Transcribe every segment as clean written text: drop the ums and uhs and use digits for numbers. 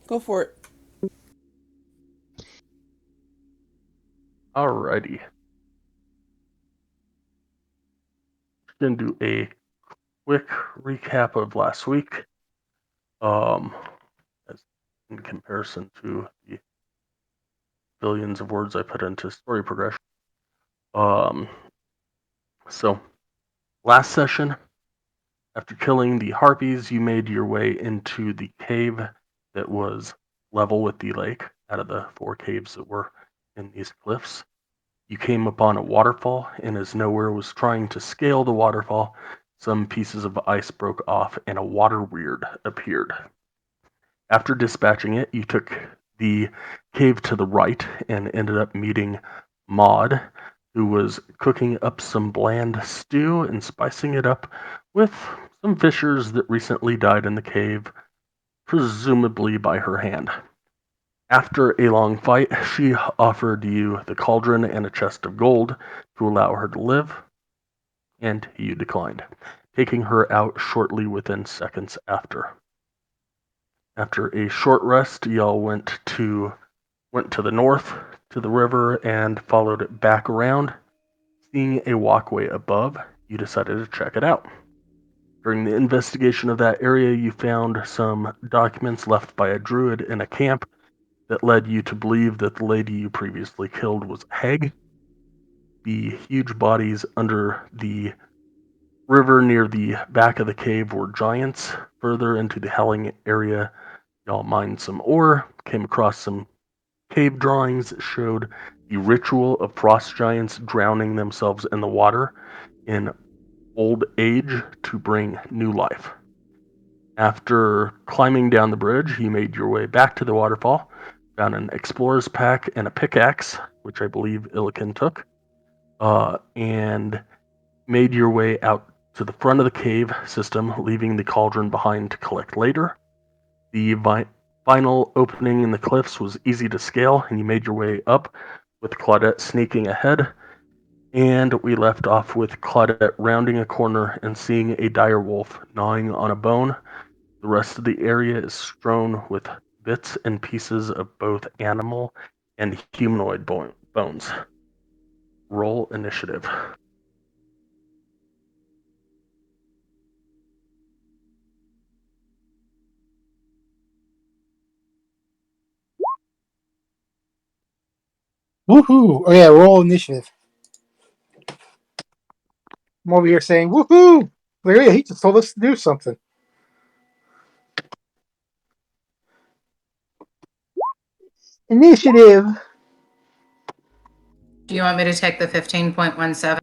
Go for it. Alrighty. Gonna do a quick recap of last week. Um, as in comparison to the billions of words I put into story progression. Um, so last session, after killing the harpies, you made your way into the cave that was level with the lake. Out of the 4 caves that were in these cliffs, you came upon a waterfall, and as Nowhere was trying to scale the waterfall, some pieces of ice broke off and a water weird appeared. After dispatching it, you took the cave to the right and ended up meeting Maud, who was cooking up some bland stew and spicing it up with some fishers that recently died in the cave, presumably by her hand. After a long fight, she offered you the cauldron and a chest of gold to allow her to live, and you declined, taking her out shortly within seconds after. After a short rest, y'all went to the north to the river and followed it back around. Seeing a walkway above, you decided to check it out. During the investigation of that area, you found some documents left by a druid in a camp that led you to believe that the lady you previously killed was a hag. The huge bodies under the river near the back of the cave were giants. Further into the helling area, y'all mined some ore, came across some cave drawings that showed the ritual of frost giants drowning themselves in the water in old age to bring new life. After climbing down the bridge, you made your way back to the waterfall, found an explorer's pack and a pickaxe, which I believe Illiken took, and made your way out to the front of the cave system, leaving the cauldron behind to collect later. The final opening in the cliffs was easy to scale, and you made your way up with Claudette sneaking ahead. And we left off with Claudette rounding a corner and seeing a dire wolf gnawing on a bone. The rest of the area is strewn with bits and pieces of both animal and humanoid bones. Roll initiative. Woohoo! Oh yeah, roll initiative. I'm over here saying woohoo! Like, yeah, he just told us to do something. Initiative. Do you want me to take the 15.17?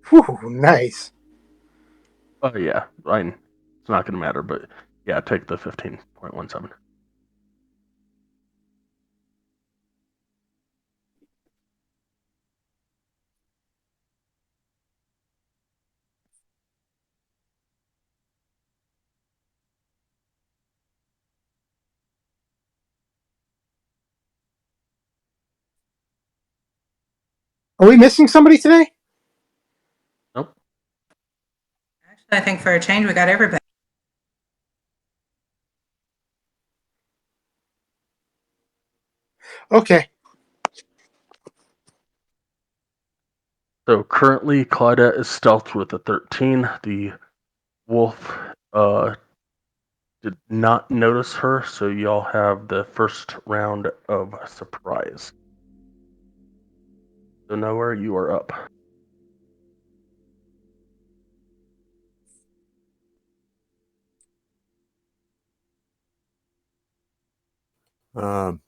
Whew, nice. Oh yeah, fine. It's not going to matter, but yeah, take the 15.17. Are we missing somebody today? Nope. Actually, I think for a change, we got everybody. Okay. So currently, Claudette is stealthed with a 13. The wolf did not notice her, so y'all have the first round of surprise. So Nowhere, you are up. Um,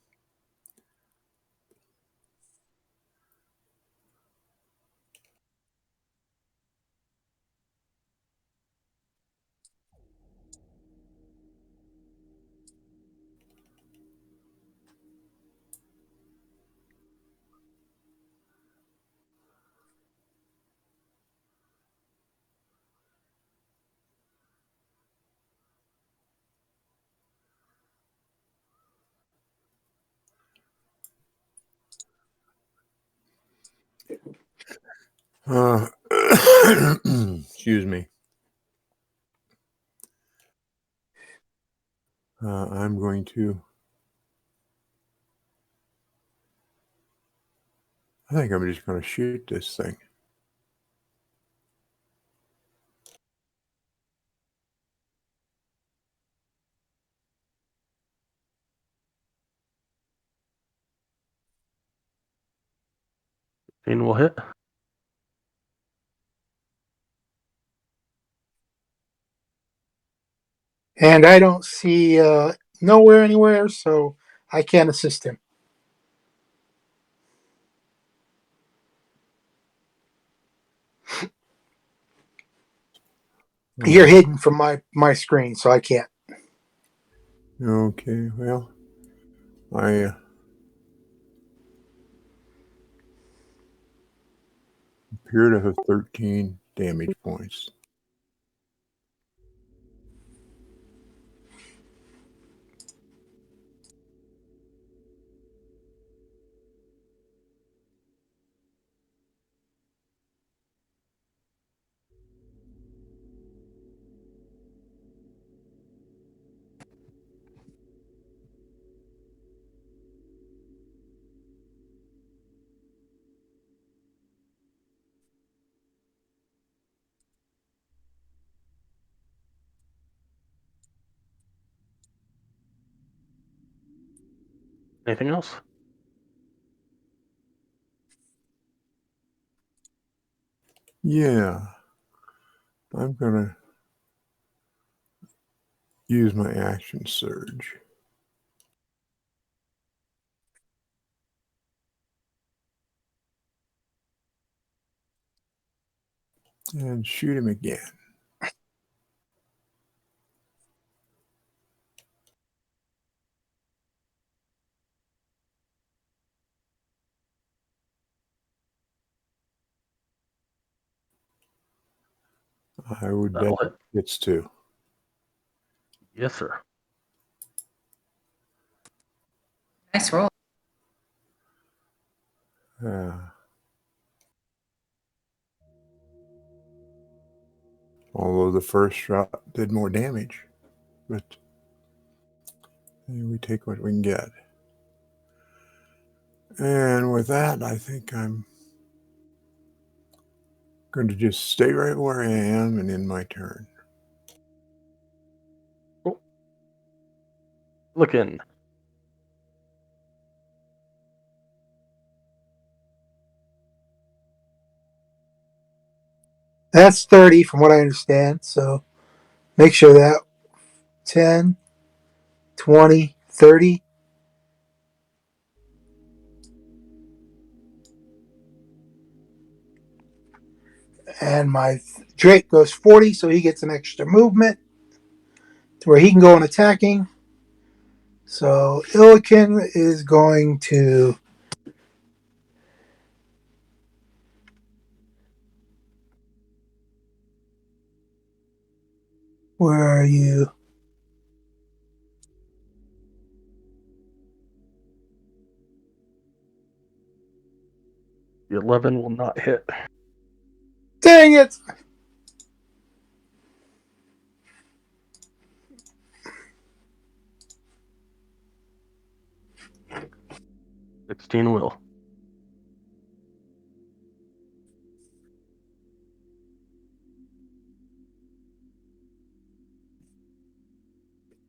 excuse me. I'm going to. I think I'm just going to shoot this thing. Will hit. And I don't see nowhere anywhere, so I can't assist him. You're hidden from my screen, so I can't. Okay, well, I appear to have 13 damage points. Anything else? Yeah, I'm going to use my action surge. And shoot him again. I would bet That'll hit. it's 2. Yes, sir. Nice roll. Although the first shot did more damage, but we take what we can get. And with that, I think I'm going to just stay right where I am and end my turn. Cool. Looking. That's 30 from what I understand, so make sure that 10, 20, 30. And my Drake goes 40, so he gets an extra movement to where he can go on attacking. So Illiken is going to. Where are you? The 11 will not hit. Dang it! $16 will.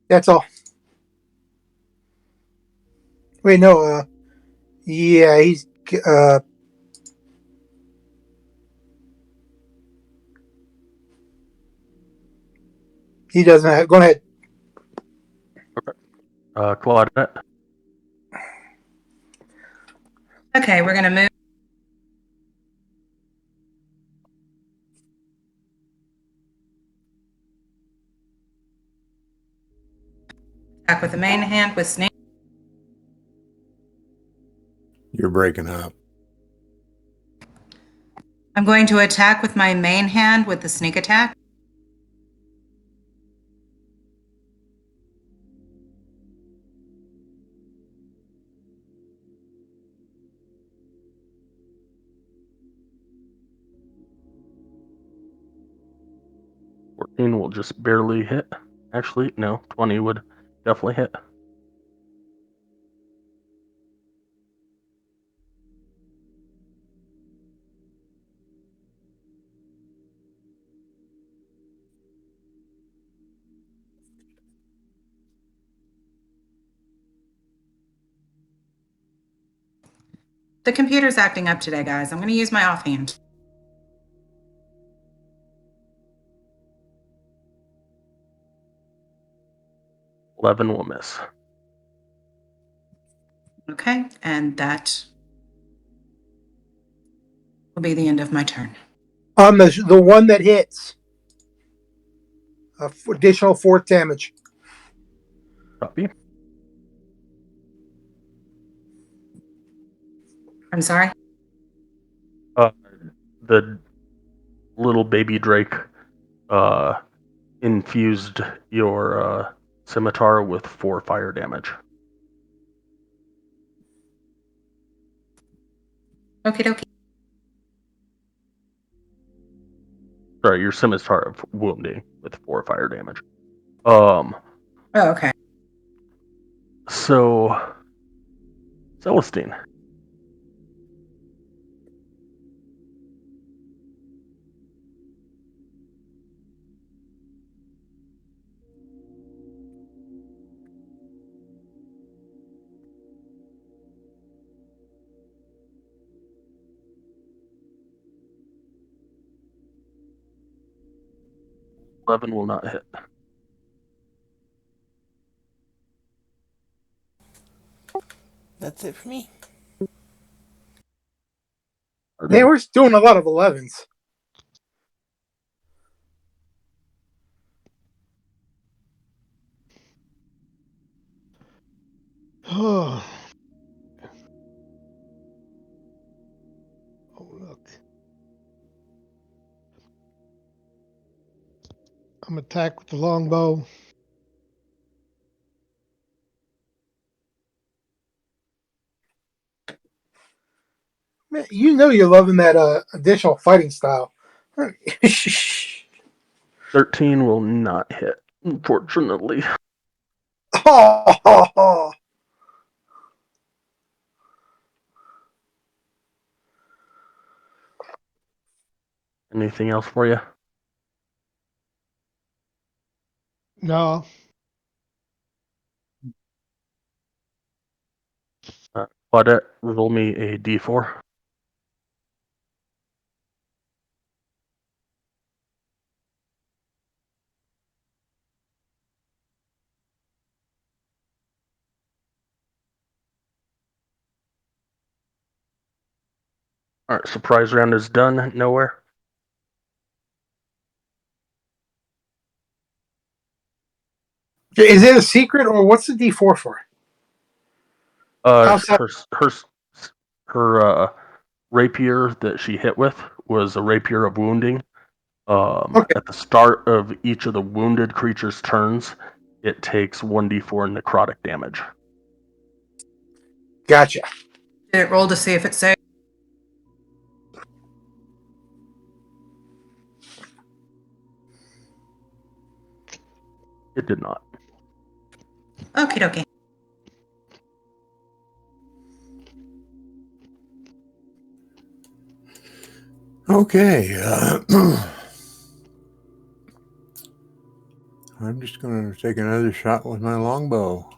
That's all. Wait, no. Yeah, he's. He doesn't have. Go ahead. Claudette. Okay, we're going to move. Attack with the main hand with sneak. You're breaking up. I'm going to attack with my main hand with the sneak attack. $14 will just barely hit. Actually, no, 20 would definitely hit. The computer's acting up today, guys. I'm going to use my offhand. $11 will miss. Okay, and that will be the end of my turn. On the one that hits, additional 4 damage. Copy. I'm sorry? The little baby drake infused your scimitar with 4 fire damage. Okie dokie. Sorry, your scimitar of wounding with 4 fire damage. Oh, okay. So Celestine. $11 will not hit. That's it for me. Yeah, we're doing a lot of 11s. Oh, look. I'm attacked with the longbow. Man, you know you're loving that additional fighting style. 13 will not hit, unfortunately. Oh, Anything else for you? No, Claudette, roll me a d4. All right, surprise round is done. Nowhere. is it a secret or what's the D4 for? Outside. Her rapier that she hit with was a rapier of wounding. Okay, At the start of each of the wounded creature's turns, it takes 1d4 necrotic damage. gotcha. Did it roll to see if it saved? It did not. Okie dokie. Okay. I'm just going to take another shot with my longbow.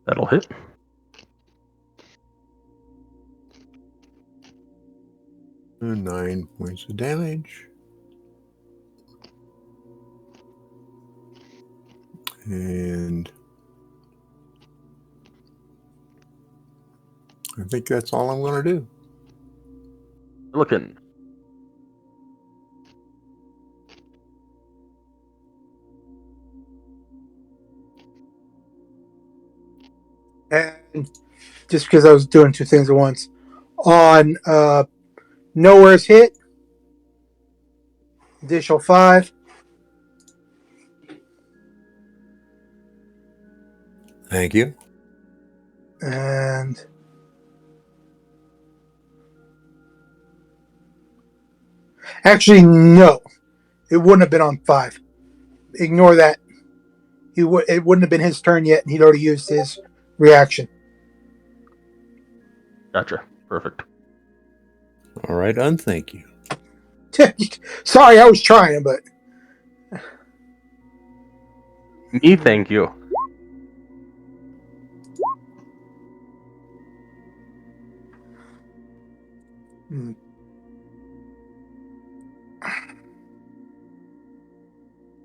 That'll hit. And 9 points of damage. And I think that's all I'm going to do. Looking. And just because I was doing 2 things at once. On Nowhere's hit, additional 5. Thank you. And actually, no. It wouldn't have been on 5. ignore that. It wouldn't have been his turn yet, and he'd already used his reaction. Gotcha. Perfect. All right, unthank you. Sorry, I was trying, but Me, thank you.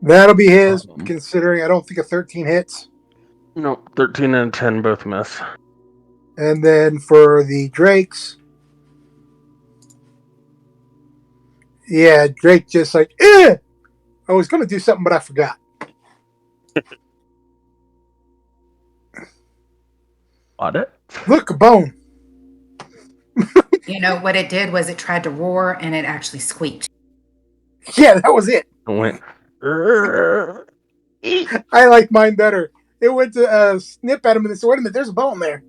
that'll be his. Considering I don't think a 13 hits. No, 13 and 10 both miss. And then for the Drakes, yeah, Drake just like, eh! I was going to do something, but I forgot. Got it. Look, a bone. You know, what it did was it tried to roar and it actually squeaked. Yeah, that was it. It went. I like mine better. It went to snip at him and it said, wait a minute, there's a bone there.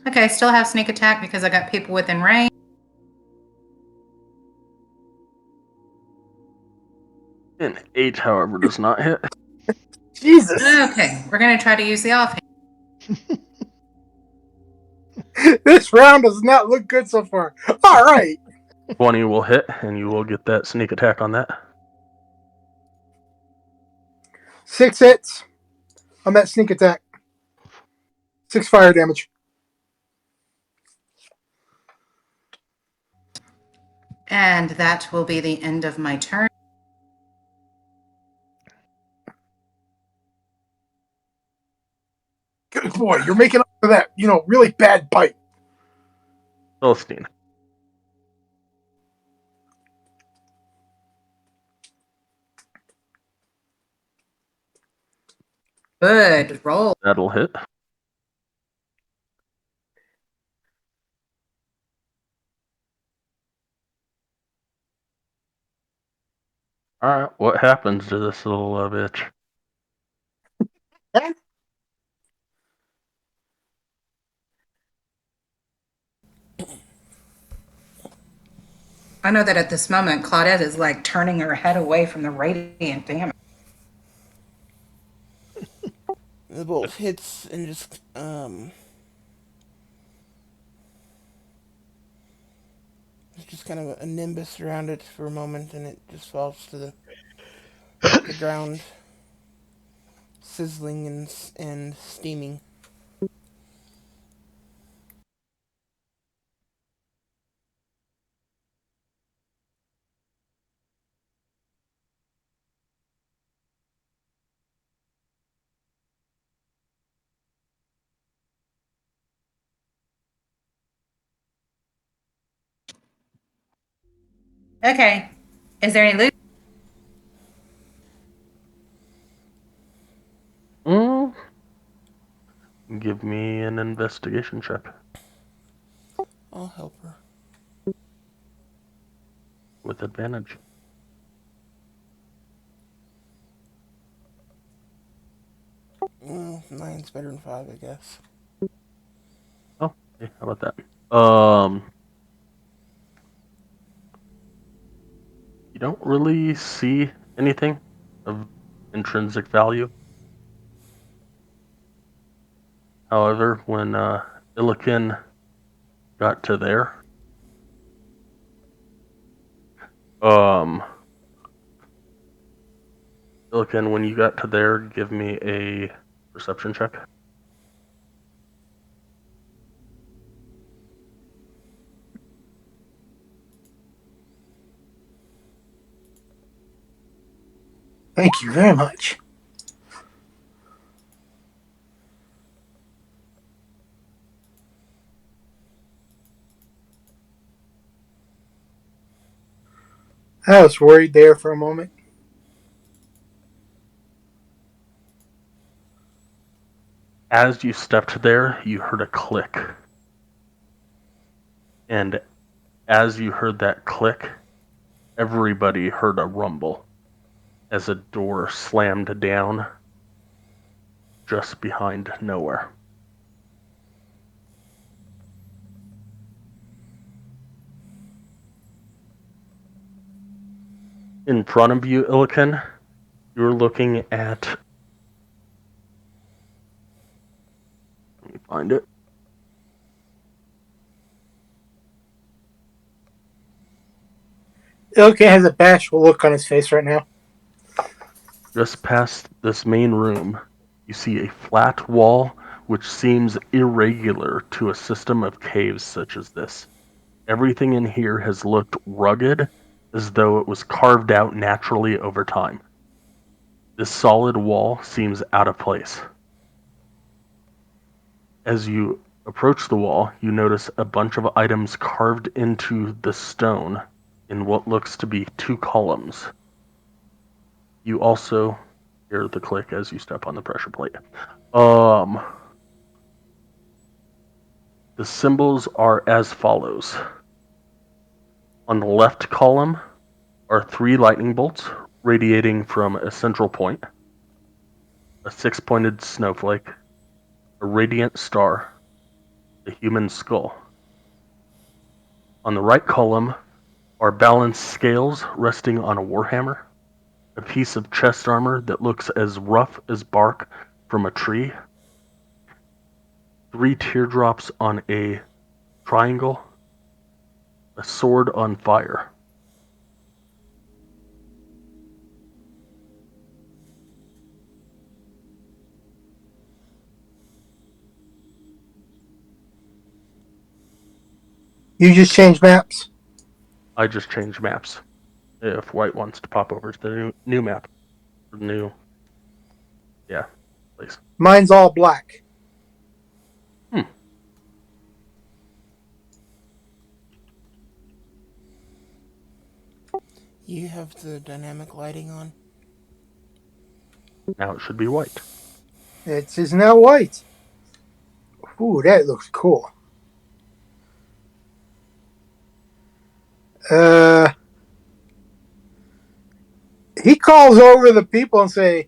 Okay, I still have sneak attack because I got people within range. An 8, however, does not hit. Jesus. Okay, we're going to try to use the offhand. This round does not look good so far. All right. 20 will hit, and you will get that sneak attack on that. 6 hits on that sneak attack. 6 fire damage. And that will be the end of my turn. Good boy. You're making up for that, really bad bite. Philistine. Good roll. That'll hit. Alright, what happens to this little bitch? I know that at this moment, Claudette is like turning her head away from the radiant damage. The bolt hits and just there's just kind of a nimbus around it for a moment, and it just falls to the ground, sizzling and steaming. Okay, is there any loot? Give me an investigation check I'll help her. with advantage. Well, 9's better than 5, I guess. Oh, okay, how about that? You don't really see anything of intrinsic value. However, when Illiken got to there, Illiken, when you got to there, give me a perception check. Thank you very much. I was worried there for a moment. As you stepped there, you heard a click. And as you heard that click, everybody heard a rumble as a door slammed down just behind nowhere. In front of you, Illiken, you're looking at... Let me find it. Ilke has a bashful look on his face right now. Just past this main room, you see a flat wall which seems irregular to a system of caves such as this. Everything in here has looked rugged, as though it was carved out naturally over time. This solid wall seems out of place. As you approach the wall, you notice a bunch of items carved into the stone in what looks to be 2 columns. You also hear the click as you step on the pressure plate. The symbols are as follows. On the left column are 3 lightning bolts radiating from a central point, a 6-pointed snowflake, a radiant star, a human skull. On the right column are balanced scales resting on a warhammer, a piece of chest armor that looks as rough as bark from a tree, 3 teardrops on a triangle, a sword on fire. You just changed maps. I just changed maps. If White wants to pop over to the new map, place. Mine's all black. You have the dynamic lighting on? Now it should be white. It is now white. Ooh, that looks cool. He calls over the people and say,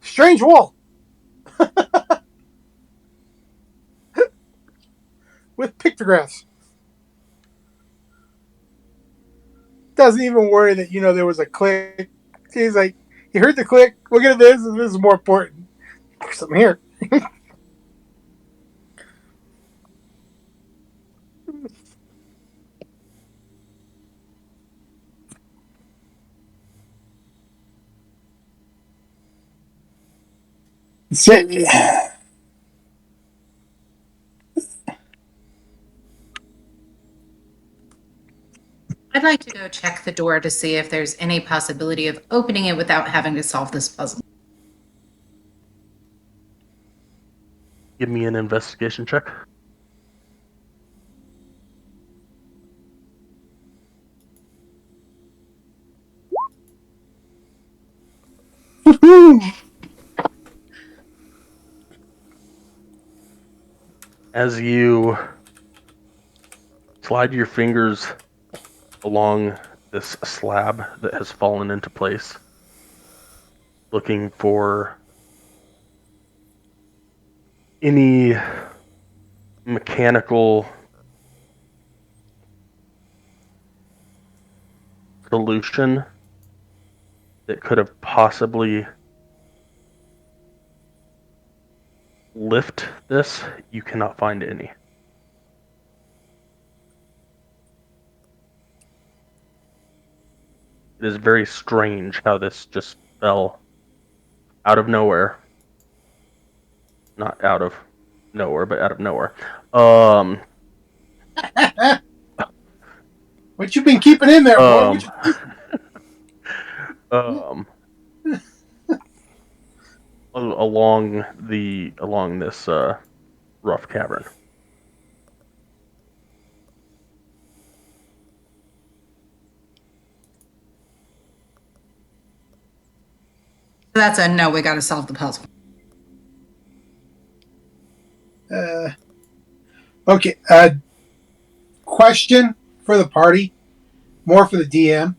"Strange wall with pictographs." Doesn't even worry that there was a click. He's like, he heard the click. Look at this, and this is more important. There's something here. I'd like to go check the door to see if there's any possibility of opening it without having to solve this puzzle. Give me an investigation check. As you slide your fingers along this slab that has fallen into place, looking for any mechanical solution that could have possibly lift this, you cannot find any. It is very strange how this just fell out of nowhere. Not out of nowhere, but out of nowhere. What you been keeping in there, boy? Along this rough cavern. That's a no, we got to solve the puzzle. Okay. Question for the party, more for the DM.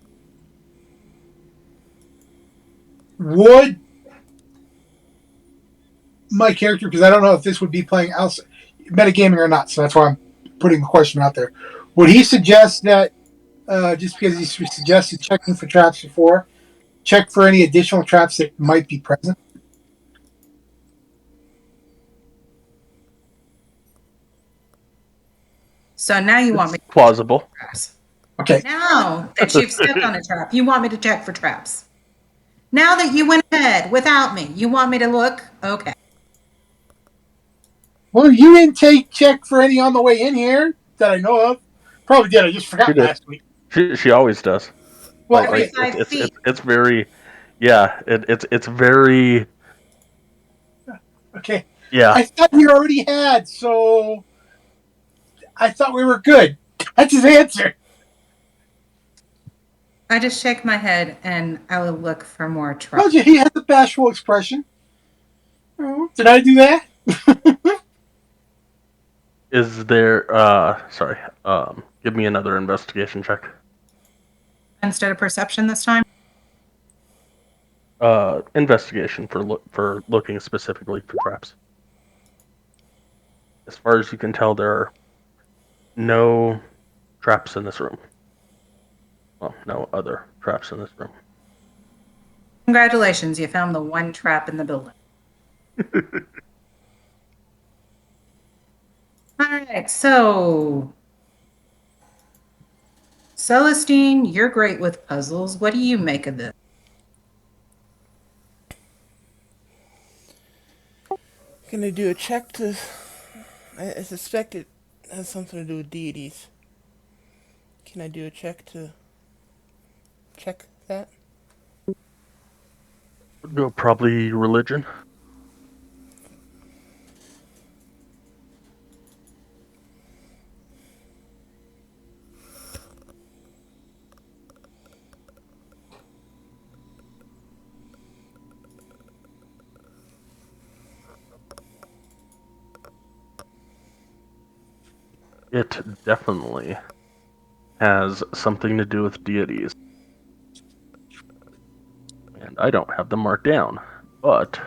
Would my character, because I don't know if this would be playing metagaming or not, so that's why I'm putting the question out there. Would he suggest that just because he suggested checking for traps before. Check for any additional traps that might be present. So now you want me It's plausible. to check for traps. Okay. Now that you've stepped on a trap, you want me to check for traps. Now that you went ahead without me, you want me to look? Okay. Well, you didn't check for any on the way in here that I know of. Probably did. I just She forgot did. last week. She always does. Well, Every okay. It's very, yeah. It's very, Okay. yeah. I thought we already had, so I thought we were good. That's his answer. I just shake my head and I will look for more traps. Told you he had the bashful expression. Oh, did I do that? Is there? Sorry. Give me another investigation check. Instead of perception this time? Investigation for looking specifically for traps. As far as you can tell, there are no traps in this room. Well, no other traps in this room. Congratulations, you found the one trap in the building. All right, so Celestine, you're great with puzzles. What do you make of this? Can I do a check to... I suspect it has something to do with deities. Can I do a check to check that? Would go probably religion. It definitely has something to do with deities. And I don't have them marked down. But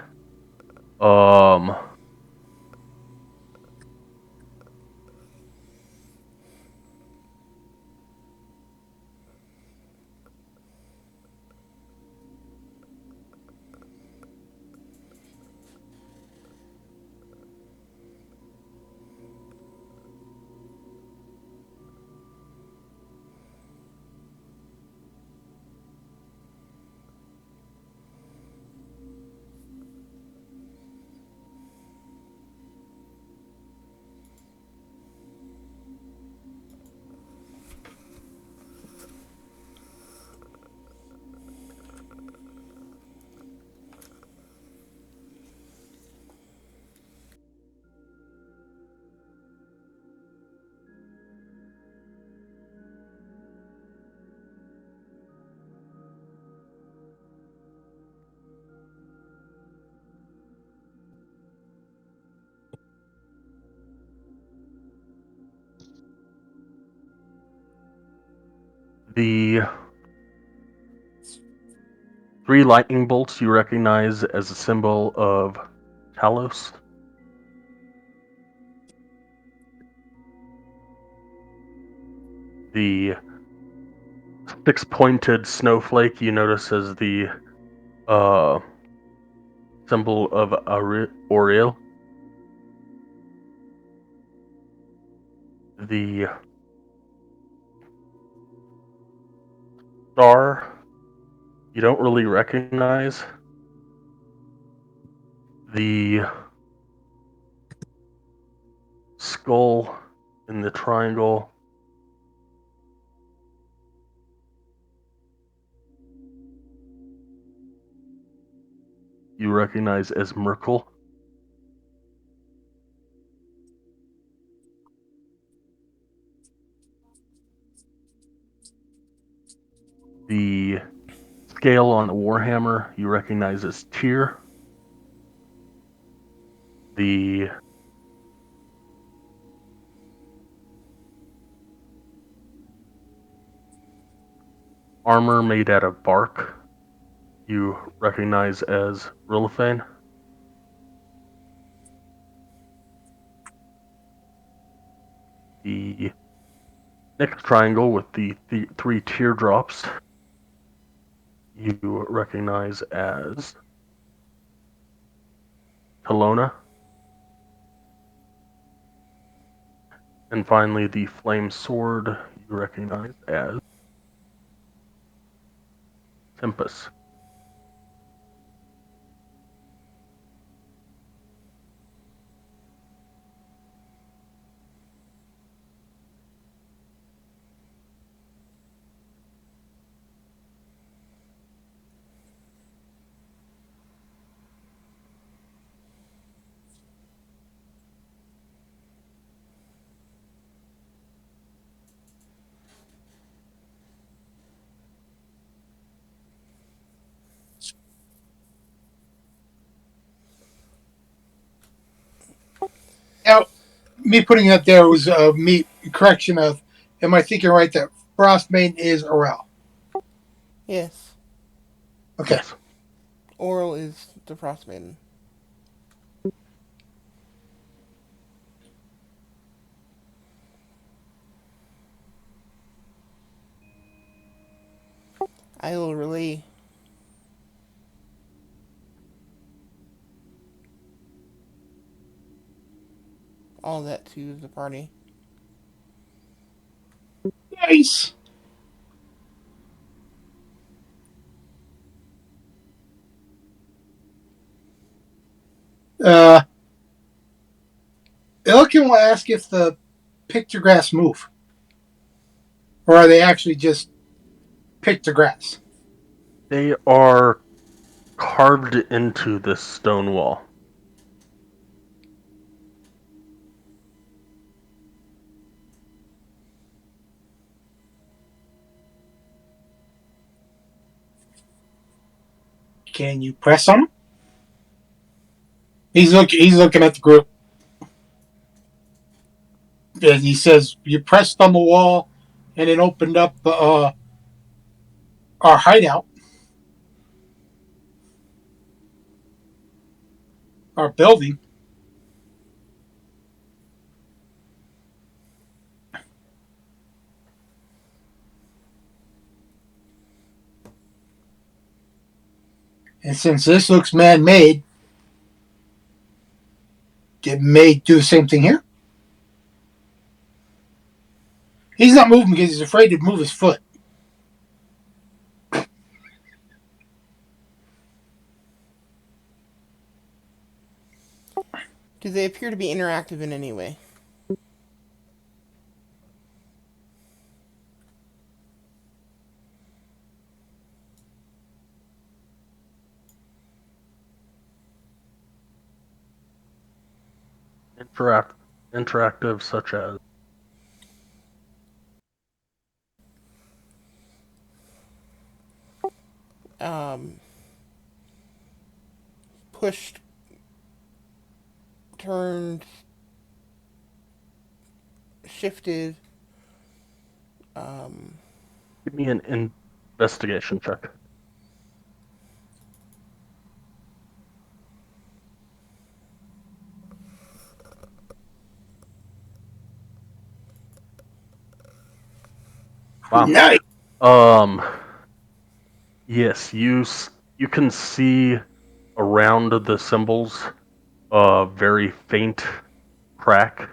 the 3 lightning bolts you recognize as a symbol of Talos. The 6-pointed snowflake you notice as the symbol of Oriel. The star you don't really recognize. The skull in the triangle. You recognize as Merkel. The scale on the Warhammer you recognize as Tyr. The armor made out of bark you recognize as Rilithane. The Next triangle with the three teardrops you recognize as Kelowna. And finally, the flame sword you recognize as Tempest. Now, me putting that there was me correction of, am I thinking right that Frostmaiden is Orel? Yes. Okay. Yes. Oral is the Frostmaiden. I will relay all that to the party. Nice. Elkin will ask if the pictographs move, or are they actually just pictographs? They are carved into this stone wall. Can you press on them? He's looking at the group. And he says, "You pressed on the wall, and it opened up our hideout, our building." And since this looks man-made, it may do the same thing here. He's not moving because he's afraid to move his foot. Do they appear to be interactive in any way? Interactive, such as Pushed, turned, shifted. give me an investigation check. Wow. Nice. Yes, you can see around the symbols a very faint crack,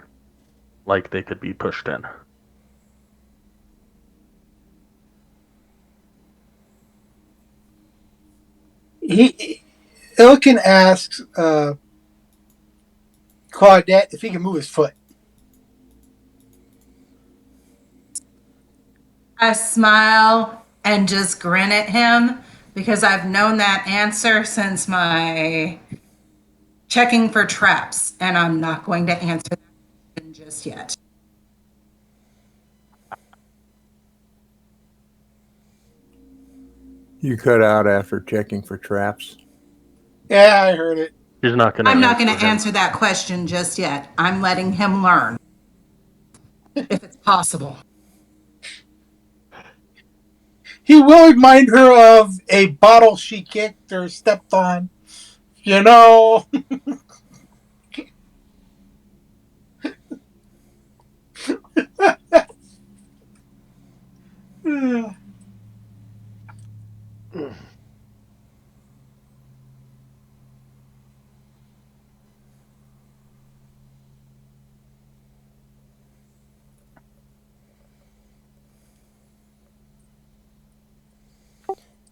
like they could be pushed in. Elkin asks Claudette if he can move his foot. I smile and just grin at him because I've known that answer since my checking for traps, and I'm not going to answer that question just yet. You cut out after checking for traps. Yeah, I heard it. She's not going to. I'm not going to answer that question just yet. I'm letting him learn, if it's possible. He will remind her of a bottle she kicked or stepped on. You know.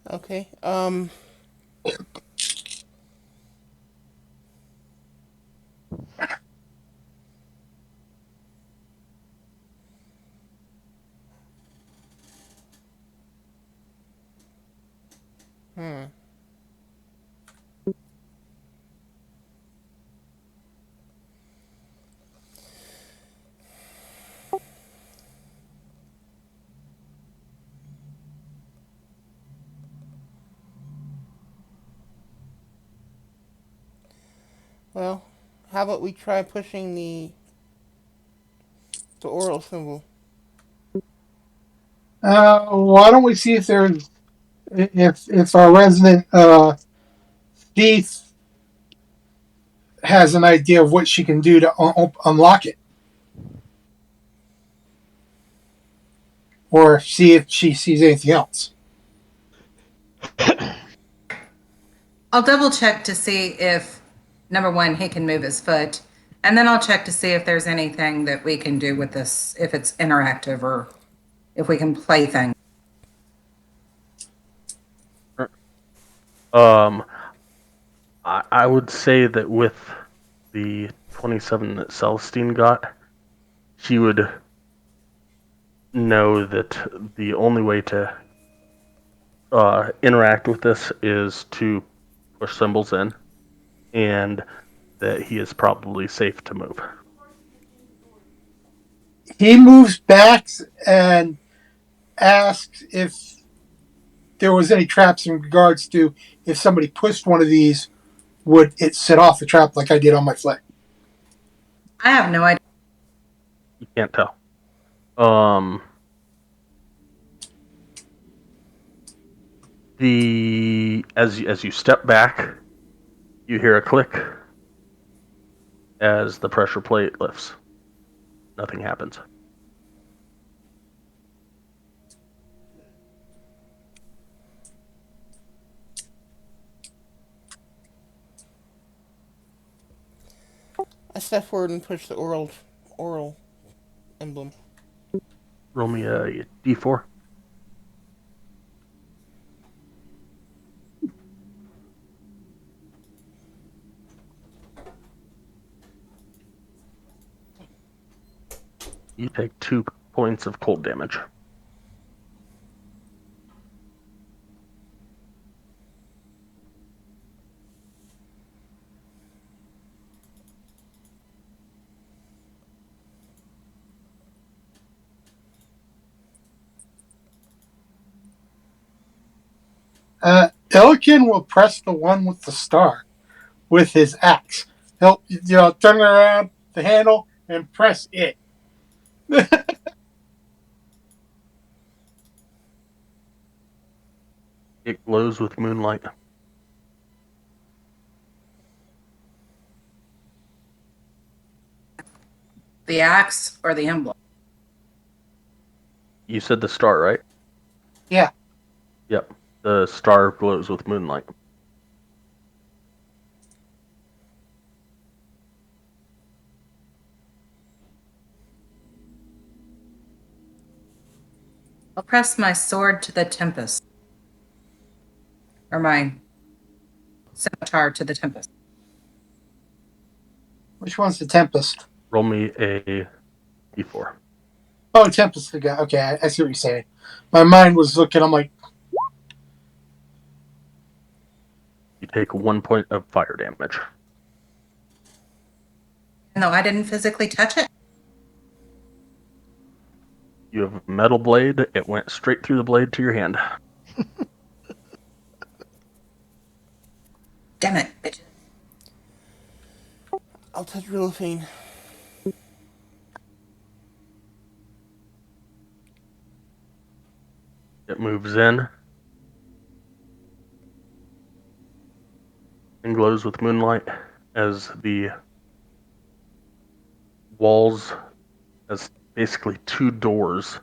Okay. Hmm. Well, how about we try pushing the oral symbol? Why don't we see if there's if our resident thief has an idea of what she can do to unlock it, or see if she sees anything else. I'll double check to see if, number one, he can move his foot. And then I'll check to see if there's anything that we can do with this, if it's interactive or if we can play things. I would say that with the 27 that Celestine got, she would know that the only way to interact with this is to push symbols in, and that he is probably safe to move. He moves back and asks if there was any traps in regards to if somebody pushed one of these, would it set off the trap like I did on my flight? I have no idea. You can't tell. As you step back, you hear a click as the pressure plate lifts. Nothing happens. I step forward and push the oral emblem. Roll me a d4. You take 2 points of cold damage. Elkin will press the one with the star with his axe. He'll turn it around the handle and press it. It glows with moonlight. The axe or the emblem. You said the star, right? Yeah. Yep. The star glows with moonlight. I'll press my sword to the tempest. Or my scimitar to the tempest. Which one's the Tempest? Roll me a d4. Oh, Tempest the guy. Okay, I see what you're saying. My mind was looking. I'm like, You take 1 point of fire damage. No, I didn't physically touch it. You have a metal blade. It went straight through the blade to your hand. Damn it, bitch. I'll touch Rilithine. It moves in and glows with moonlight as the walls, as basically 2 doors,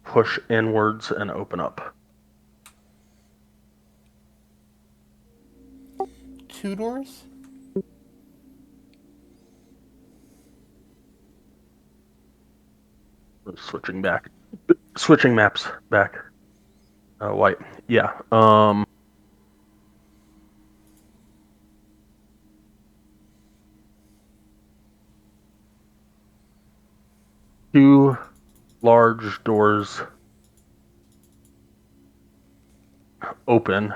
push inwards and open up. 2 doors? Switching back Switching maps back. White. Yeah. Two large doors open.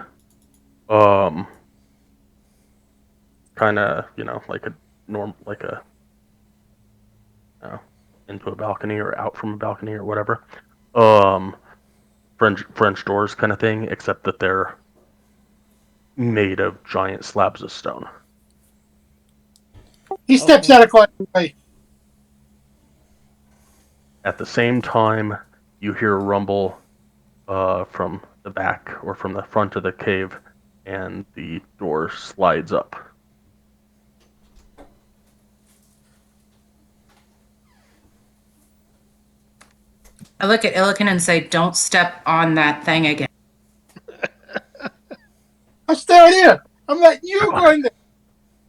Kind of, like a into a balcony or out from a balcony or whatever. French doors kind of thing, except that they're made of giant slabs of stone. He steps Okay. out of quietly. At the same time, you hear a rumble from the back or from the front of the cave, and the door slides up. I look at Illiken and say, don't step on that thing again. I'm staring in. I'm letting you Step on go it. in there.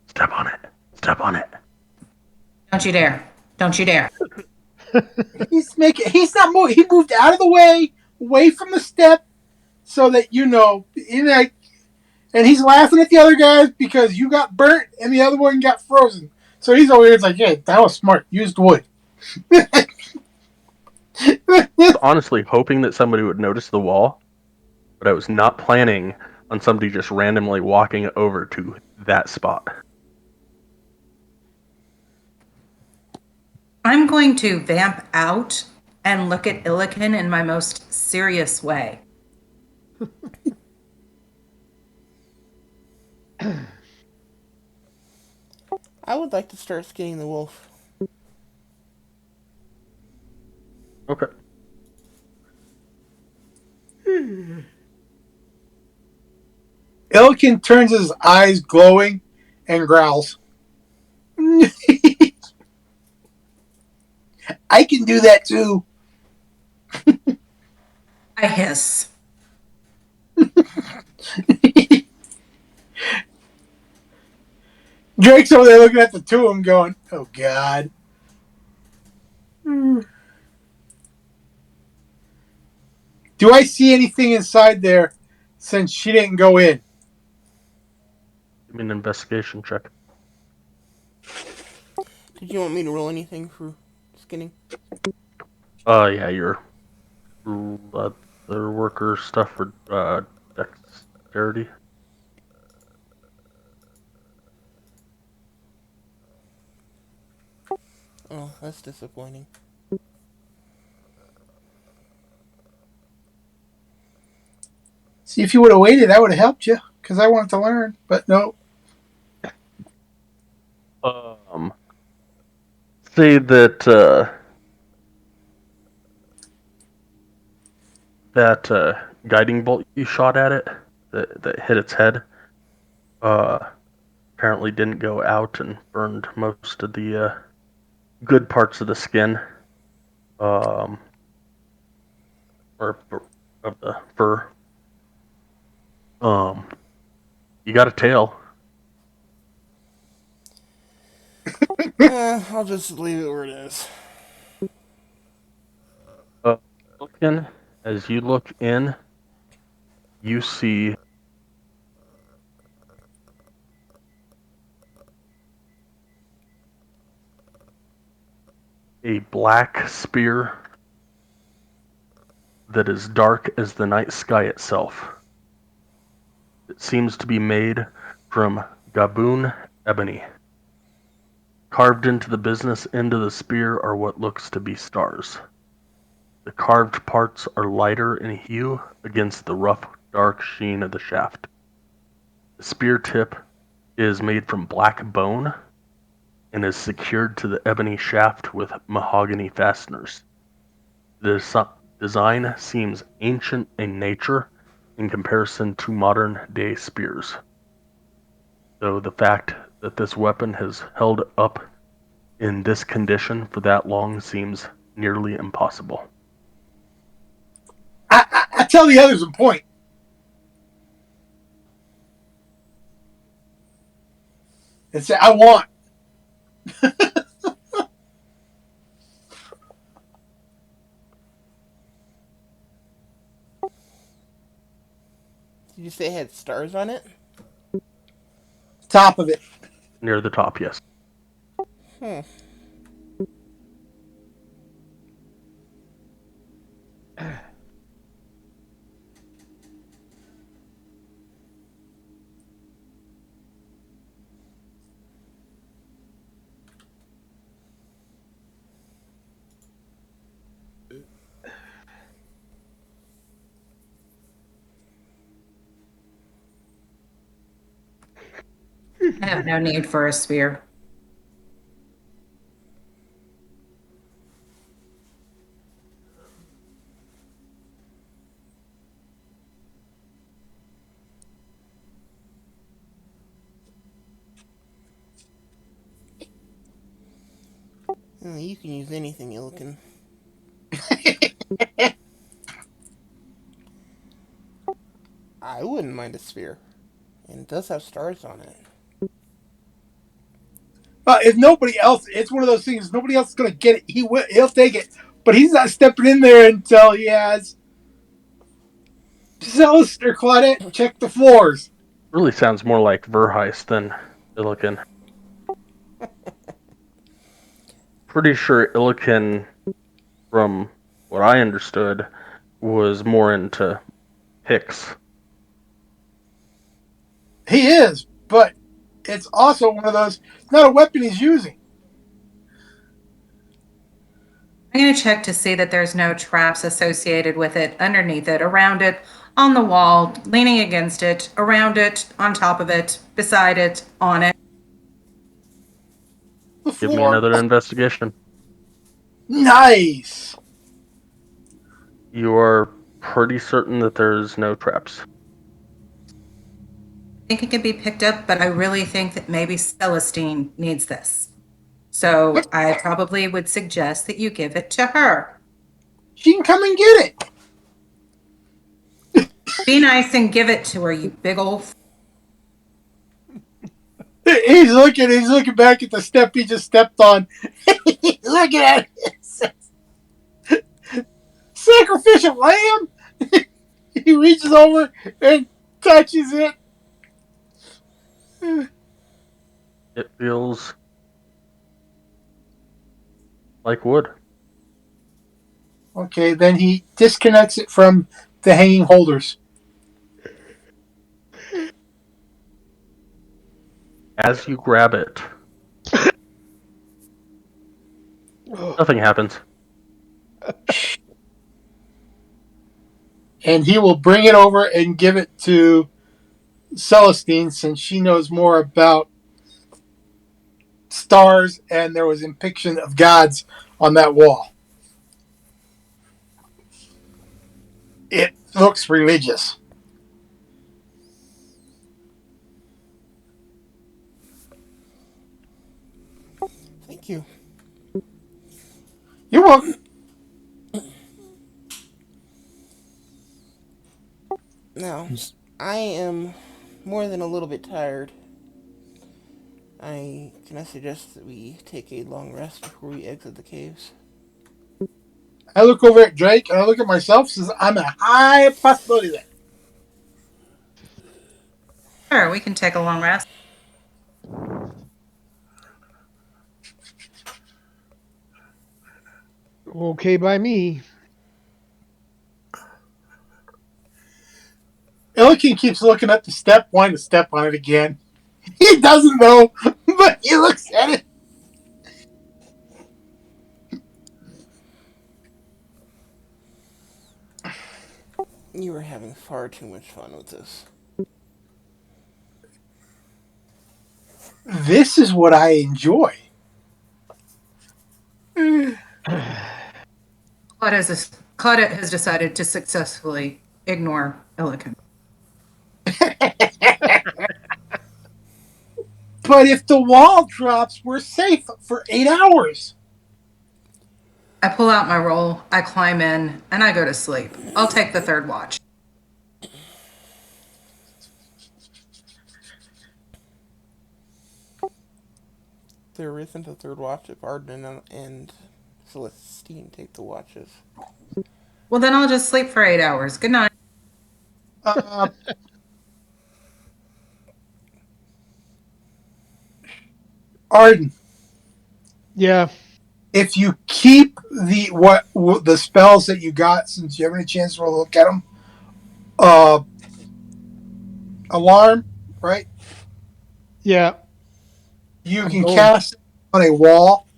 Step on it. Step on it. Don't you dare. Don't you dare. He's not moving. He moved out of the way, away from the step, so that and he's laughing at the other guys because you got burnt and the other one got frozen. So he's over here. It's like, yeah, that was smart. Used wood. I was honestly hoping that somebody would notice the wall, but I was not planning on somebody just randomly walking over to that spot. I'm going to vamp out and look at Illiken in my most serious way. I would like to start skinning the wolf. Okay. Elkin turns his eyes glowing and growls. I can do that too. I hiss. Drake's over there looking at the two of them going, oh, God. Do I see anything inside there since she didn't go in? Give me an investigation check. Did you want me to roll anything for skinning? Yeah, your leather worker stuff for dexterity. Oh, that's disappointing. See, if you would have waited, I would have helped you because I wanted to learn. But no. Say that guiding bolt you shot at it that hit its head apparently didn't go out and burned most of the good parts of the skin or of the fur. You got a tail. I'll just leave it where it is. Looking as you look in, you see a black spear that is dark as the night sky itself. It seems to be made from gaboon ebony. Carved into the business end of the spear are what looks to be stars. The carved parts are lighter in hue against the rough, dark sheen of the shaft. The spear tip is made from black bone and is secured to the ebony shaft with mahogany fasteners. The design seems ancient in nature in comparison to modern-day spears, though the fact that this weapon has held up in this condition for that long seems nearly impossible. I tell the others and point. And say, I want. Did you say it had stars on it? Top of it. Near the top, yes. Hmm. I have no need for a spear. You can use anything, Illiken. I wouldn't mind a spear. And it does have stars on it. If nobody else, it's one of those things. Nobody else is going to get it. He'll take it, but he's not stepping in there until he has Celis or Claudette check the floors. Really sounds more like Verheist than Illiken. Pretty sure Illiken, from what I understood, was more into picks. He is, but it's also one of those. It's not a weapon he's using. I'm going to check to see that there's no traps associated with it, underneath it, around it, on the wall, leaning against it, around it, on top of it, beside it, on it. The Give me floor. another investigation. Nice. You are pretty certain that there's no traps. I think it can be picked up, but I really think that maybe Celestine needs this. So I probably would suggest that you give it to her. She can come and get it. Be nice and give it to her, you big old. He's looking back at the step he just stepped on. He's looking at it. Sacrificial lamb. He reaches over and touches it. It feels like wood. Okay, then he disconnects it from the hanging holders. As you grab it, nothing happens. And he will bring it over and give it to Celestine since she knows more about stars and there was a depiction of gods on that wall. It looks religious. Thank you. You're welcome. Now, I am more than a little bit tired. Can I suggest that we take a long rest before we exit the caves? I look over at Drake and I look at myself. Says I'm a high possibility there. Sure, we can take a long rest. Okay by me. Illiken keeps looking at the step, wanting to step on it again. He doesn't know, but he looks at it. You are having far too much fun with this. This is what I enjoy. Claudette has decided to successfully ignore Illiken. But if the wall drops, we're safe for 8 hours. I pull out my roll, I climb in, and I go to sleep. I'll take the third watch. There isn't a third watch if Arden and Celestine take the watches. Well, then I'll just sleep for 8 hours. Good night. Arden, Yeah. if you keep the spells that you got, since you haven't had a chance to look at them, alarm, right? Yeah. You I'm can going. cast it on a wall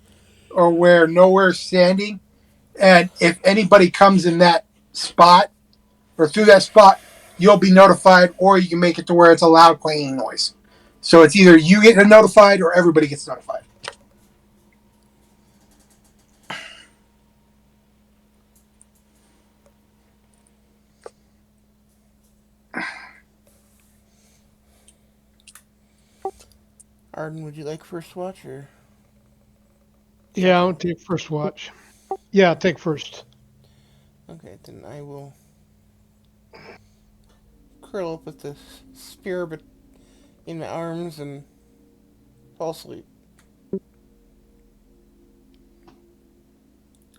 or where nowhere's standing, and if anybody comes in that spot or through that spot, you'll be notified, or you can make it to where it's a loud clanging noise. So it's either you get notified or everybody gets notified. Arden, would you like first watch or Yeah, I'll second? take first watch. Yeah, I'll take first. Okay, then I will curl up with the spear in my arms and fall asleep.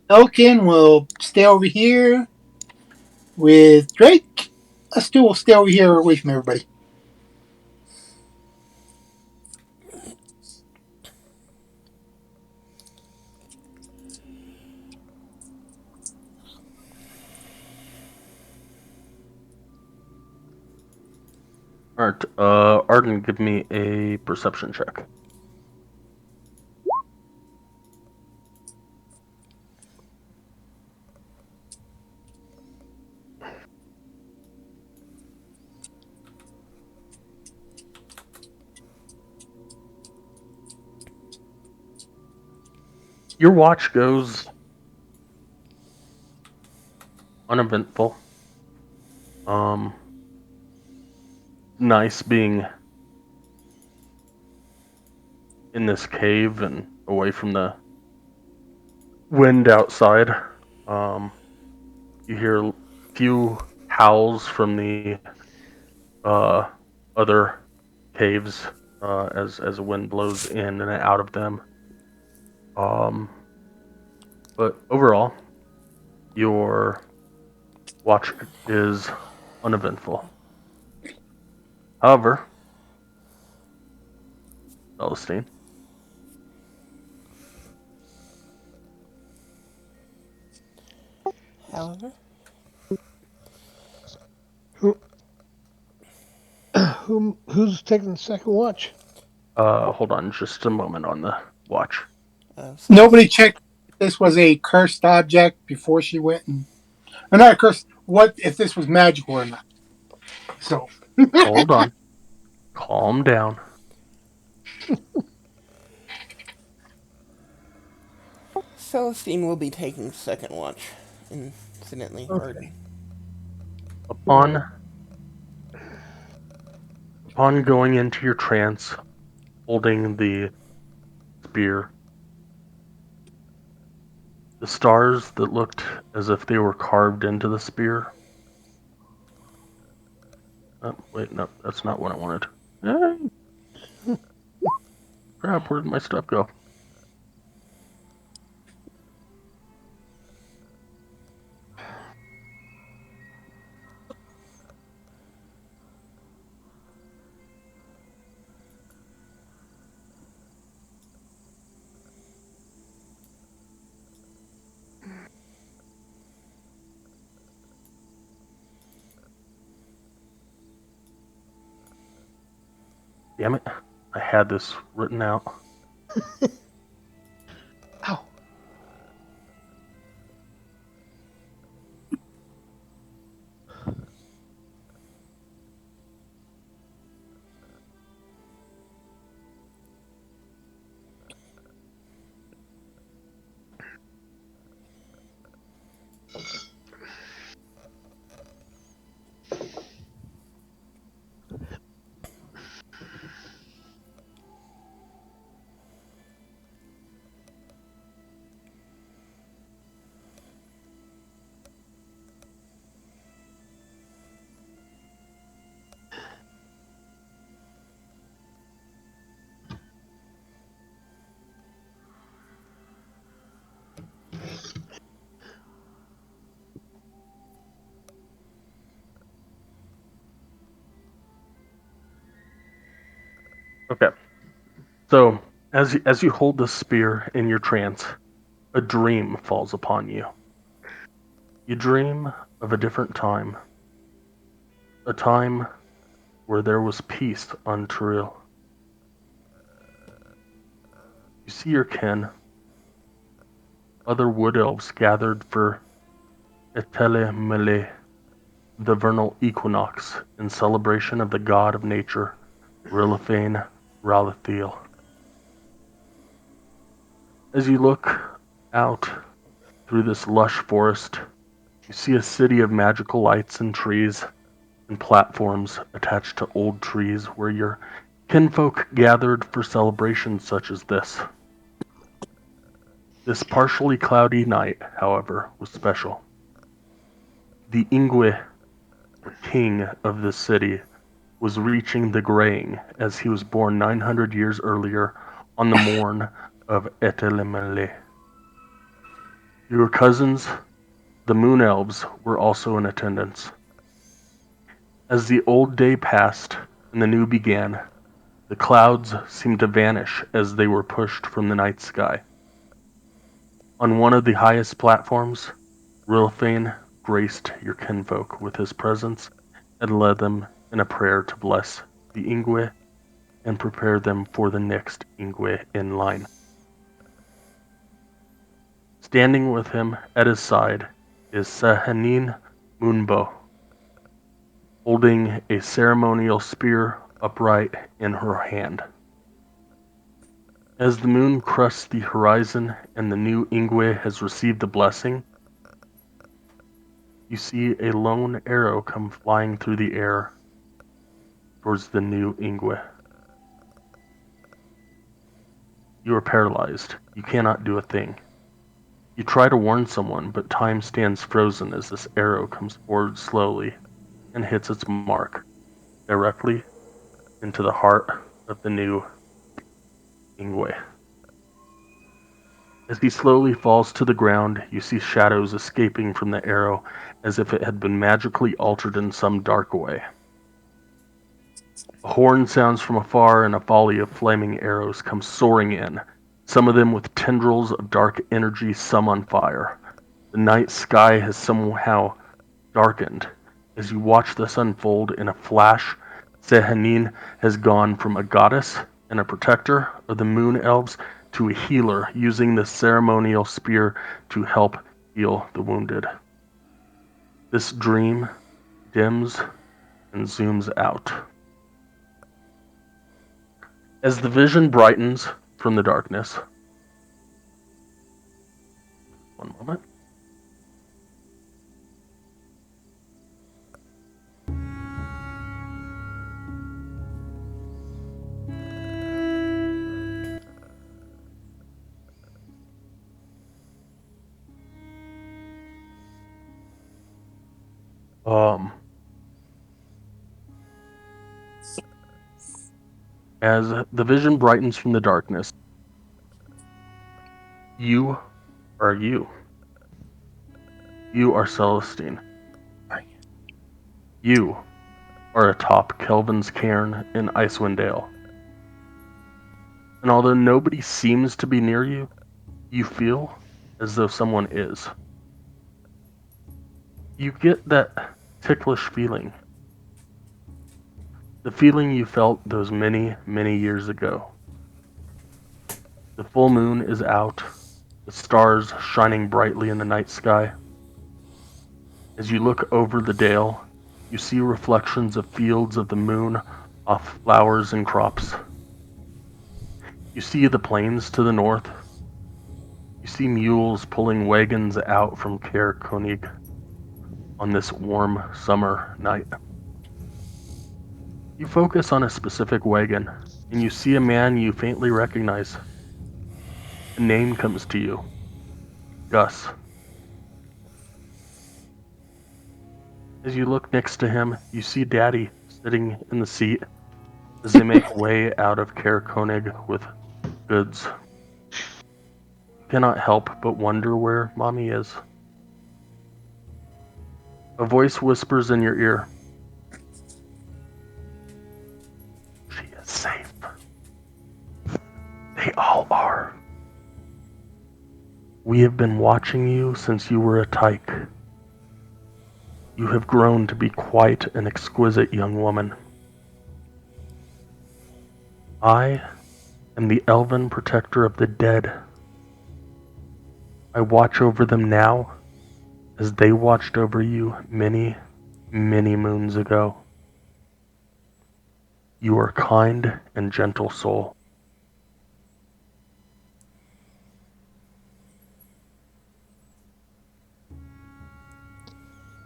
Elkin will stay over here with Drake. Us two will stay over here away from everybody. All right, Arden, give me a perception check. Your watch goes uneventful. Nice being in this cave and away from the wind outside. You hear a few howls from the other caves as the wind blows in and out of them. But overall, your watch is uneventful. However, Celestine, However, Who, who's taking the second watch? hold on just a moment on the watch. Nobody checked if this was a cursed object before she went and. Or not a cursed. What if this was magical or not? So. Hold on. Calm down. Celestine will be taking second watch. Incidentally, Okay. Arden. Upon upon going into your trance, holding the spear, the stars that looked as if they were carved into the spear. Oh, wait, no, that's not what I wanted. Crap, where did my stuff go? Damn it. I had this written out. Ow. Okay. So, As you hold the spear in your trance, a dream falls upon you. You dream of a different time, a time where there was peace on Turil. You see your kin, other wood elves gathered for Etele, the vernal equinox, in celebration of the god of nature, Rilithane Ralathiel. As you look out through this lush forest, you see a city of magical lights and trees and platforms attached to old trees where your kinfolk gathered for celebrations such as this. This partially cloudy night, however, was special. The Ingwe, or king of this city, was reaching the graying as he was born 900 years earlier on the morn of Etelemele. Your cousins, the Moon Elves, were also in attendance. As the old day passed and the new began, the clouds seemed to vanish as they were pushed from the night sky. On one of the highest platforms, Rilfane graced your kinfolk with his presence and led them in a prayer to bless the Ingwe and prepare them for the next Ingwe in line. Standing with him at his side is Sahanin Moonbo, holding a ceremonial spear upright in her hand. As the moon crests the horizon and the new Ingwe has received the blessing, you see a lone arrow come flying through the air towards the new Ingwe. You are paralyzed. You cannot do a thing. You try to warn someone, but time stands frozen as this arrow comes forward slowly and hits its mark directly into the heart of the new Ingwe. As he slowly falls to the ground, you see shadows escaping from the arrow as if it had been magically altered in some dark way. A horn sounds from afar and a volley of flaming arrows comes soaring in, some of them with tendrils of dark energy, some on fire. The night sky has somehow darkened. As you watch this unfold in a flash, Sehanin has gone from a goddess and a protector of the moon elves to a healer, using the ceremonial spear to help heal the wounded. This dream dims and zooms out. As the vision brightens from the darkness, one moment. As the vision brightens from the darkness, you are you. You are Celestine. You are atop Kelvin's cairn in Icewind Dale. And although nobody seems to be near you, you feel as though someone is. You get that ticklish feeling. The feeling you felt those many, many years ago. The full moon is out, the stars shining brightly in the night sky. As you look over the dale, you see reflections of fields of the moon off flowers and crops. You see the plains to the north. You see mules pulling wagons out from Caer Konig on this warm summer night. You focus on a specific wagon, and you see a man you faintly recognize. A name comes to you. Gus. As you look next to him, you see Daddy sitting in the seat as they make way out of Caer Konig with goods. You cannot help but wonder where Mommy is. A voice whispers in your ear. She is safe. They are. We have been watching you since you were a tyke. You have grown to be quite an exquisite young woman. I am the elven protector of the dead. I watch over them now as they watched over you many, many moons ago. You are a kind and gentle soul.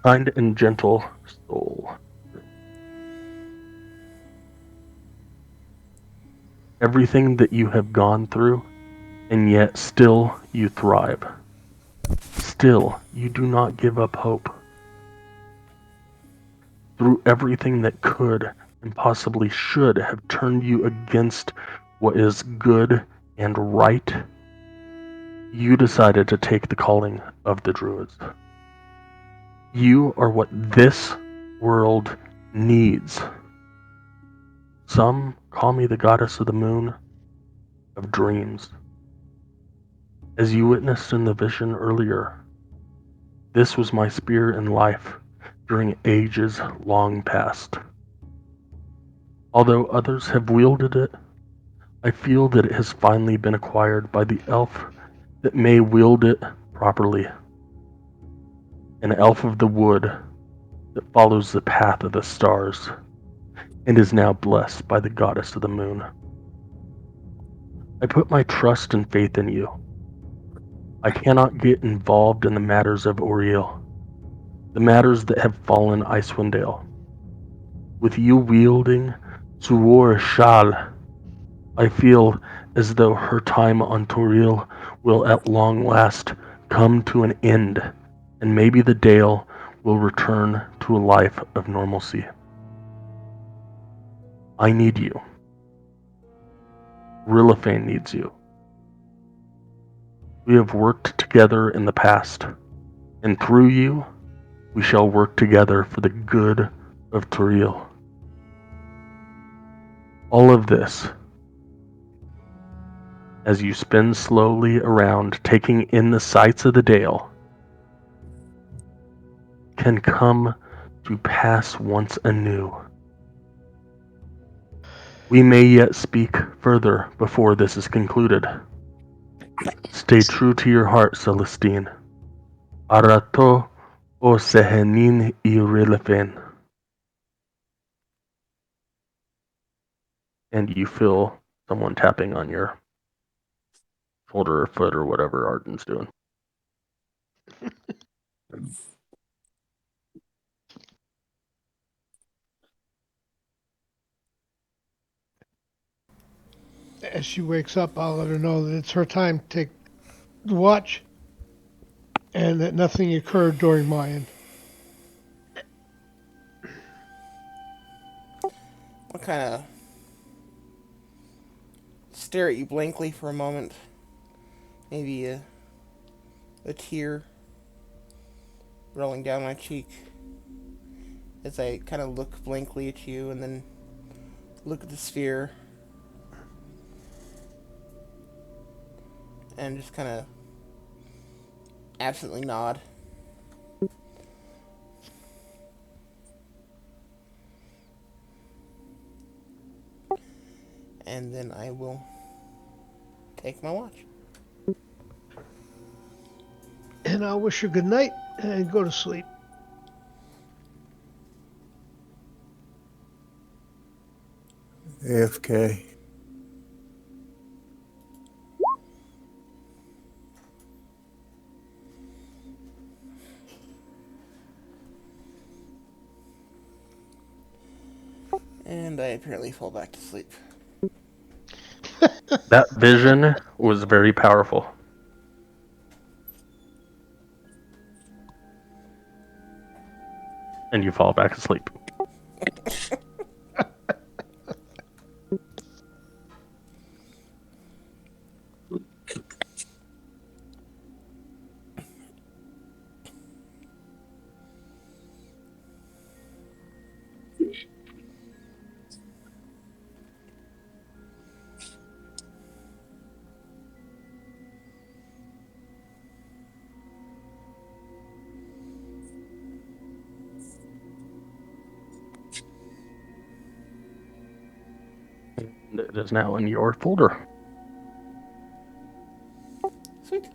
Kind and gentle soul. Everything that you have gone through, and yet still you thrive. Still, you do not give up hope. Through everything that could and possibly should have turned you against what is good and right, you decided to take the calling of the Druids. You are what this world needs. Some call me the goddess of the moon, of dreams. As you witnessed in the vision earlier, this was my spear in life during ages long past. Although others have wielded it, I feel that it has finally been acquired by the elf that may wield it properly. An elf of the wood that follows the path of the stars and is now blessed by the goddess of the moon. I put my trust and faith in you. I cannot get involved in the matters of Oriel, the matters that have fallen Icewind Dale. With you wielding Suor Shal, I feel as though her time on Toril will at long last come to an end, and maybe the Dale will return to a life of normalcy. I need you. Rilliphane needs you. We have worked together in the past, and through you, we shall work together for the good of Toril. All of this, as you spin slowly around, taking in the sights of the Dale, can come to pass once anew. We may yet speak further before this is concluded. Stay true to your heart, Celestine. Arato o sehenin I Rilliphane. And you feel someone tapping on your shoulder or foot or whatever Arden's doing. As she wakes up, I'll let her know that it's her time to take the watch and that nothing occurred during mine. I'll kind of stare at you blankly for a moment. Maybe a tear rolling down my cheek as I kind of look blankly at you and then look at the sphere and just kind of absently nod. And then I will take my watch. And I'll wish her good night and go to sleep. AFK. And I apparently fall back to sleep. That vision was very powerful. And you fall back asleep. And it is now in your folder. Sweet.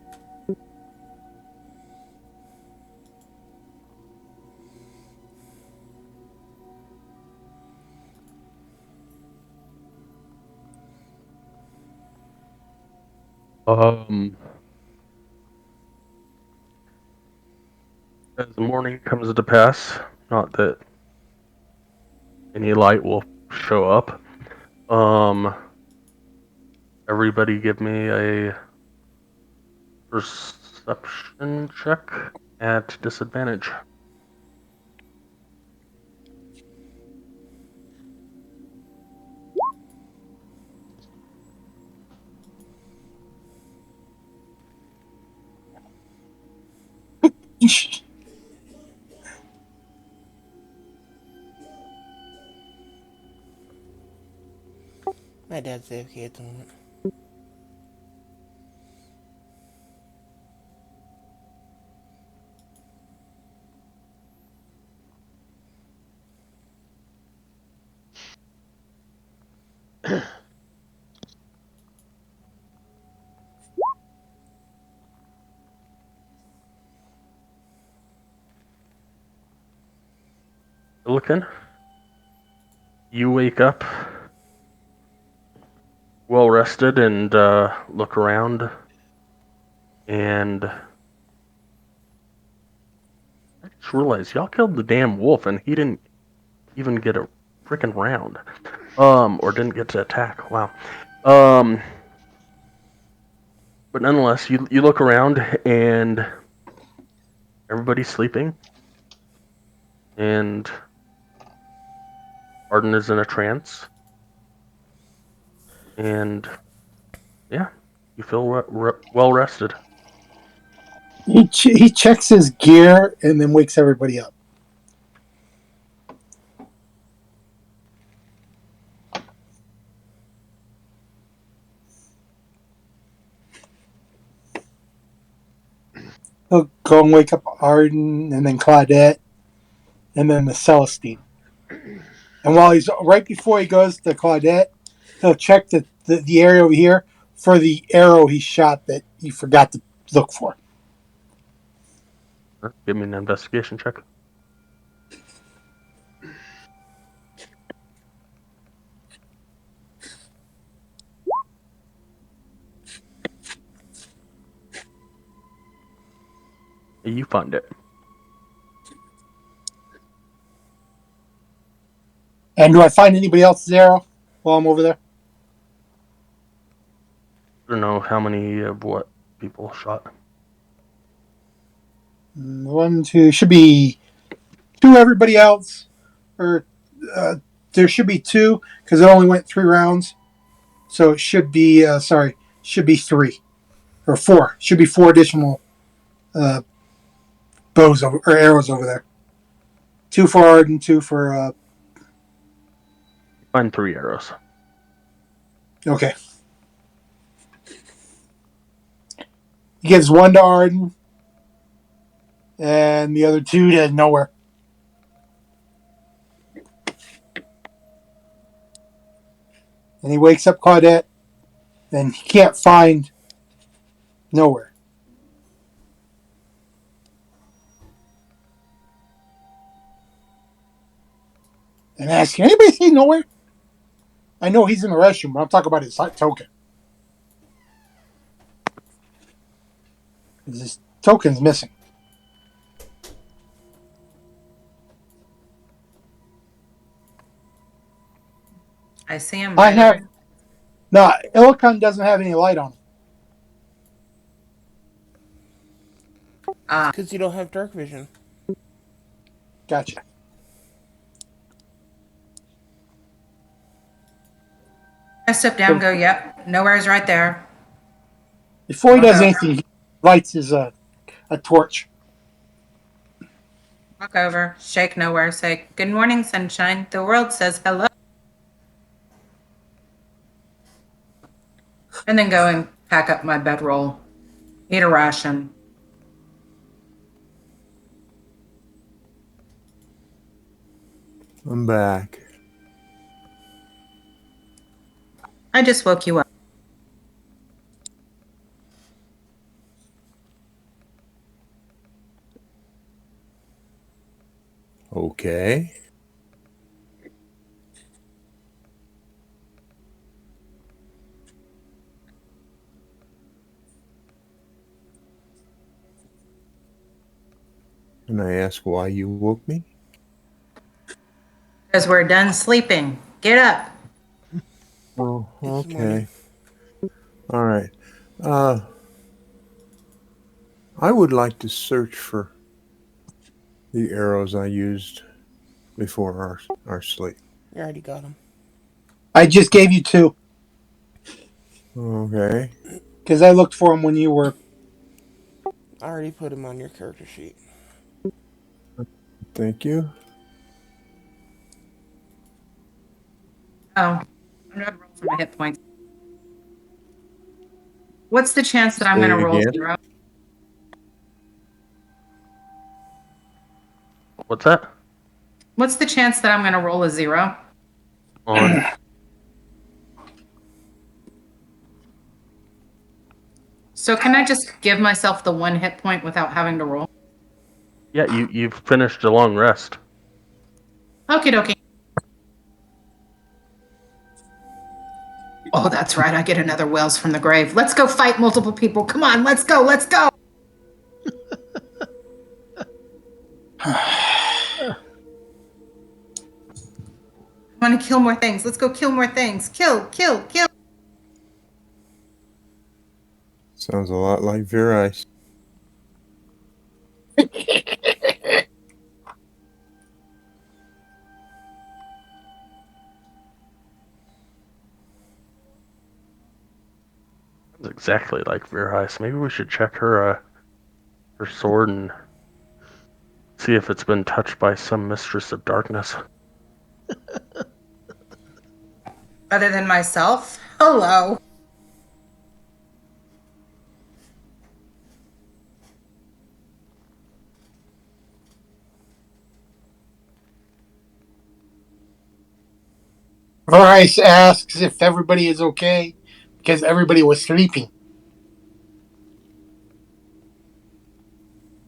As the morning comes to pass, not that any light will show up. Everybody give me a perception check at disadvantage. My dad's AFK at the moment. Looking, you wake up well rested and look around, and I just realized y'all killed the damn wolf, and he didn't even get a freaking round, or didn't get to attack. Wow. But nonetheless, you look around and everybody's sleeping, and Arden is in a trance, and yeah, you feel well rested. He checks his gear and then wakes everybody up. He'll go and wake up Arden and then Claudette and then the Celestine. And while he's right before he goes to Claudette, he'll check the area over here for the arrow he shot that he forgot to look for. Give me an investigation check. You find it. And do I find anybody else's arrow while I'm over there? I don't know how many of what people shot. 1, 2, should be 2. Everybody else, or there should be 2 because it only went 3 rounds. So it should be should be 3 or 4. Should be 4 additional bows or arrows over there. 2 for Arden, 2 for. Find 3 arrows. Okay. He gives 1 to Arden, and the other 2 to nowhere. And he wakes up Claudette, and he can't find nowhere. And ask, anybody see nowhere? I know he's in the restroom, but I'm talking about his token. His token's missing. I see him. I have. No, Illican doesn't have any light on him. Because you don't have dark vision. Gotcha. I step down and go, yep, nowhere's right there. Before he Walk does over. anything, he lights his a torch. Walk over, shake nowhere, say, good morning, sunshine. The world says hello. And then go and pack up my bedroll, eat a ration. I'm back. I just woke you up. Okay. Can I ask why you woke me? Because we're done sleeping. Get up. Oh, It's morning. okay. All right. I would like to search for the arrows I used before our sleep. You already got them. I just gave you 2 Okay. because I looked for them when you were. I already put them on your character sheet. Thank you. Oh, I'm going to roll for my hit points. What's the chance that I'm Say going to it roll again. 0? What's that? What's the chance that I'm going to roll a 0? On So can I just give myself the 1 hit point without having to roll? yeah, you've finished a long rest. Okie dokie. Oh, that's right. I get another Wells from the grave. Let's go fight multiple people. Come on, let's go. Let's go. I want to kill more things. Let's go kill more things. Kill, kill, kill. Sounds a lot like Verice. It's exactly like Verheis. Maybe we should check her sword and see if it's been touched by some mistress of darkness. Other than myself. Hello. Bryce asks if everybody is okay because everybody was sleeping.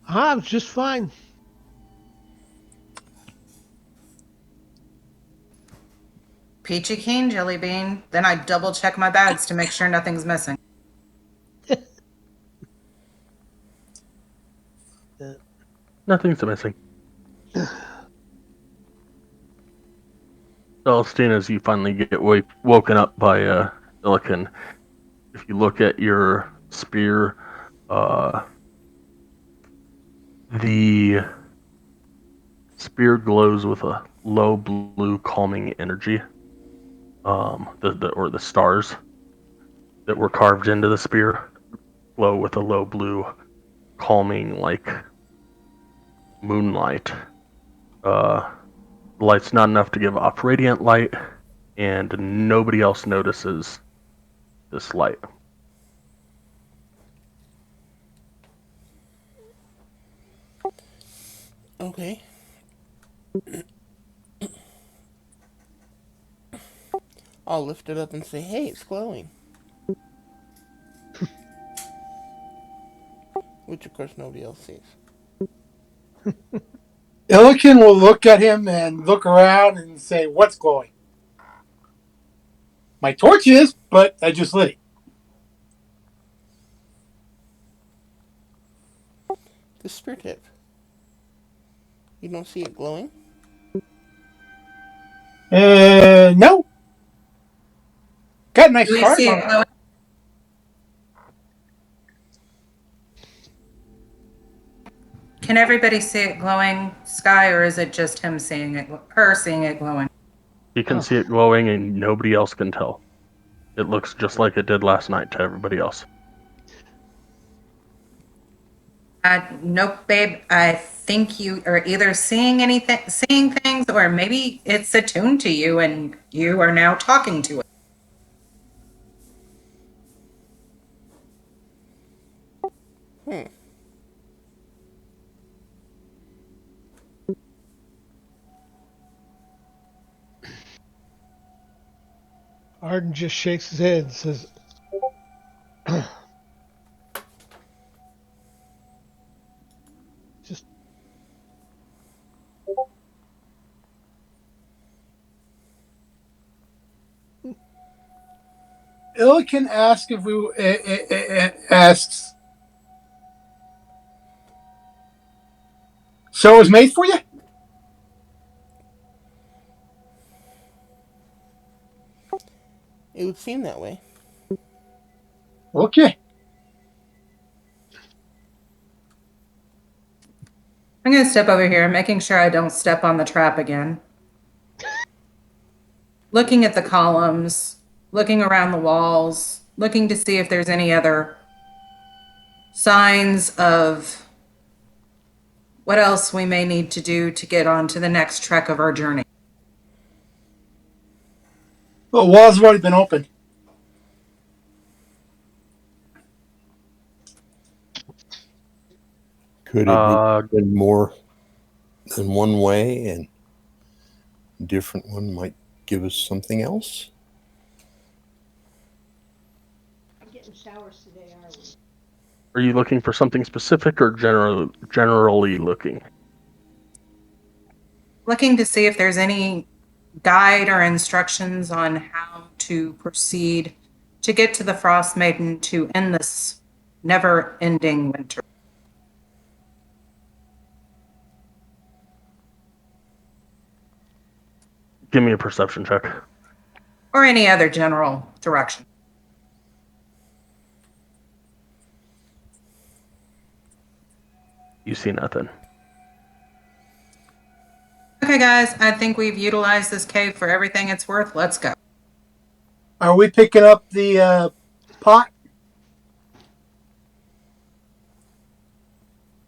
I'm just fine. Peachy Keen, Jelly Bean. Then I double check my bags to make sure nothing's missing. Nothing's missing. Celestine, as you finally get woken up by Silicon, if you look at your spear, the spear glows with a low blue calming energy. The stars that were carved into the spear glow with a low blue calming like moonlight. Light's not enough to give off radiant light, and nobody else notices this light. Okay. I'll lift it up and say, hey, it's glowing. Which, of course, nobody else sees. Illiken will look at him and look around and say, "What's glowing?" My torch is, but I just lit The spear tip. You don't see it glowing? it. No. Got nice Do we stars see on it it. glowing? Can everybody see it glowing, Sky, or is it just him seeing it, her seeing it glowing? You can Oh. see it glowing, and nobody else can tell. It looks just like it did last night to everybody else. Nope, babe. I think you are either seeing things, or maybe it's attuned to you and you are now talking to it. Hmm. Arden just shakes his head and says, just Illiken asks if we asks, so it was made for you? It would seem that way. Okay. I'm going to step over here, making sure I don't step on the trap again. Looking at the columns, looking around the walls, looking to see if there's any other signs of what else we may need to do to get on to the next trek of our journey. The walls have already been opened. Could it be in more than one way, and a different one might give us something else? Getting showers today, are we? Are you looking for something specific or generally looking? Looking to see if there's any guide or instructions on how to proceed to get to the Frostmaiden to end this never-ending winter. Give me a perception check. Or any other general direction. You see nothing. Okay, guys, I think we've utilized this cave for everything it's worth. Let's go. Are we picking up the pot?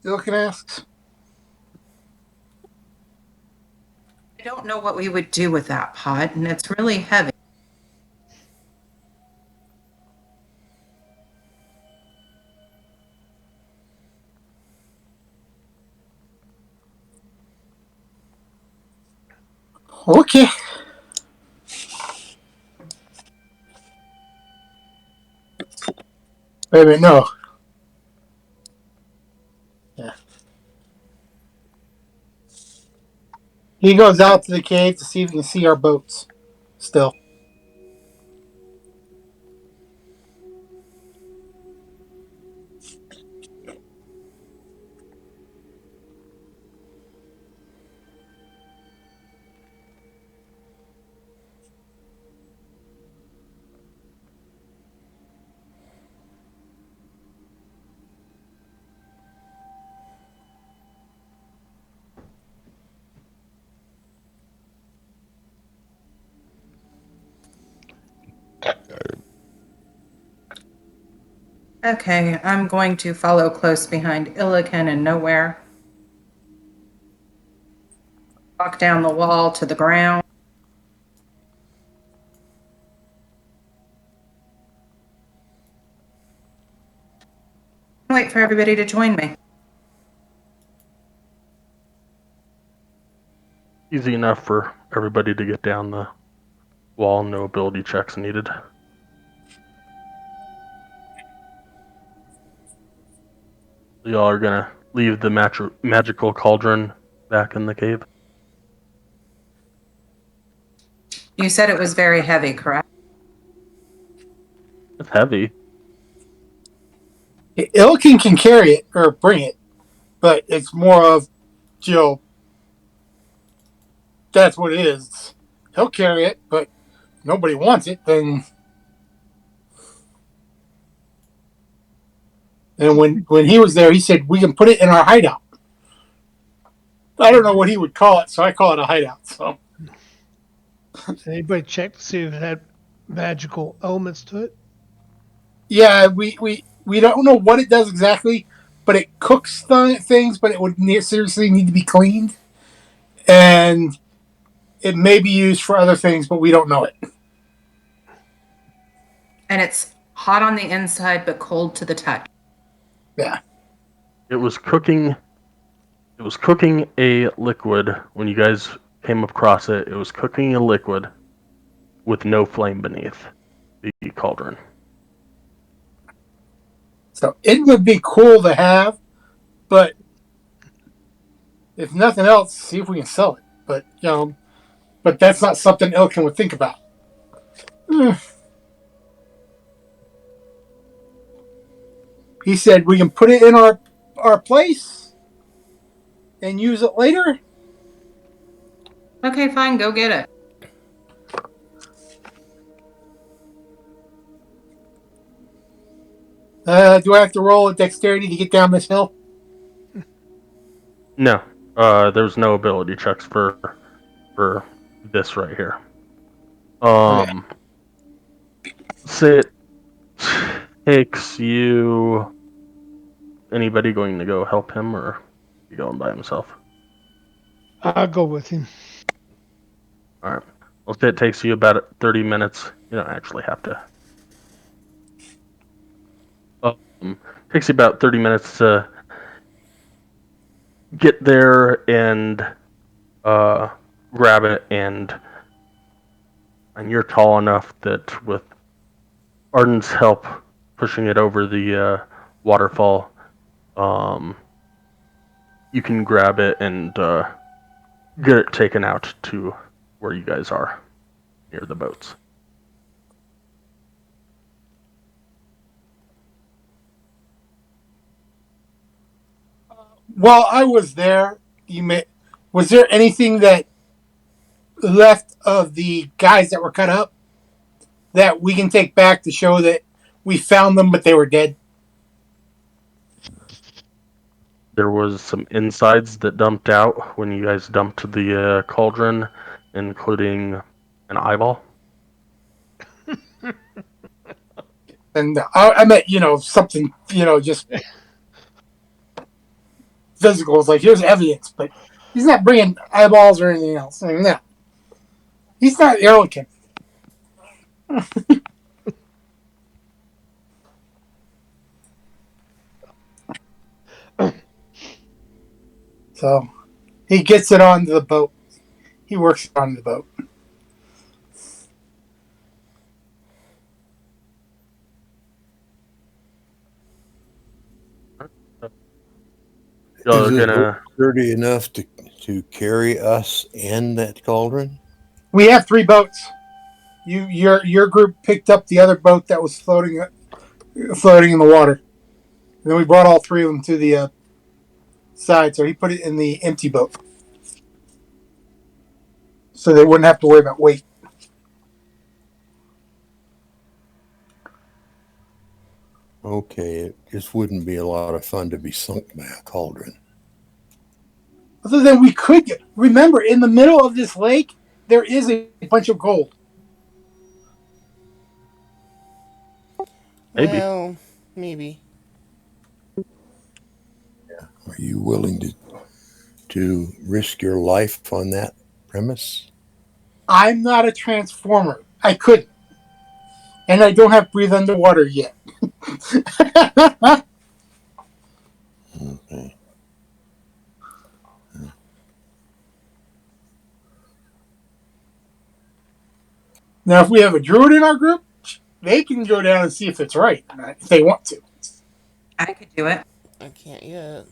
Illiken asks. I don't know what we would do with that pot, and it's really heavy. Okay. Wait a minute, no. Yeah. He goes out to the cave to see if he can see our boats still. Okay, I'm going to follow close behind Illiken and Nowhere. Walk down the wall to the ground. Wait for everybody to join me. Easy enough for everybody to get down the wall, no ability checks needed. Y'all are gonna leave the magical cauldron back in the cave? You said it was very heavy, correct? It's heavy. Illiken can carry it or bring it, but it's more of, that's what it is. He'll carry it, but nobody wants it, then. And when he was there, he said, we can put it in our hideout. I don't know what he would call it, so I call it a hideout. So. did anybody check to see if it had magical elements to it? Yeah, we don't know what it does exactly, but it cooks things, but it would seriously need to be cleaned. And it may be used for other things, but we don't know it. And it's hot on the inside, but cold to the touch. Yeah. It was cooking a liquid when you guys came across it. It was cooking a liquid. with no flame beneath the cauldron. So it would be cool to have, but if nothing else, see if we can sell it. But but that's not something Ilkin would think about. He said we can put it in our place and use it later. Okay, fine, go get it. Do I have to roll a dexterity to get down this hill? No, there's no ability checks for this right here. Say it takes you. Anybody going to go help him, or you going by himself? I'll go with him. All right. Well, say it takes you about 30 minutes. You don't actually have to. Takes you about 30 minutes to get there and grab it, and you're tall enough that with Arden's help pushing it over the waterfall, you can grab it and get it taken out to where you guys are, near the boats. While I was there, was there anything that left of the guys that were cut up that we can take back to show that we found them, but they were dead? There was some insides that dumped out when you guys dumped the cauldron, including an eyeball. And I meant, something, just physical. It's like, here's evidence, but he's not bringing eyeballs or anything else. I mean, no. He's not Erlikin. So he gets it onto the boat. He works it onto the boat. Y'all Is are it gonna. sturdy enough to carry us and that cauldron? We have 3 boats. Your group picked up the other boat that was floating in the water. And then we brought all 3 of them to the side. So he put it in the empty boat, so they wouldn't have to worry about weight. Okay, it just wouldn't be a lot of fun to be sunk by a cauldron. Other than we could remember, in the middle of this lake, there is a bunch of gold. Maybe. Well, maybe. Are you willing to risk your life on that premise? I'm not a transformer. I couldn't. And I don't have breathe underwater yet. Okay. Now, if we have a druid in our group, they can go down and see if it's right, if they want to. I could do it. I can't yet.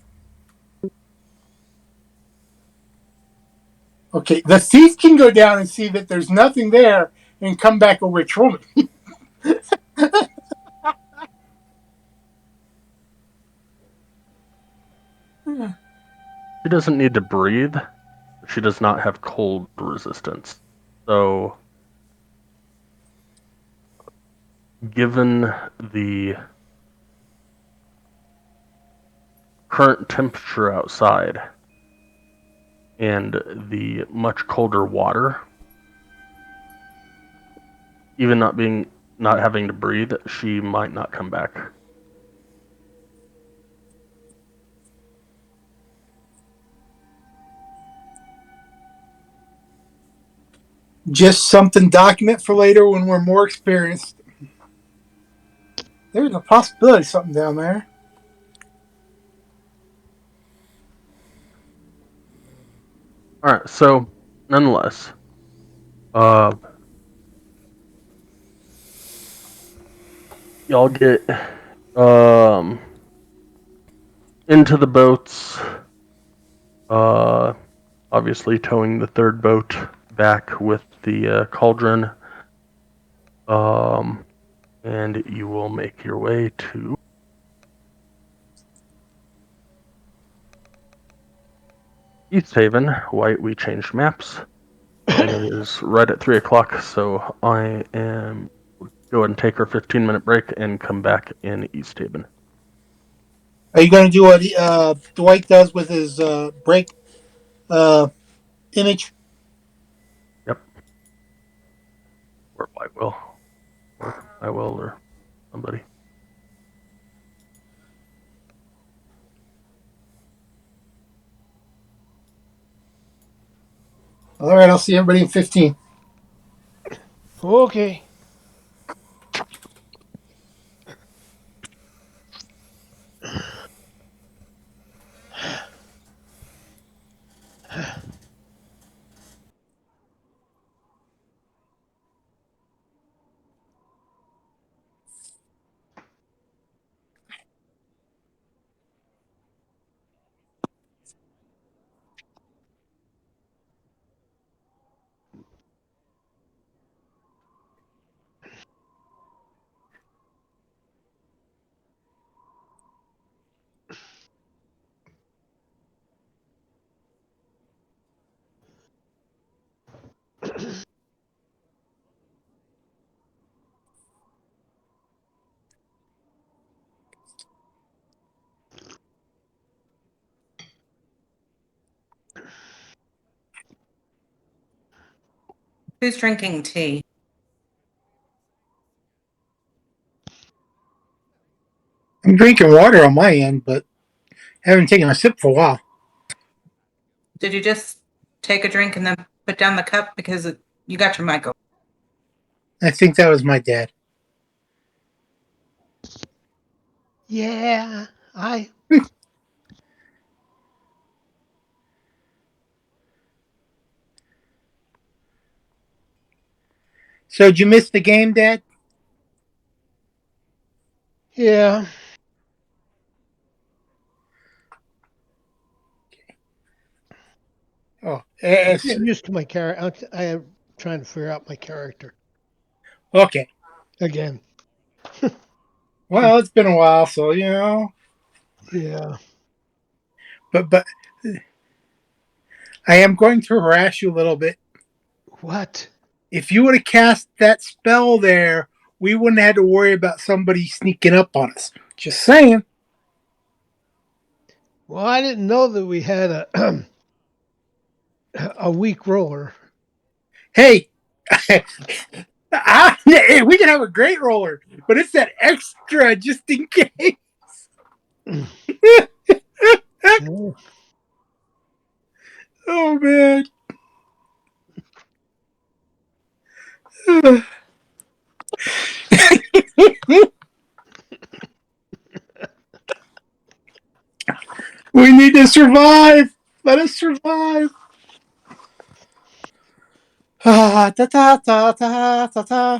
Okay, the thief can go down and see that there's nothing there and come back a rich woman. She doesn't need to breathe. She does not have cold resistance. So, given the current temperature outside and the much colder water, even not having to breathe, she might not come back. Just something document for later when we're more experienced. There's a possibility of something down there. All right, so nonetheless, y'all get into the boats. Obviously towing the third boat back with the cauldron. And you will make your way to East Haven. White, we changed maps. And it is right at 3 o'clock, so I am go ahead and take our 15-minute break and come back in East Haven. Are you going to do what Dwight does with his break image? Yep. Or I will, or somebody. All right, I'll see everybody in 15. Okay. Who's drinking tea? I'm drinking water on my end, but haven't taken a sip for a while. Did you just take a drink and then put down the cup because you got your mic open? I think that was my dad. Yeah, I. So, did you miss the game, Dad? Yeah. Oh, I'm getting used to my character. I am trying to figure out my character okay. again. Well, it's been a while, so Yeah. But I am going to harass you a little bit. What? If you would have cast that spell there, we wouldn't have had to worry about somebody sneaking up on us. Just saying. Well, I didn't know that we had a a weak roller. Hey, hey, we can have a great roller, but it's that extra just in case. Yeah. Oh man. We need to survive. Let us survive. Ta ta ta ta ta ta.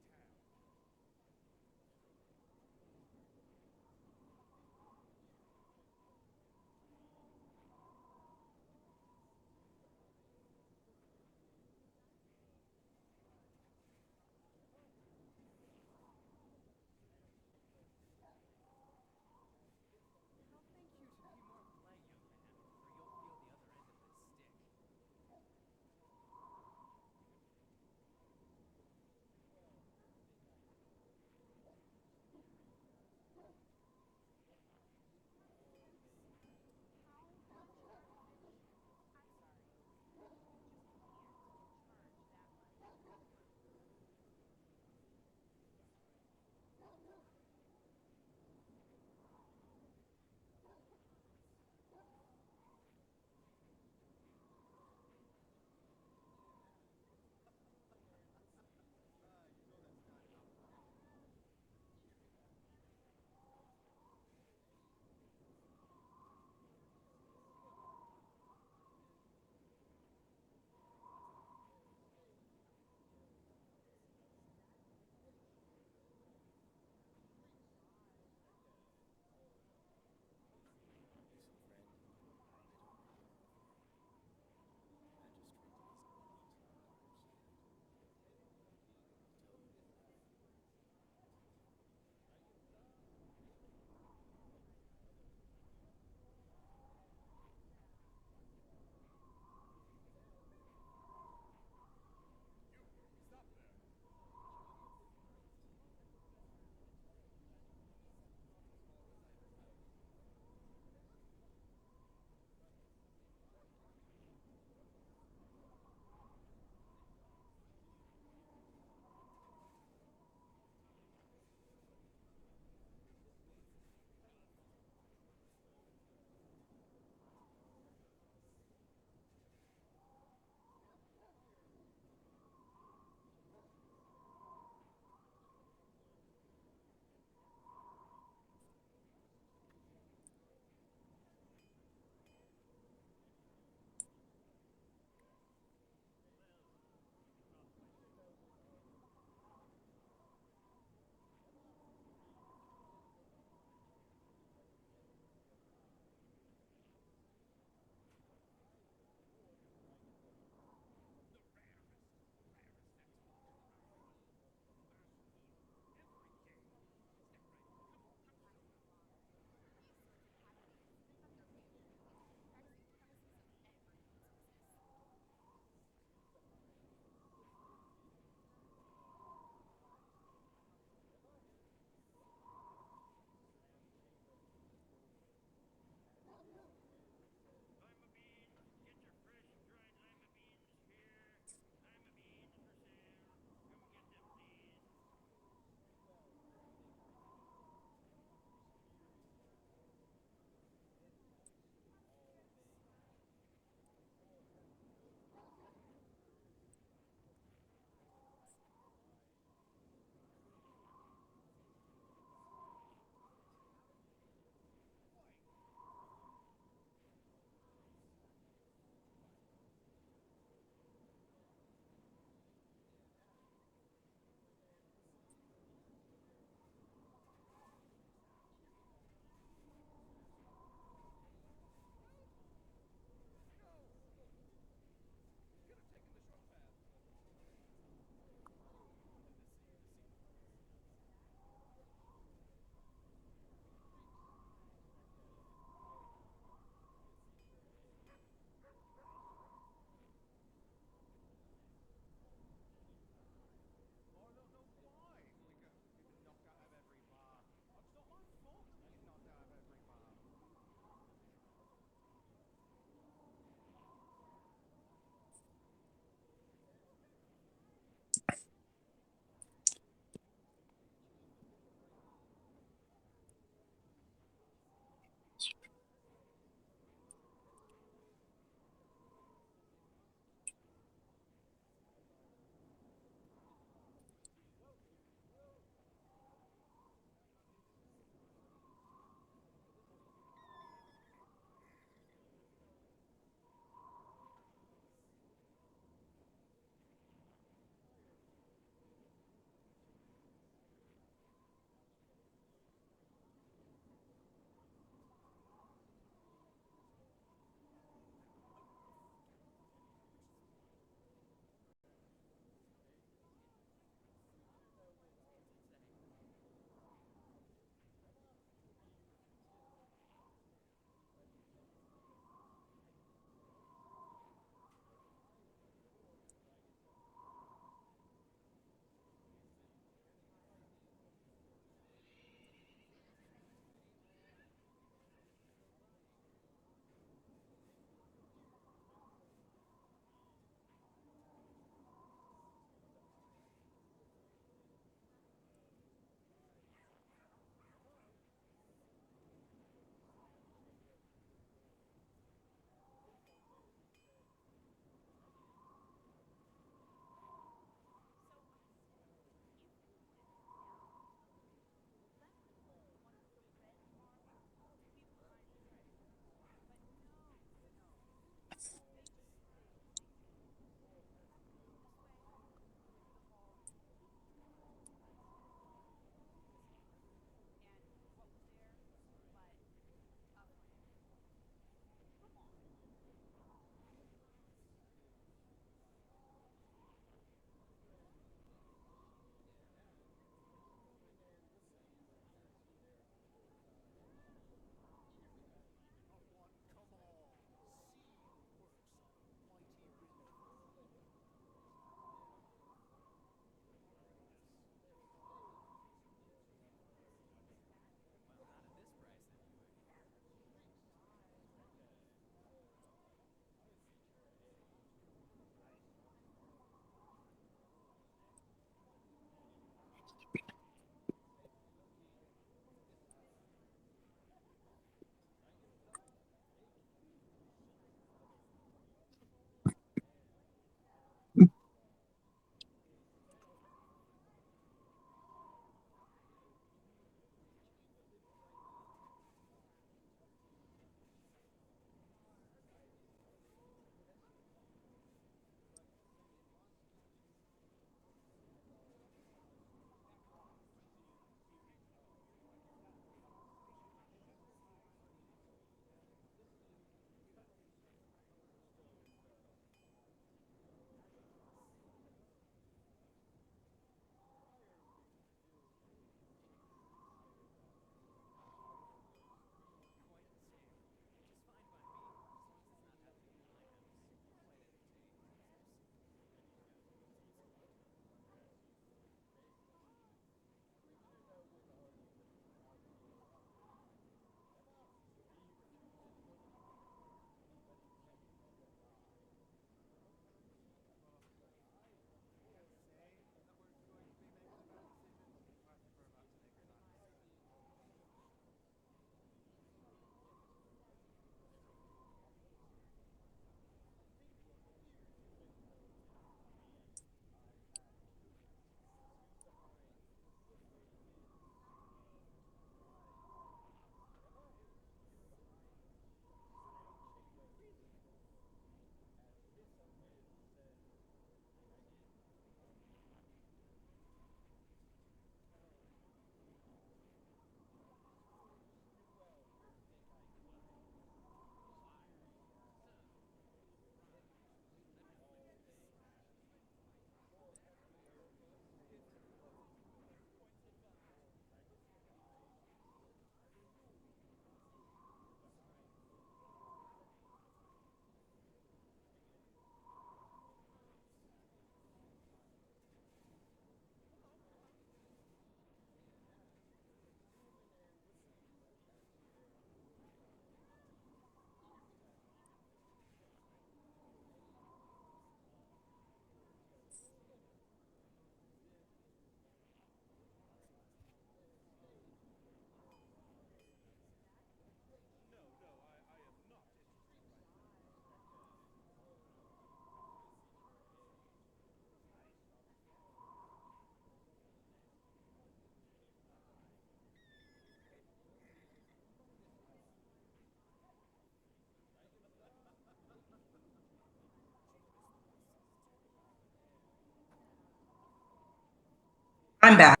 I'm back.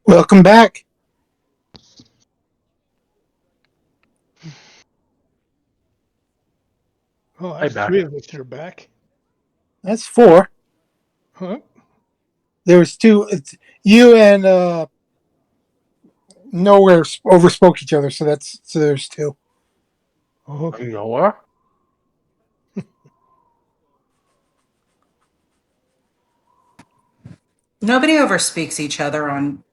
Welcome back. Oh, Hi, that's back. 3 of us that are back. That's 4. Huh? There was 2. It's you and Nowhere overspoke each other, so there's 2. Oh, okay. Noah? Nobody overspeaks each other on.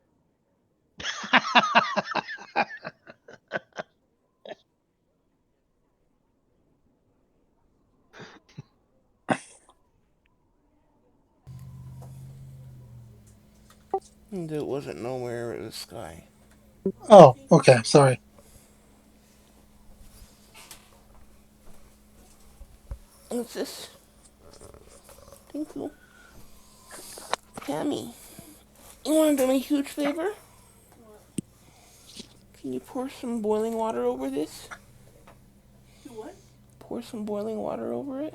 And it wasn't nowhere in the sky. Oh, okay. Sorry. What's this? Thank you. Tammy, you want to do me a huge favor? Can you pour some boiling water over this? Do what? Pour some boiling water over it?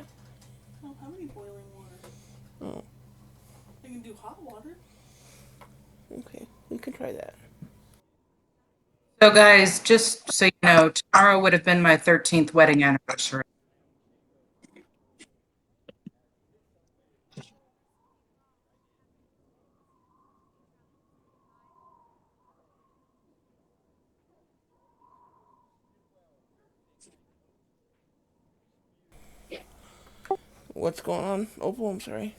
I don't have any boiling water. Oh, I can do hot water. okay. We can try that. So, guys, just so you know, tomorrow would have been my 13th wedding anniversary. What's going on, Opal? I'm sorry.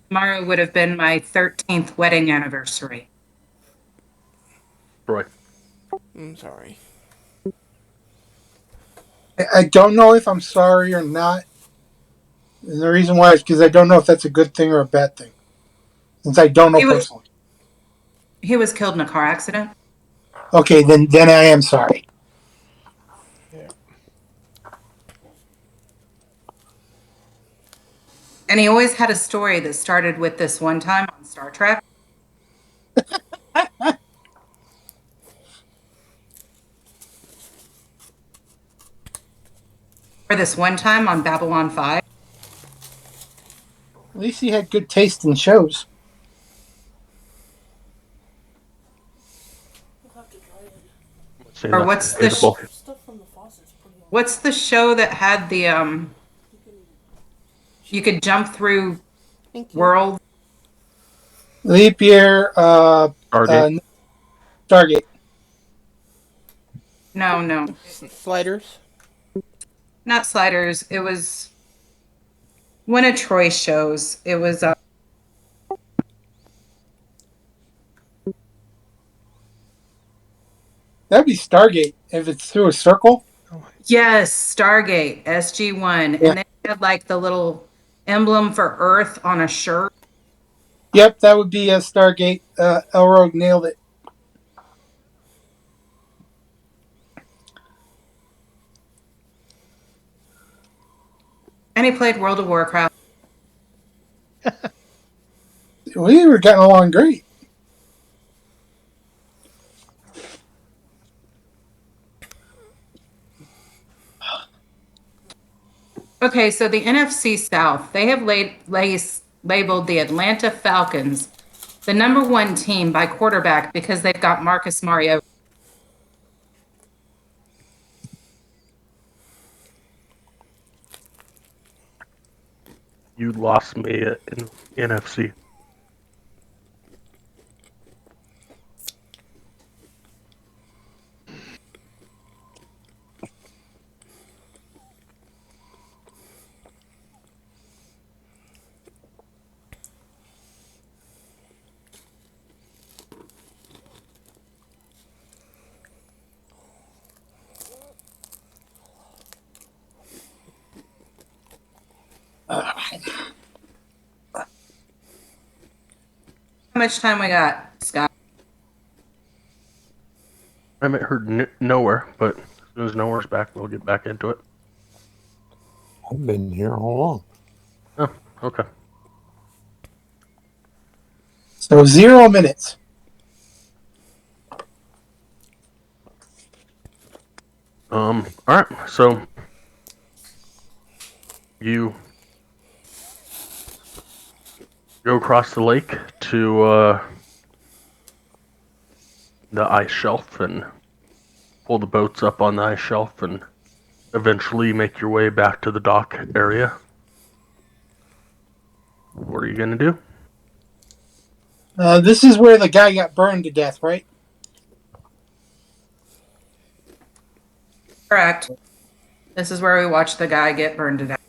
Tomorrow would have been my 13th wedding anniversary. Troy. I'm sorry. I don't know if I'm sorry or not. And the reason why is because I don't know if that's a good thing or a bad thing, since I don't know personally. He was killed in a car accident. Okay, then I am sorry. Yeah. And he always had a story that started with this one time on Star Trek. Or this one time on Babylon 5. At least he had good taste in shows. You'll have to dry it. Say Or that's debatable. Stuff from the faucet's pretty on. what's the show that had the you could jump through Thank you. worlds? Leap year, Stargate. Stargate. No. Sliders? Not Sliders. It was one of Troy's shows. It was That'd be Stargate if it's through a circle. yes, Stargate, SG1. Yeah. And then it had like the little emblem for Earth on a shirt. Yep, that would be a Stargate. Elroy nailed it. And he played World of Warcraft. We were getting along great. Okay, so the NFC South, they have labeled the Atlanta Falcons the number one team by quarterback because they've got Marcus Mariota. You lost me in NFC. How much time we got, Scott? I haven't heard nowhere, but as soon as nowhere's back, we'll get back into it. I've been here all along. Oh, okay. So 0 minutes. All right. So you Go across the lake to the ice shelf and pull the boats up on the ice shelf and eventually make your way back to the dock area. What are you going to do? This is where the guy got burned to death, right? Correct. This is where we watch the guy get burned to death.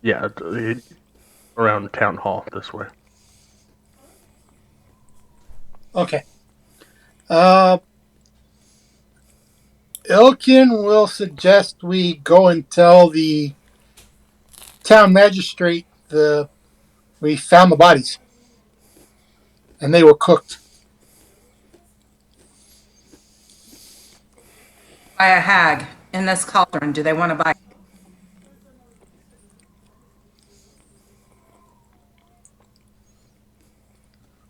Yeah, around town hall this way. Okay. Ilkin will suggest we go and tell the town magistrate we found the bodies, and they were cooked. By a hag in this cauldron. Do they want to buy?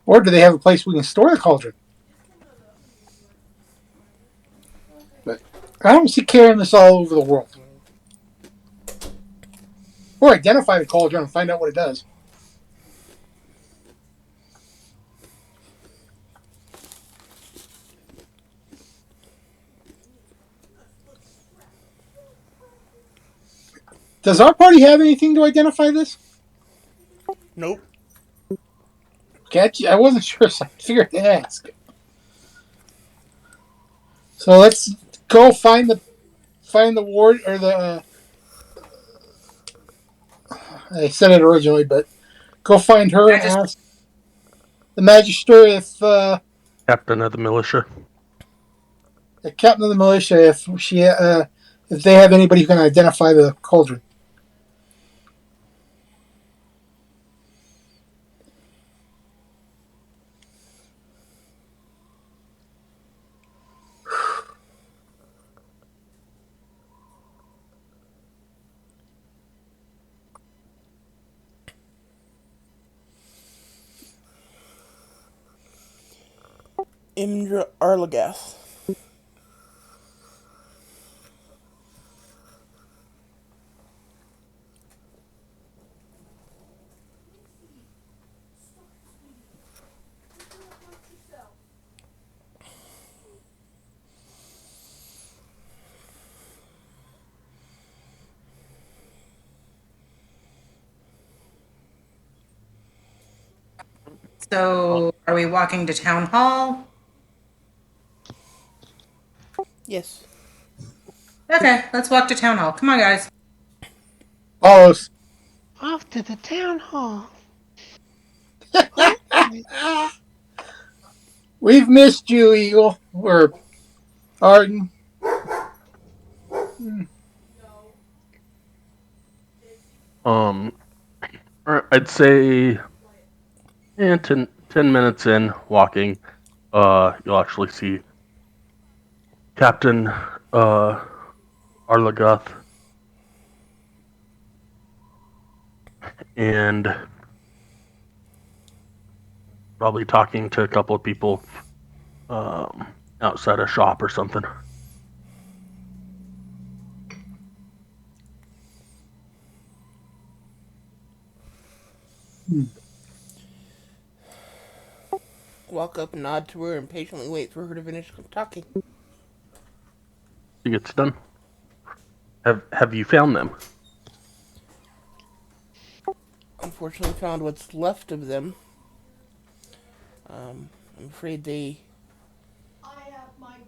Or do they have a place we can store the cauldron? But I don't see carrying this all over the world. Or identify the cauldron and find out what it does. Does our party have anything to identify this? Nope. Catch? I wasn't sure, so I figured to ask. So let's go find the ward or the. I said it originally, but go find her and ask the magistrate if Captain of the militia. the captain of the militia if they have anybody who can identify the cauldron. Imdra Arlagath. So, are we walking to town hall? Yes. Okay, let's walk to town hall. Come on, guys. Follows. Off to the town hall. We've missed you, Eagle. Or Arden. I'd say 10 minutes in walking, you'll actually see Captain Arlagath and probably talking to a couple of people outside a shop or something. Walk up and nod to her and patiently wait for her to finish talking. She gets done. Have you found them? Unfortunately, found what's left of them. I'm afraid they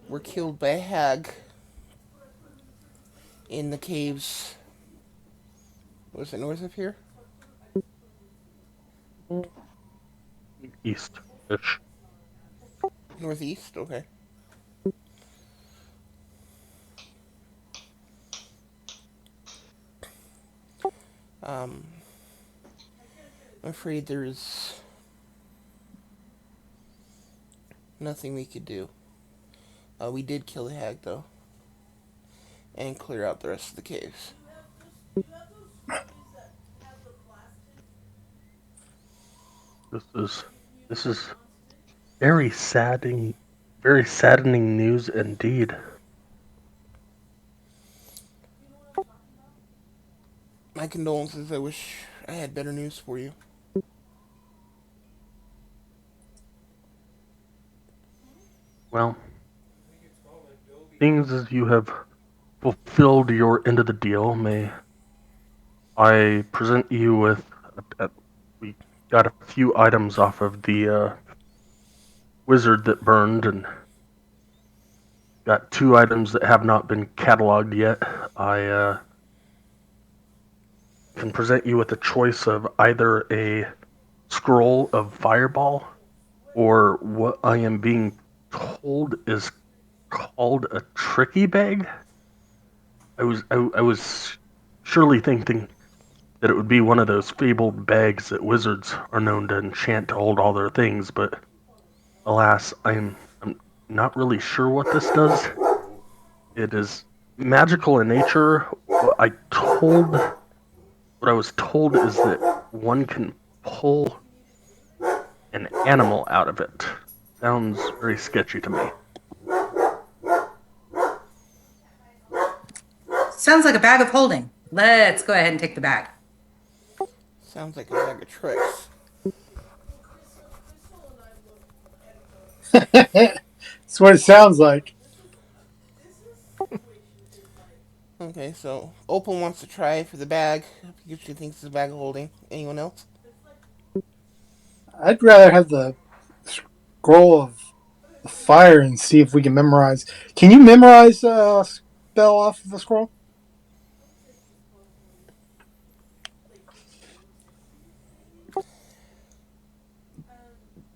were killed by a hag in the caves. Was it north of here? East-ish. Northeast? Okay. I'm afraid there's nothing we could do. We did kill the hag, though. And clear out the rest of the caves. This is very saddening news indeed. My condolences. I wish I had better news for you. Well, things as you have fulfilled your end of the deal, may I present you with we got a few items off of the wizard that burned, and got 2 items that have not been cataloged yet. I can present you with a choice of either a scroll of fireball or what I am being told is called a tricky bag. I was surely thinking that it would be one of those fabled bags that wizards are known to enchant to hold all their things, but alas, I'm not really sure what this does. It is magical in nature. What I was told is that one can pull an animal out of it. Sounds very sketchy to me. Sounds like a bag of holding. Let's go ahead and take the bag. Sounds like a bag of tricks. That's what it sounds like. Okay, so Opal wants to try for the bag because she thinks it's a bag of holding. Anyone else? I'd rather have the scroll of the fire and see if we can memorize. Can you memorize a spell off of the scroll?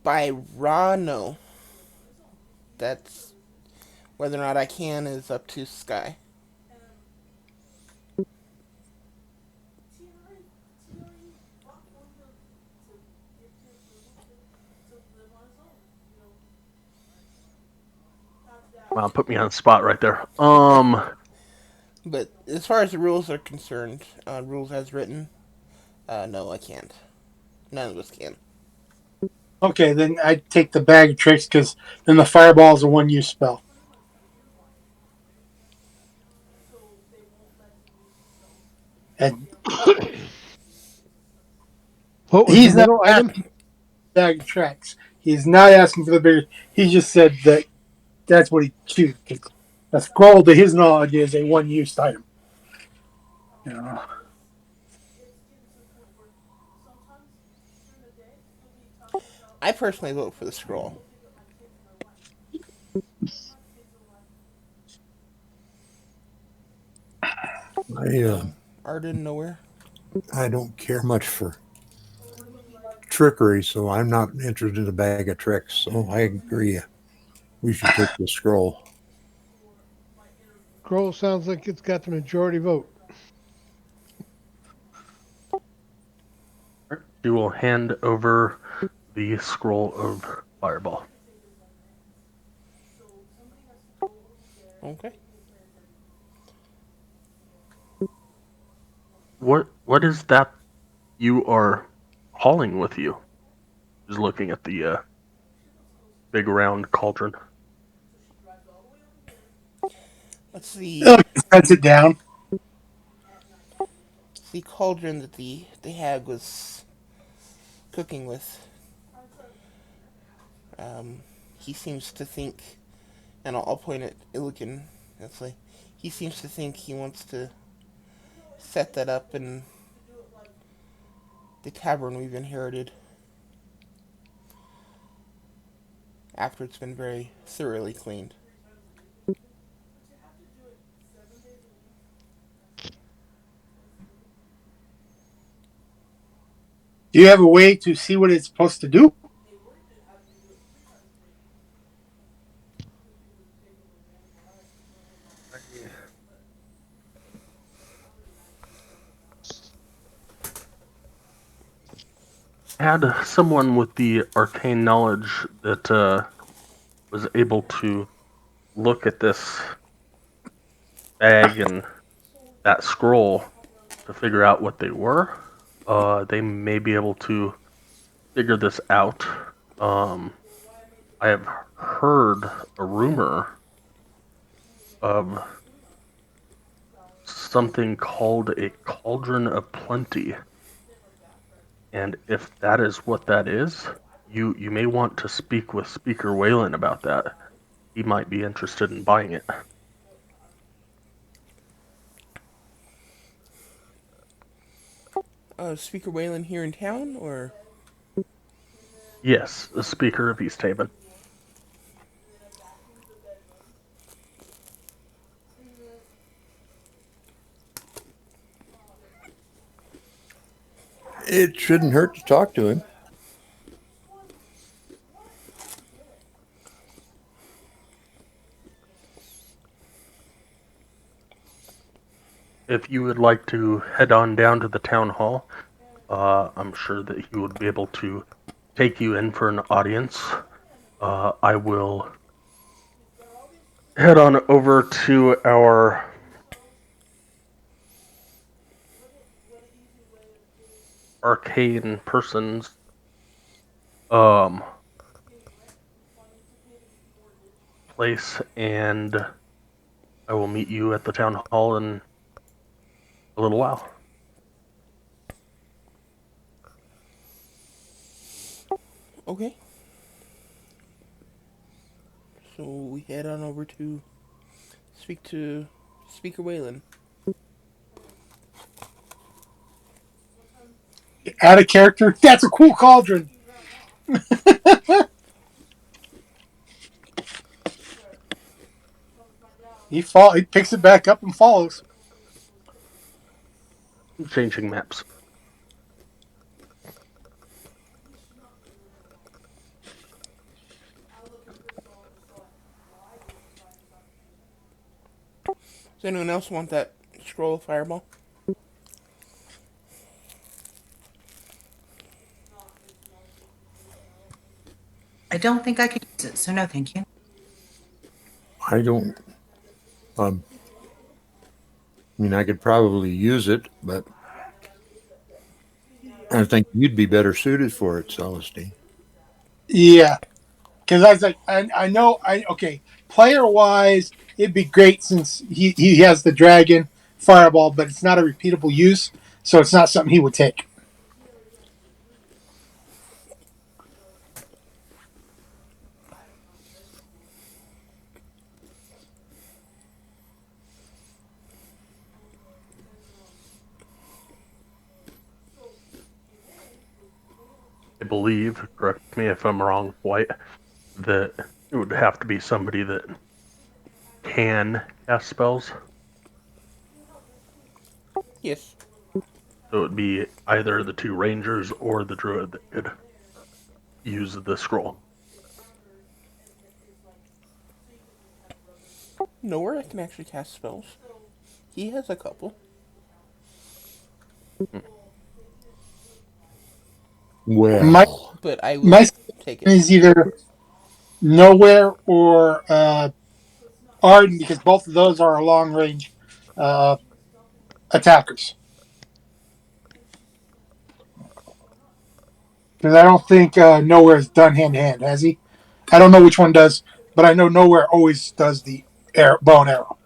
By Ra, no. That's whether or not I can is up to Sky. Wow, put me on the spot right there. But as far as the rules are concerned, rules as written, no, I can't. None of us can. Okay, then I'd take the bag of tricks because then the fireball is a one-use spell. And What was the he's not middle item? asking for the bag of tricks. He's not asking for the bigger. He just said that that's what he chooses. A scroll, to his knowledge, is a one-use item. You know. I personally vote for the scroll. I Arden, nowhere. I don't care much for trickery, so I'm not interested in a bag of tricks. So I agree. We should take the scroll. Scroll sounds like it's got the majority vote. She will hand over the scroll of fireball. Okay. What is that you are hauling with you? Just looking at the big round cauldron. Let's see. Oh, sets it down. The cauldron that the hag was cooking with. Um, he seems to think, and I'll point at Illiken. That's like he seems to think he wants to set that up in the tavern we've inherited after it's been very thoroughly cleaned. Do you have a way to see what it's supposed to do? Had someone with the arcane knowledge that was able to look at this bag and that scroll to figure out what they were. They may be able to figure this out. I have heard a rumor of something called a cauldron of plenty. And if that is what that is, you may want to speak with Speaker Whalen about that. he might be interested in buying it. Speaker Whalen here in town, or? Yes, the Speaker of East Haven. It shouldn't hurt to talk to him. If you would like to head on down to the town hall, I'm sure that he would be able to take you in for an audience. I will head on over to our arcane persons place, and I will meet you at the town hall in a little while. Okay. So we head on over to speak to Speaker Whalen. Out of character. That's a cool cauldron. He picks it back up and follows. Changing maps. Does anyone else want that scroll of fireball? I don't think I could use it, so no thank you. I don't. I mean, I could probably use it, but I think you'd be better suited for it, Celestine. Yeah. Because I was like, I know, okay, player wise, it'd be great since he has the dragon fireball, but it's not a repeatable use, so it's not something he would take. I believe, correct me if I'm wrong, White, that it would have to be somebody that can cast spells. Yes. So it would be either the two rangers or the druid that could use the scroll. Nowhere I can actually cast spells. He has a couple. Well, But I will My take it. is either nowhere or Arden, because both of those are long range attackers. Because I don't think nowhere is done hand to hand, has he? I don't know which one does, but I know nowhere always does the bow and arrow.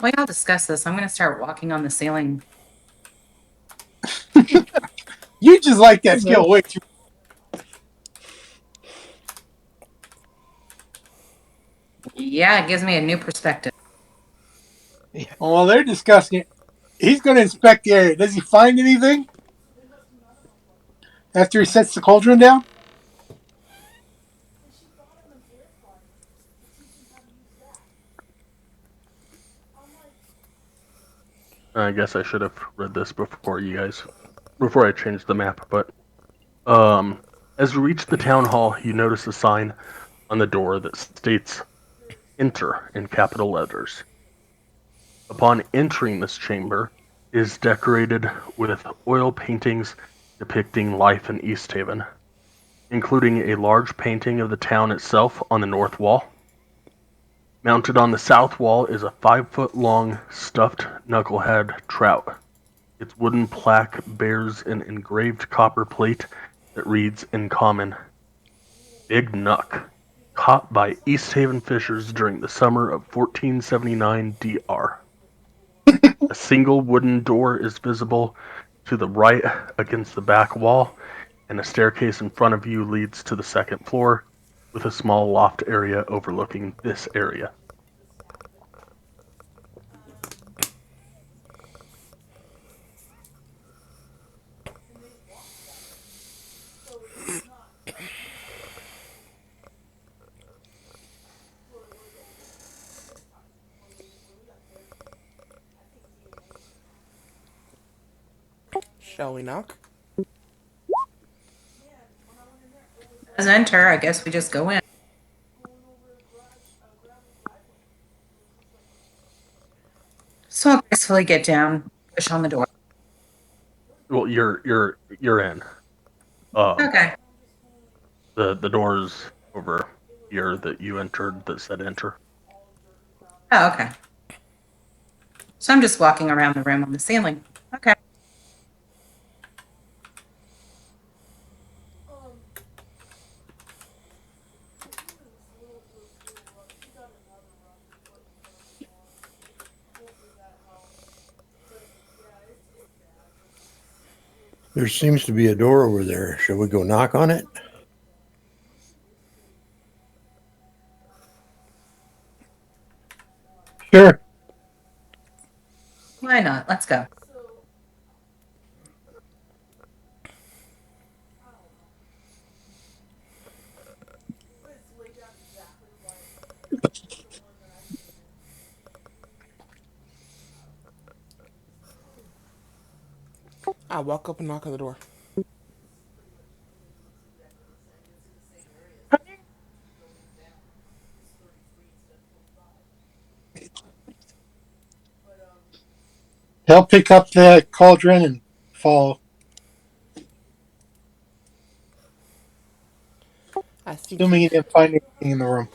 Well, I'll discuss this. I'm going to start walking on the ceiling. You just like that skill way too. Yeah, it gives me a new perspective. Well, they're discussing it. He's going to inspect the area. Does he find anything after he sets the cauldron down? I guess I should have read this before I changed the map, but as you reach the town hall, you notice a sign on the door that states "Enter" in capital letters. Upon entering this chamber, it is decorated with oil paintings depicting life in East Haven, including a large painting of the town itself on the north wall. Mounted on the south wall is a 5-foot-long stuffed knucklehead trout. Its wooden plaque bears an engraved copper plate that reads in common, "Big Knuck, caught by East Haven fishers during the summer of 1479 DR." A single wooden door is visible to the right against the back wall, and a staircase in front of you leads to the second floor, with a small loft area overlooking this area. Shall we knock? As enter, I guess we just go in. So I'll gracefully get down, push on the door. Well, you're in. Okay. The doors over here that you entered that said enter. Oh, okay. So I'm just walking around the room on the ceiling. Okay. There seems to be a door over there. Shall we go knock on it? Sure. Why not? Let's go. I'll walk up and knock on the door. He'll pick up the cauldron and follow, I think assuming he didn't find anything in the room.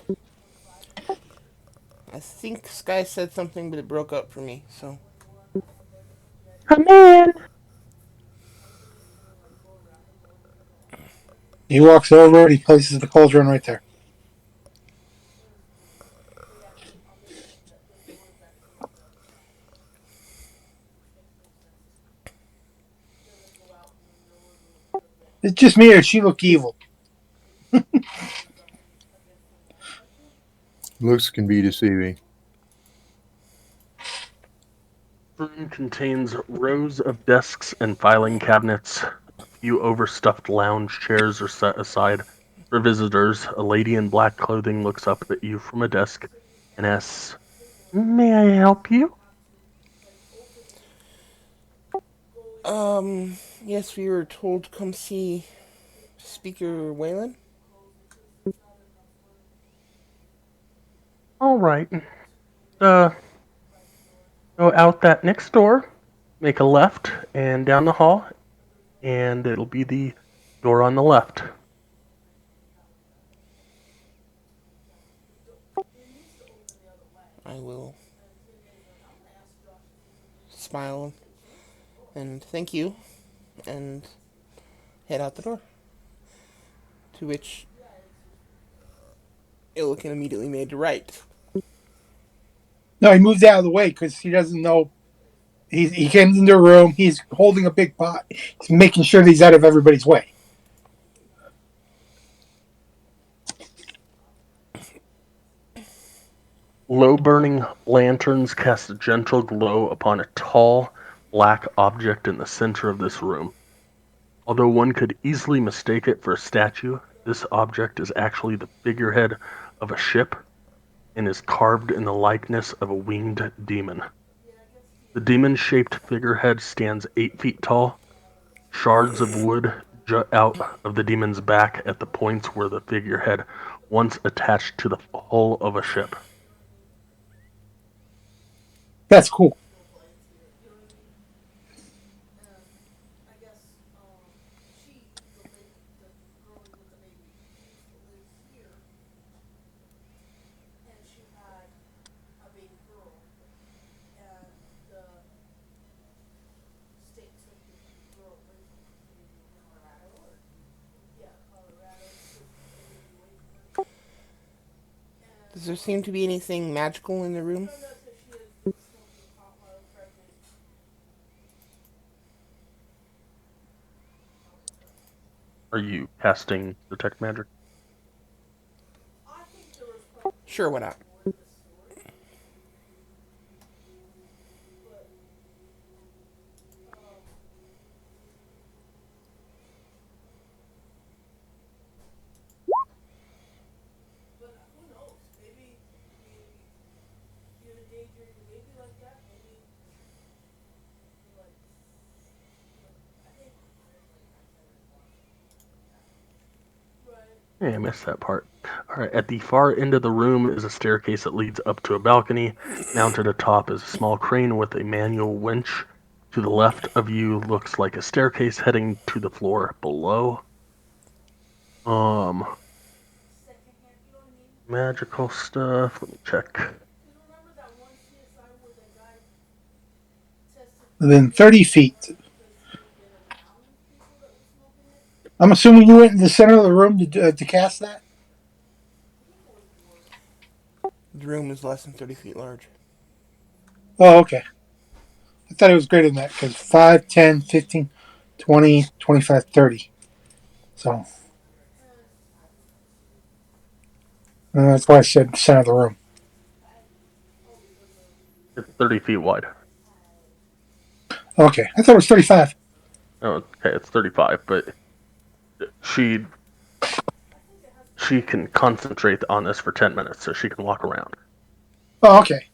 Sky said something, but it broke up for me. So Come in. He walks over and he places the cauldron right there. It's just me, or she look evil. Looks can be deceiving. The room contains rows of desks and filing cabinets. A few overstuffed lounge chairs are set aside for visitors. A lady in black clothing looks up at you from a desk and asks, "May I help you?" yes, we were told to come see Speaker Whalen. All right. Go out that next door, make a left, and down the hall, and it'll be the door on the left. I will smile and thank you and head out the door. To which Illican immediately made to right. No, he moves out of the way because he doesn't know. He came into the room. He's holding a big pot. He's making sure that he's out of everybody's way. Low-burning lanterns cast a gentle glow upon a tall, black object in the center of this room. Although one could easily mistake it for a statue, this object is actually the figurehead of a ship and is carved in the likeness of a winged demon. The demon-shaped figurehead stands 8 feet tall. Shards of wood jut out of the demon's back at the points where the figurehead once attached to the hull of a ship. That's cool. Does there seem to be anything magical in the room? Are you casting detect magic? Sure, why not? Yeah, I missed that part. All right, at the far end of the room is a staircase that leads up to a balcony. Mounted atop is a small crane with a manual winch. To the left of you looks like a staircase heading to the floor below. Magical stuff. Let me check. Within 30 feet. I'm assuming you went in the center of the room to cast that? The room is less than 30 feet large. Oh, okay. I thought it was greater than that because 5, 10, 15, 20, 25, 30. So that's why I said center of the room. It's 30 feet wide. Okay. I thought it was 35. Oh, okay, it's 35, but she can concentrate on this for 10 minutes, so she can walk around. Oh, okay.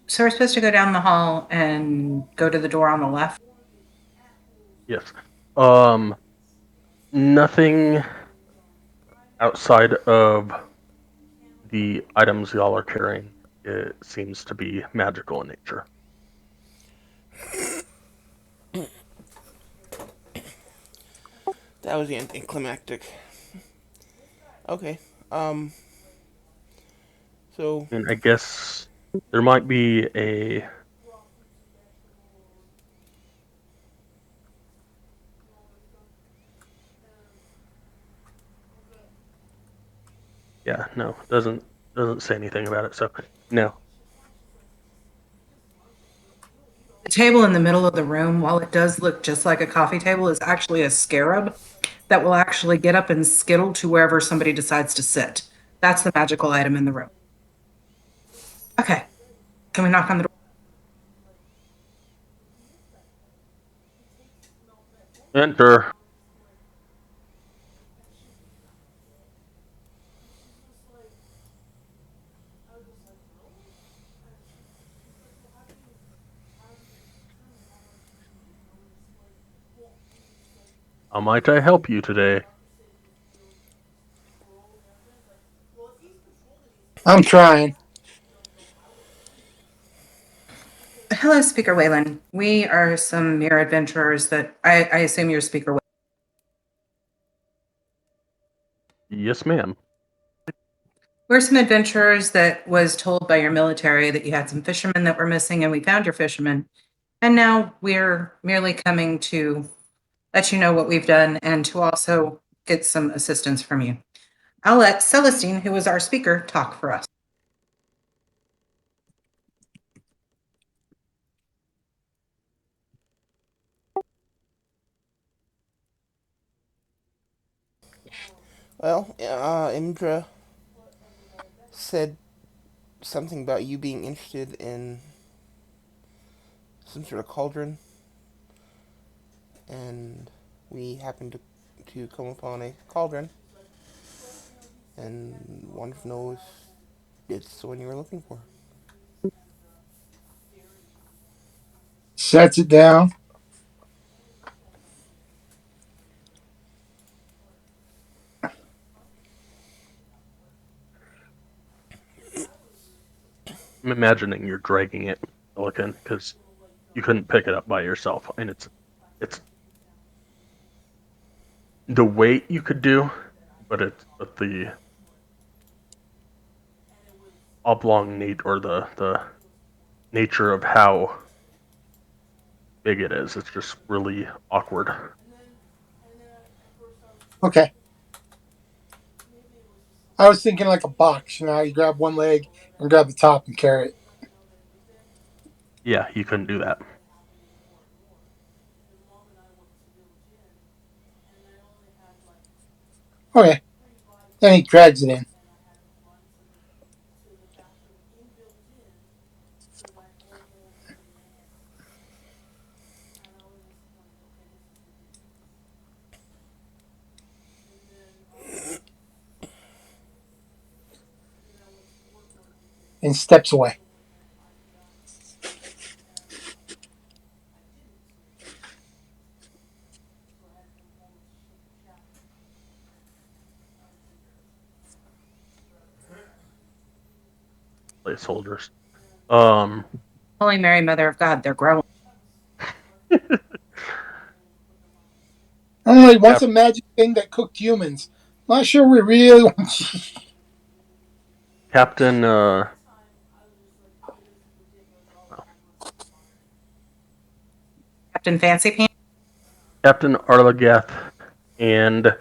So we're supposed to go down the hall and go to the door on the left? Yes. Nothing outside of the items y'all are carrying. It seems to be magical in nature. That was anticlimactic. Okay. So And I guess there might be a no, doesn't say anything about it. So no. The table in the middle of the room, while it does look just like a coffee table, is actually a scarab that will actually get up and skittle to wherever somebody decides to sit. That's the magical item in the room. Okay. Can we knock on the door? Enter. How might I help you today? I'm trying. Hello, Speaker Wayland. We are some mere adventurers that I assume you're Speaker Wayland. Yes, ma'am. We're some adventurers that was told by your military that you had some fishermen that were missing, and we found your fishermen. And now we're merely coming to let you know what we've done and to also get some assistance from you. I'll let Celestine, who was our speaker, talk for us. Well, Imdra said something about you being interested in some sort of cauldron, and we happened to come upon a cauldron, and wanted to know if it's the one you were looking for. Sets it down. I'm imagining you're dragging it, Pelican, because you couldn't pick it up by yourself, and it's the weight you could do, but the oblong or the nature of how big it is. It's just really awkward. Okay. I was thinking like a box. You grab one leg and grab the top and carry it. Yeah, you couldn't do that. Okay. Then he drags it in and steps away. Placeholders. Um, Holy Mary, Mother of God, they're growing. I don't know. He wants Cap- a magic thing that cooked humans. Not sure we really want. Captain Captain Fancy Pants. Captain Arlagath and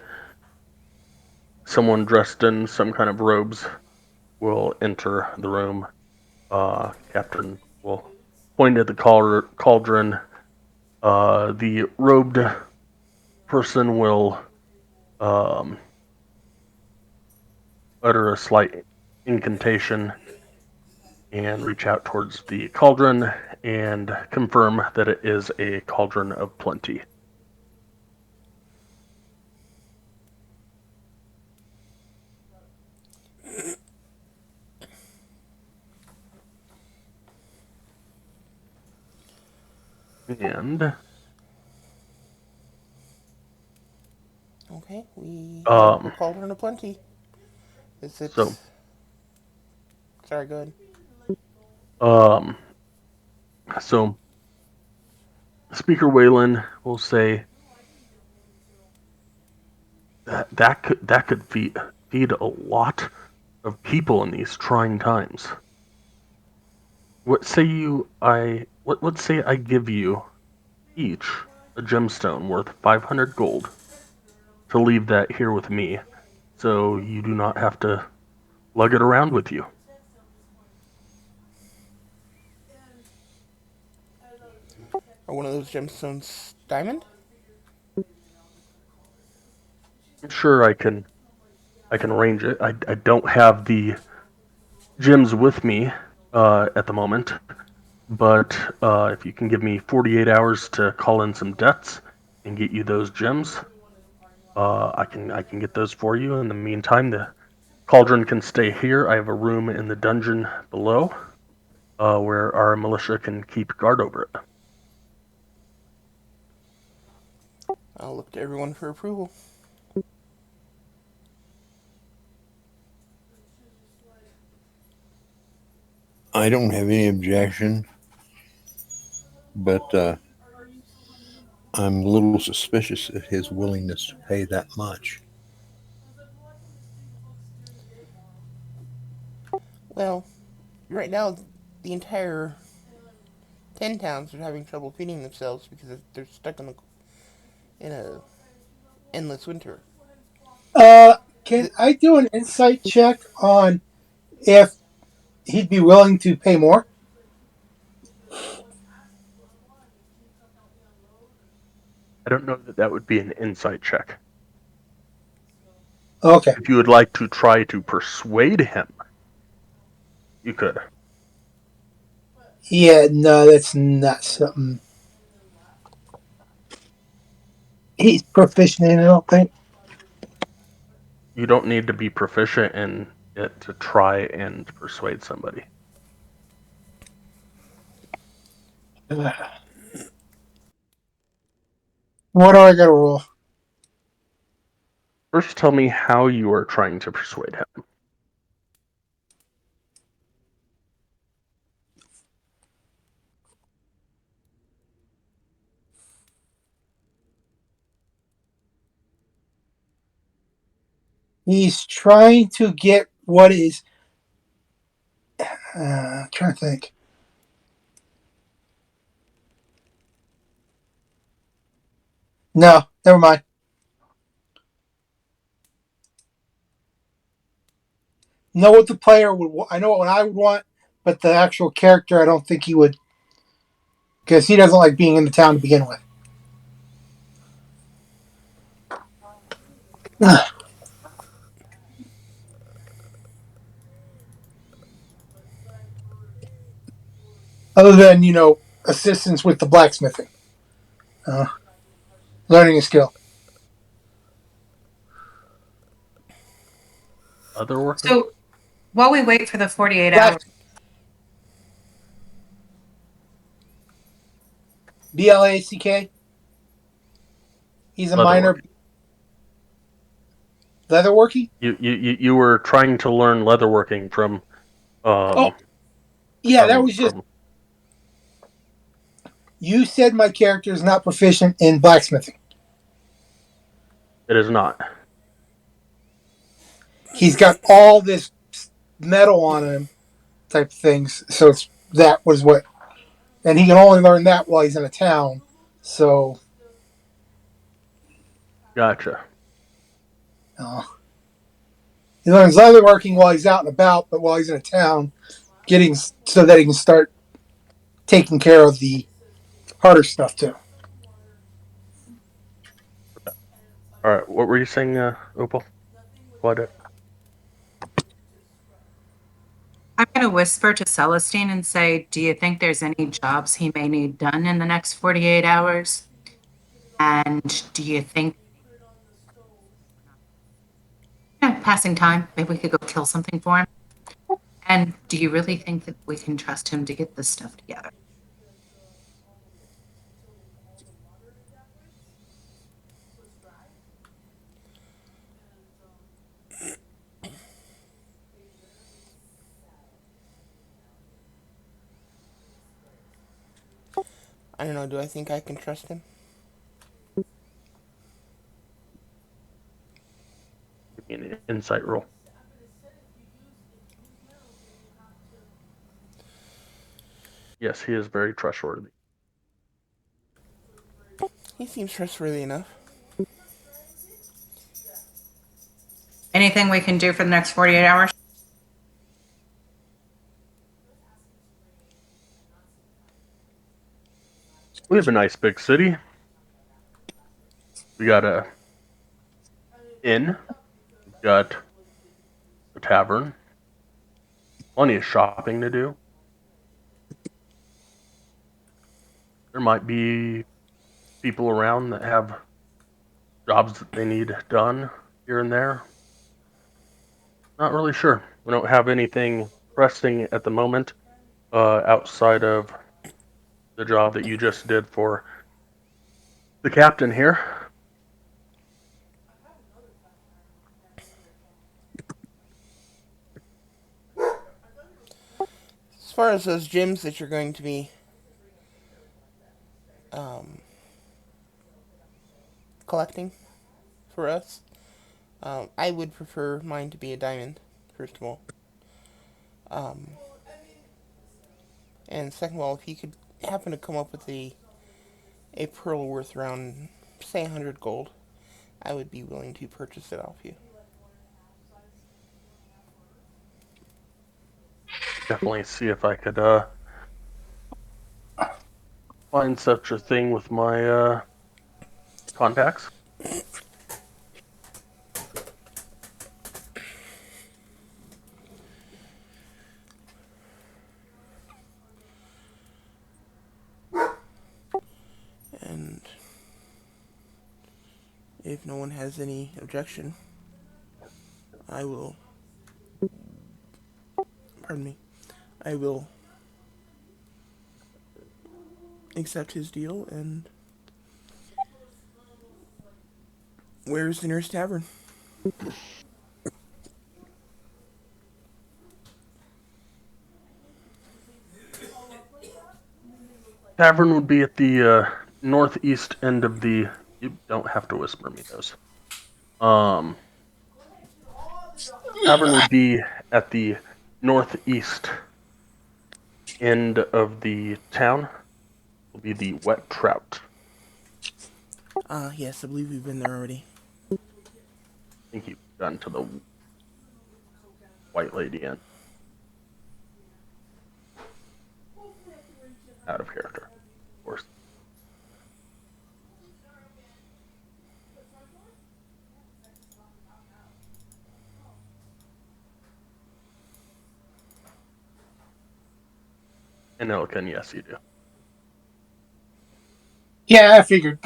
someone dressed in some kind of robes will enter the room. Captain will point at the cauldron. The robed person will um, utter a slight incantation and reach out towards the cauldron and confirm that it is a cauldron of plenty. And Okay, we have a um, cauldron of plenty. Is it? so Sorry, go ahead. um, so Speaker Whalen will say that could feed a lot of people in these trying times. What say I give you each a gemstone worth 500 gold to leave that here with me, so you do not have to lug it around with you. Are one of those gemstones diamond? I'm sure I can arrange it. I don't have the gems with me at the moment, but if you can give me 48 hours to call in some debts and get you those gems, I can get those for you. In the meantime, the cauldron can stay here. I have a room in the dungeon below where our militia can keep guard over it. I'll look to everyone for approval. I don't have any objection, but I'm a little suspicious of his willingness to pay that much. Well, right now, the entire 10 towns are having trouble feeding themselves because they're stuck in a endless winter. Can The, I do an insight check on if he'd be willing to pay more? I don't know that that would be an insight check. Okay. If you would like to try to persuade him, you could. Yeah, no, that's not something he's proficient in, I don't think. You don't need to be proficient in it to try and persuade somebody. What do I got to roll? First, tell me how you are trying to persuade him. He's trying to get what is. Trying to think. No, never mind. Know what the player would. I know what I would want, but the actual character, I don't think he would, because he doesn't like being in the town to begin with. Other than assistance with the blacksmithing, uh, learning a skill. Other working? So while we wait for the 48 Black hours, BLACK. He's a minor Leatherworking. leatherworking. You were trying to learn leatherworking from Oh, yeah, that was just from. you said my character is not proficient in blacksmithing. It is not. He's got all this metal on him, type of things. So that was what, and he can only learn that while he's in a town. So Gotcha. uh, he learns leatherworking while he's out and about, but while he's in a town, getting so that he can start taking care of the harder stuff too. All right. What were you saying, Opal? What? I'm going to whisper to Celestine and say, do you think there's any jobs he may need done in the next 48 hours? And do you think, passing time, maybe we could go kill something for him? And do you really think that we can trust him to get this stuff together? I don't know. Do I think I can trust him? Give me an insight roll. Yes, he is very trustworthy. He seems trustworthy enough. Anything we can do for the next 48 hours? We have a nice big city. We got a inn. We've got a tavern. Plenty of shopping to do. There might be people around that have jobs that they need done here and there. Not really sure. We don't have anything pressing at the moment outside of the job that you just did for the captain here. As far as those gems that you're going to be um, collecting for us, I would prefer mine to be a diamond, first of all. Um, and second of all, if you could happen to come up with a pearl worth around, say, 100 gold, I would be willing to purchase it off you. Definitely see if I could find such a thing with my contacts. if no one has any objection, I will. Pardon me. I will accept his deal. And where's the nearest tavern? Tavern would be at the northeast end of the. You don't have to whisper me those. Tavern would be at the northeast end of the town. Will be the Wet Trout. Yes, I believe we've been there already. I think you've gotten to the White Lady Inn. Out of character, of course. And Elkin, yes, you do. Yeah, I figured.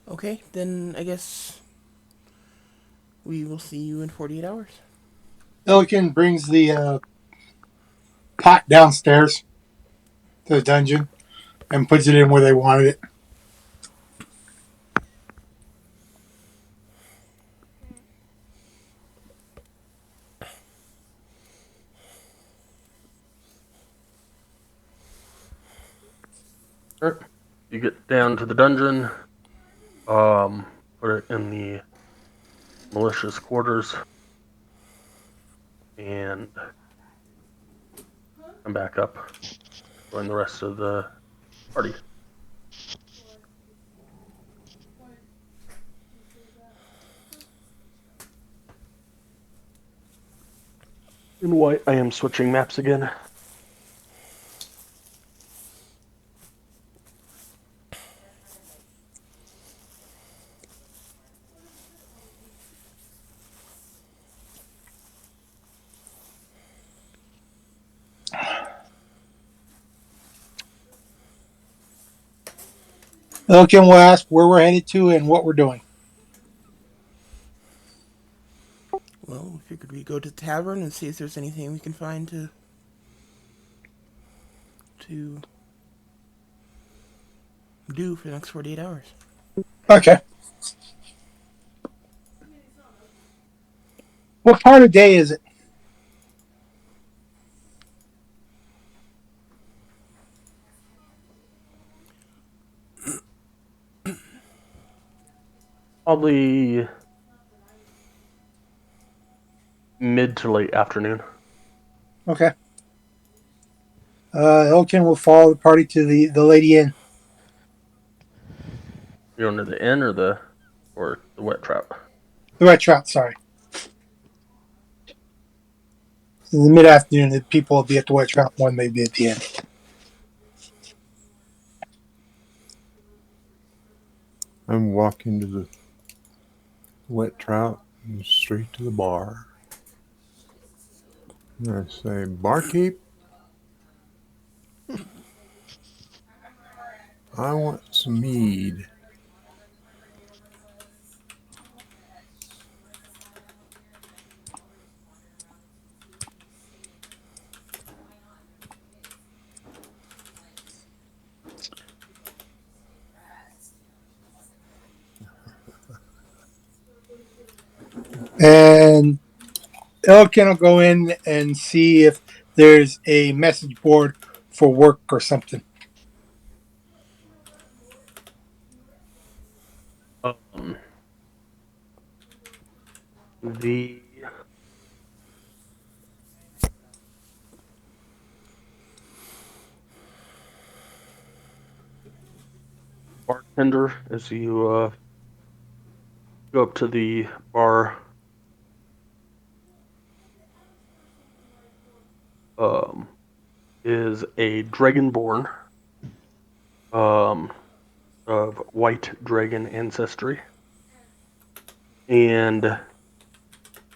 Okay, then I guess we will see you in 48 hours. Illiken brings the pot downstairs to the dungeon and puts it in where they wanted it. Alright. You get down to the dungeon. Put it in the militia's quarters. And come back up. Join the rest of the party. In white, I am switching maps again. Illiken will ask where we're headed to and what we're doing. Well, we figured we'd go to the tavern and see if there's anything we can find to do for the next 48 hours. Okay. What part of day is it? Probably mid to late afternoon. Okay. Illiken will follow the party to the Lady Inn. You're going to the inn or the Wet Trap? The Red Trout, sorry. In the mid-afternoon, the people will be at the Red Trout, one may be at the inn. I'm walking to the Wet Trout and straight to the bar. And I say, barkeep, I want some mead. And Illiken will go in and see if there's a message board for work or something. The bartender as you go up to the bar. Is a dragonborn of white dragon ancestry, and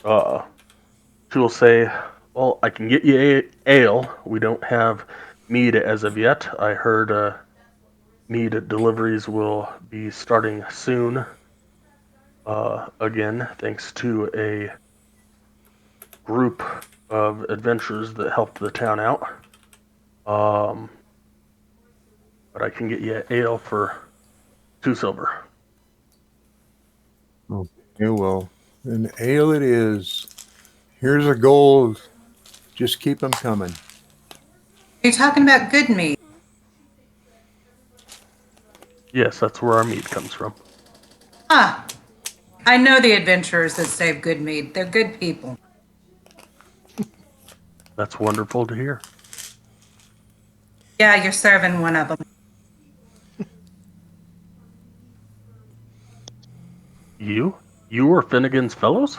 she will say, "Well, I can get you ale. We don't have mead as of yet. I heard mead deliveries will be starting soon. Again, thanks to a group of adventurers that helped the town out. Um, but I can get you ale for 2 silver." Okay, well, an ale it is. Here's a gold. Just keep them coming. Are you talking about good meat? Yes, that's where our mead comes from. Ah, I know the adventurers that save good meat. They're good people. That's wonderful to hear. Yeah, you're serving one of them. You were Finnegan's fellows?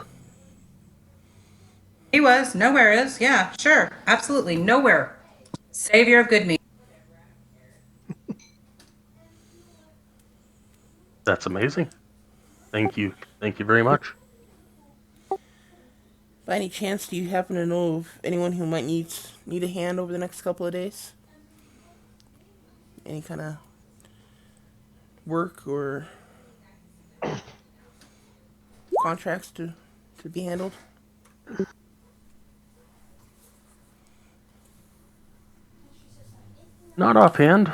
He was. Nowhere is. Yeah, sure. Absolutely. Nowhere. Savior of good meat. That's amazing. Thank you. Thank you very much. By any chance, do you happen to know of anyone who might need a hand over the next couple of days? Any kind of work or contracts to be handled? Not offhand.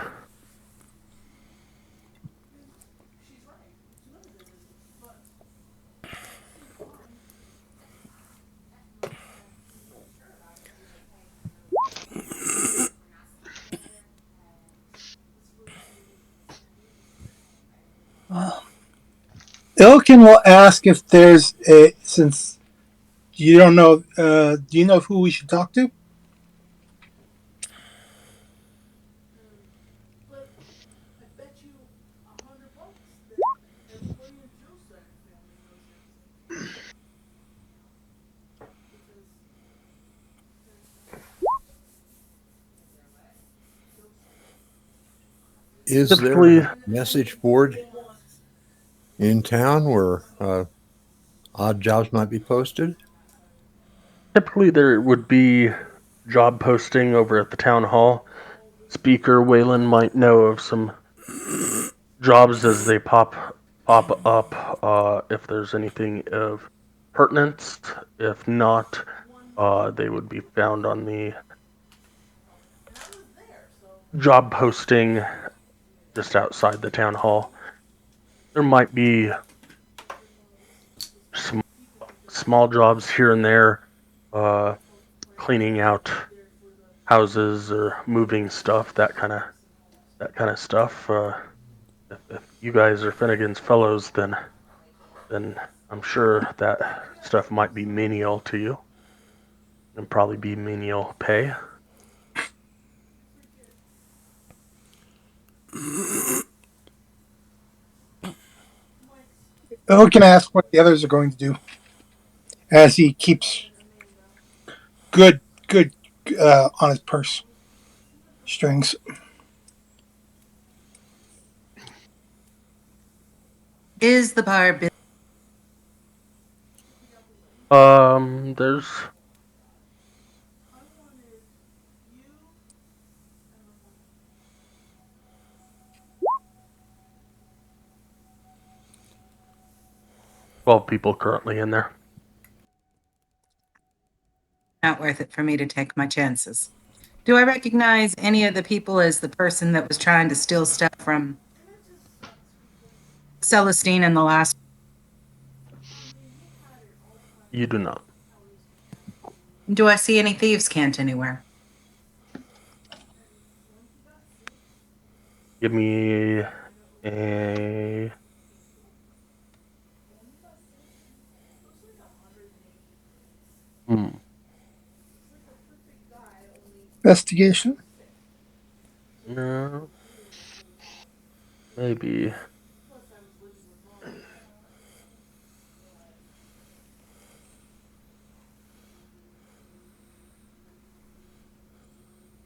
Ilkin will ask if there's a, since you don't know, do you know who we should talk to? But I bet you $100 that everybody in Joe's side of the family knows everything. Because Is there Typically, a message board in town where odd jobs might be posted? typically there would be job posting over at the town hall. Speaker Wayland might know of some jobs as they pop up. If there's anything of pertinence, if not, they would be found on the job posting just outside the town hall. There might be some small jobs here and there, uh, cleaning out houses or moving stuff, that kind of stuff. If you guys are Finnegan's fellows, then I'm sure that stuff might be menial to you, and probably be menial pay. Ilkin asks what the others are going to do as he keeps good on his purse strings. Is the bar busy? There's 12 people currently in there. Not worth it for me to take my chances. Do I recognize any of the people as the person that was trying to steal stuff from Celestine in the last? You do not. Do I see any thieves' cant anywhere? Give me a hmm. Investigation. No. maybe.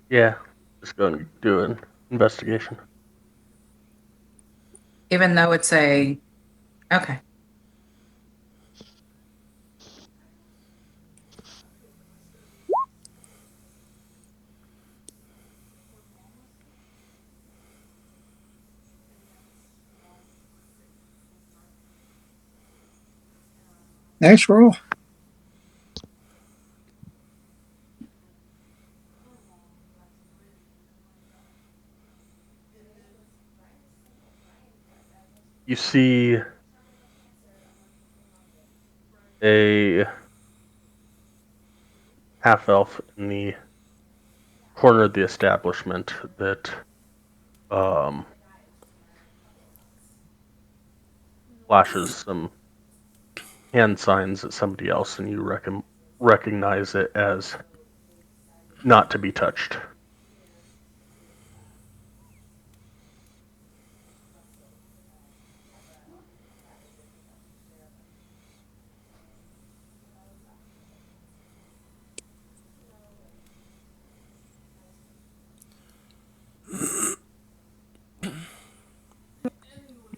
Yeah, just go and do an investigation. Even though it's a, okay. Next roll. You see a half elf in the corner of the establishment that flashes some hand signs at somebody else, and you recognize it as not to be touched.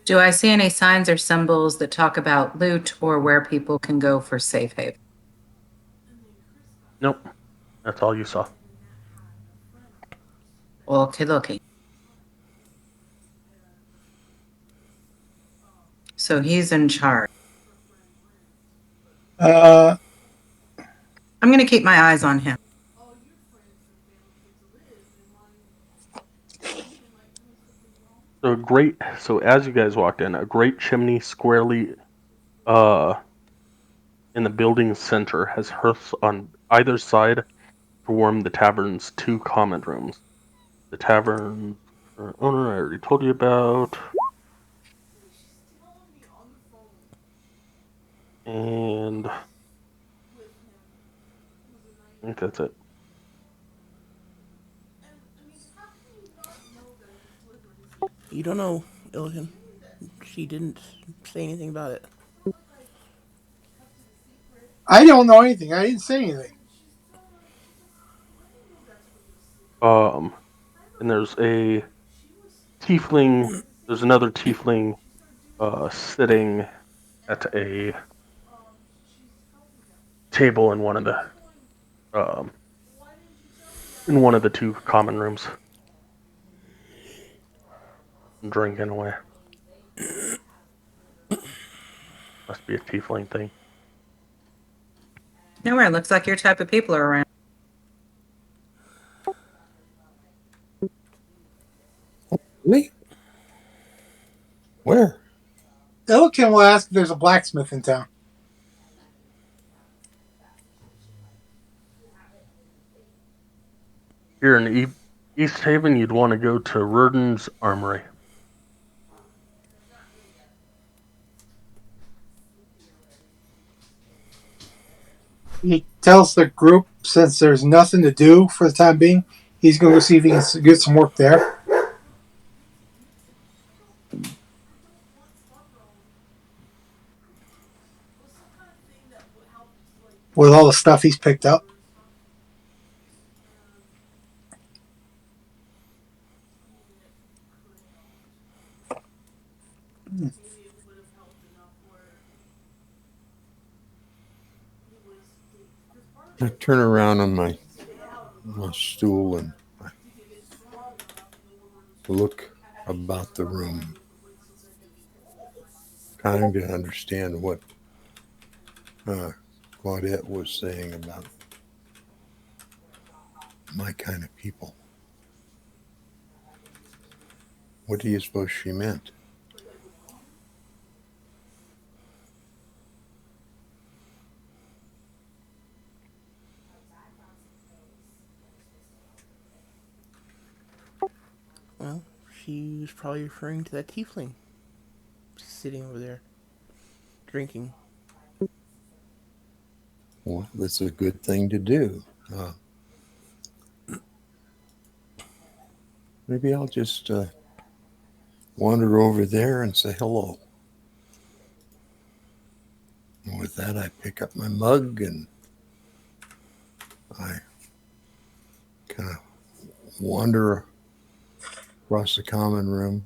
Do I see any signs or symbols that talk about loot or where people can go for safe haven? Nope, that's all you saw. Okay, looking. So he's in charge. Uh, I'm going to keep my eyes on him. All your friends and family get to live, and mine might doing something wrong. So as you guys walked in, a great chimney squarely in the building's center has hearths on either side to warm the tavern's 2 common rooms. The tavern owner I already told you about. She's telling me on the phone And I with him was a night. think that's it. And I mean, how can you not know that his liver is? You don't know, Illigan. She didn't say anything about it. It's not like I kept it a secret. I don't know anything. I didn't say anything. She's telling her, I didn't know that's what you're sleeping. And there's a tiefling. There's another tiefling sitting at a table in one of the in one of the 2 common rooms, drinking away. Must be a tiefling thing. Nowhere. It looks like your type of people are around. Me? Where? Illiken will ask if there's a blacksmith in town. Here in East Haven, you'd want to go to Rurden's Armory. He tells the group, since there's nothing to do for the time being, he's going to go see if he can get some work there. With all the stuff he's picked up. I turn around on my stool and I look about the room, trying to understand what Claudette was saying about my kind of people. What do you suppose she meant? Well, she was probably referring to that tiefling sitting over there, drinking. Well, that's a good thing to do. Maybe I'll just wander over there and say hello. And with that, I pick up my mug and I kind of wander across the common room,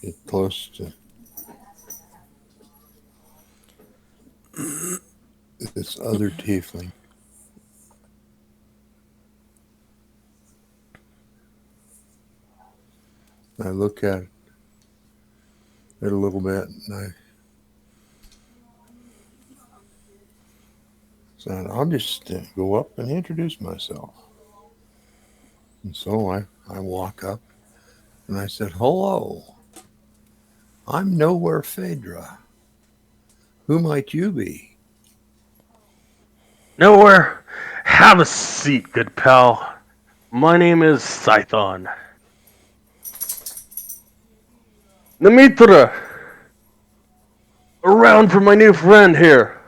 get close to this other tiefling. I look at it a little bit and I said, I'll just go up and introduce myself. And so I walk up and I said, hello, I'm Nowhere Phaedra. Who might you be? Nowhere. Have a seat, good pal. My name is Scython. Namitra! Around for my new friend here.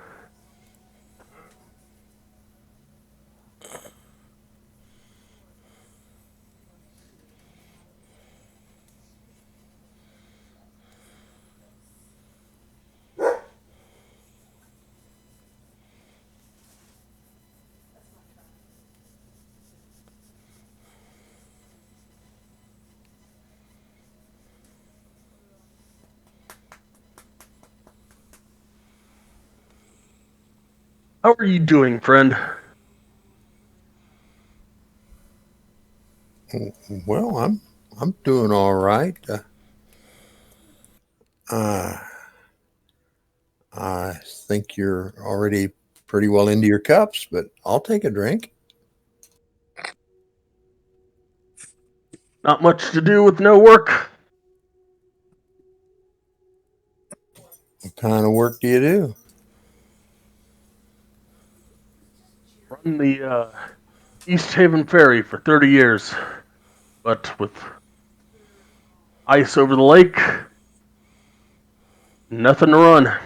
How are you doing, friend? Well, I'm doing all right. I think you're already pretty well into your cups, but I'll take a drink. Not much to do with no work. What kind of work do you do? Run the East Haven Ferry for 30 years. But with ice over the lake, nothing to run.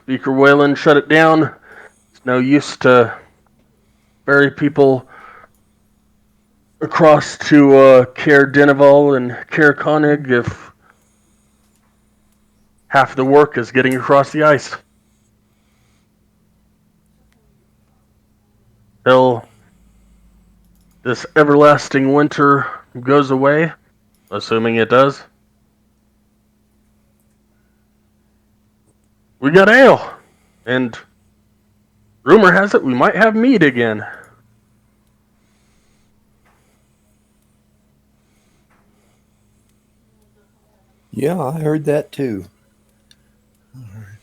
Speaker Whalen shut it down. It's no use to ferry people across to Caer Dineval and Caer Konig if half the work is getting across the ice. Till this everlasting winter goes away, assuming it does. We got ale, and rumor has it we might have mead again. Yeah, I heard that too. All right.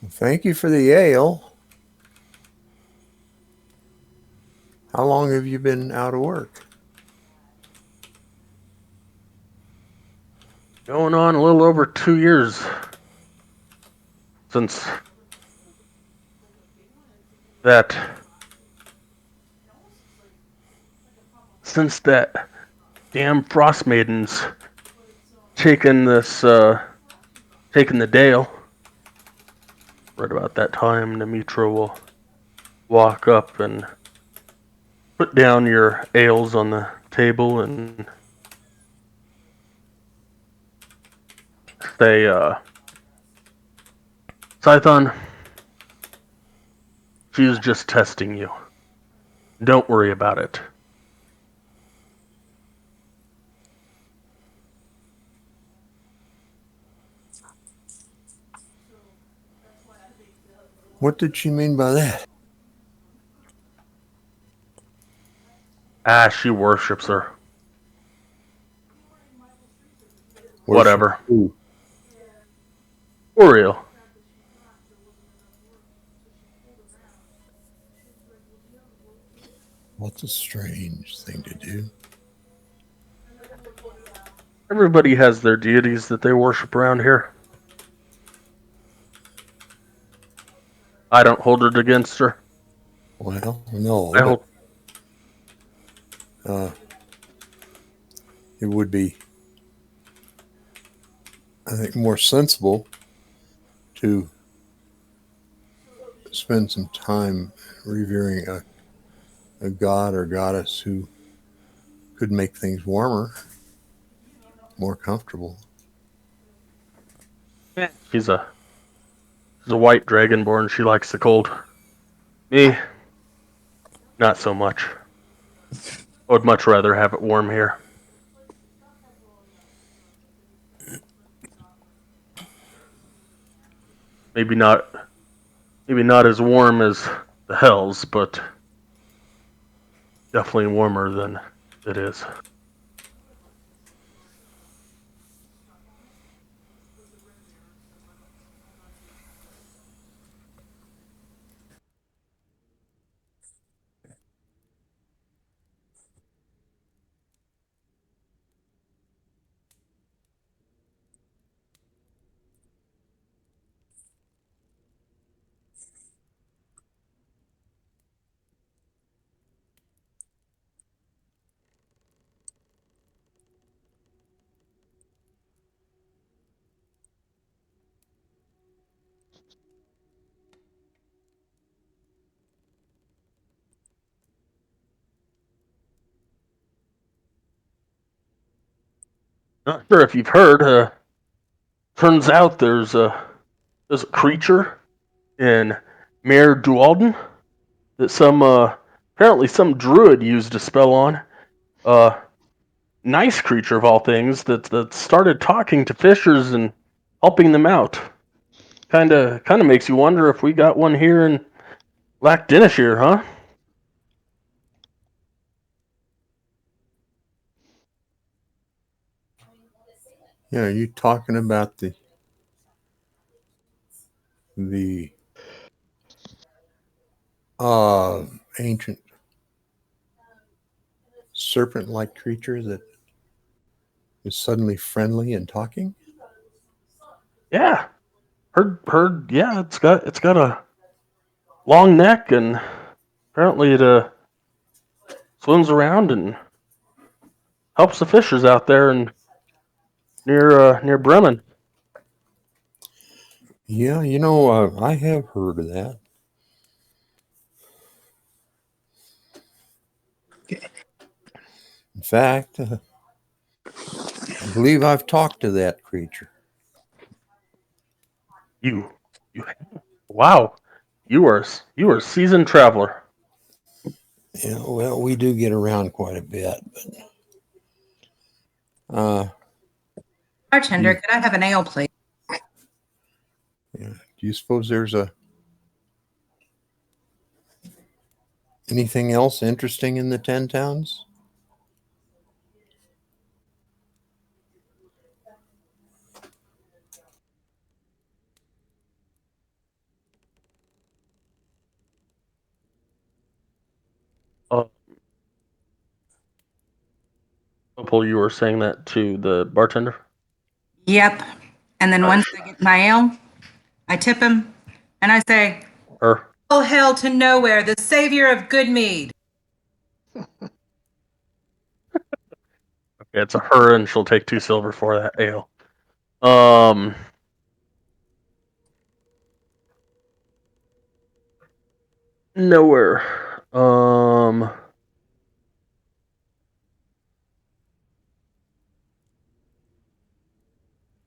Well, thank you for the ale. How long have you been out of work? Going on a little over 2 years since that damn Frostmaiden's taken the Dale. Right about that time, Nemitra will walk up and put down your ales on the table and say, Scython, she's just testing you. Don't worry about it. What did she mean by that? She worships her. Worship Whatever. who? For real. That's a strange thing to do. Everybody has their deities that they worship around here. I don't hold it against her. Well, no, I but hold it would be, I think, more sensible to spend some time revering a a god or goddess who could make things warmer, more comfortable. She's a white dragonborn. She likes the cold. Me, not so much. I would much rather have it warm here. Maybe not maybe not as warm as the Hells, but definitely warmer than it is. Not sure if you've heard. Turns out there's a creature in Mare Dualden that some apparently some druid used a spell on. Uh, nice creature of all things that started talking to fishers and helping them out. Kind of makes you wonder if we got one here in Lackdinishire, huh? Yeah, are you talking about the ancient serpent-like creature that is suddenly friendly and talking? Yeah, heard. Yeah, it's got a long neck and apparently it swims around and helps the fishers out there and near Bremen. Yeah, I have heard of that. In fact, I believe I've talked to that creature. You you wow, you are a seasoned traveler. Yeah, well, we do get around quite a bit, but Bartender, you, could I have an ale, please? yeah, do you suppose there's anything else interesting in the Ten Towns? Uh, Opal, you were saying that to the bartender. Yep. And then once I get my ale, I tip him and I say, Her. "Oh, hell to nowhere, the savior of good mead." Okay, it's a her, and she'll take 2 silver for that ale. Um, nowhere.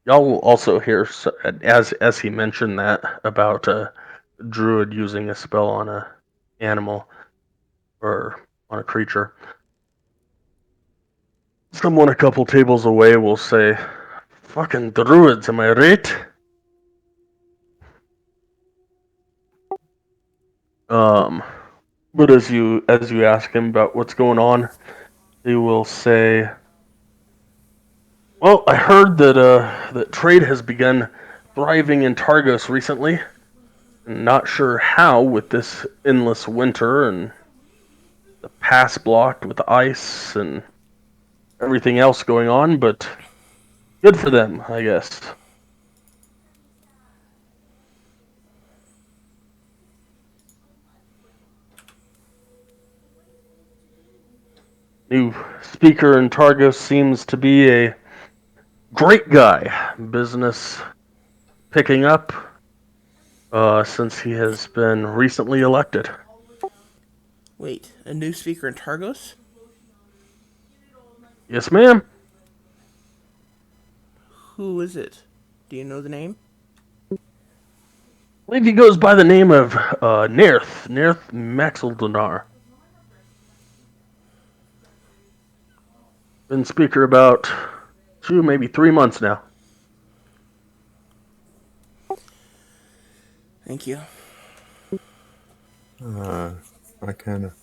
Y'all will also hear as he mentioned that about a druid using a spell on a animal or on a creature. Someone a couple tables away will say, "Fucking druids, am I right?" Um, but as you ask him about what's going on, he will say, "Well, I heard that trade has begun thriving in Targos recently. Not sure how with this endless winter and the pass blocked with ice and everything else going on, but good for them, I guess." New speaker in Targos seems to be a great guy. Business picking up since he has been recently elected. Wait, a new speaker in Targos? Yes, ma'am. Who is it? Do you know the name? I believe he goes by the name of Nerth Maxildonar. Been speaker about 2, maybe 3 months now. Thank you. I kind of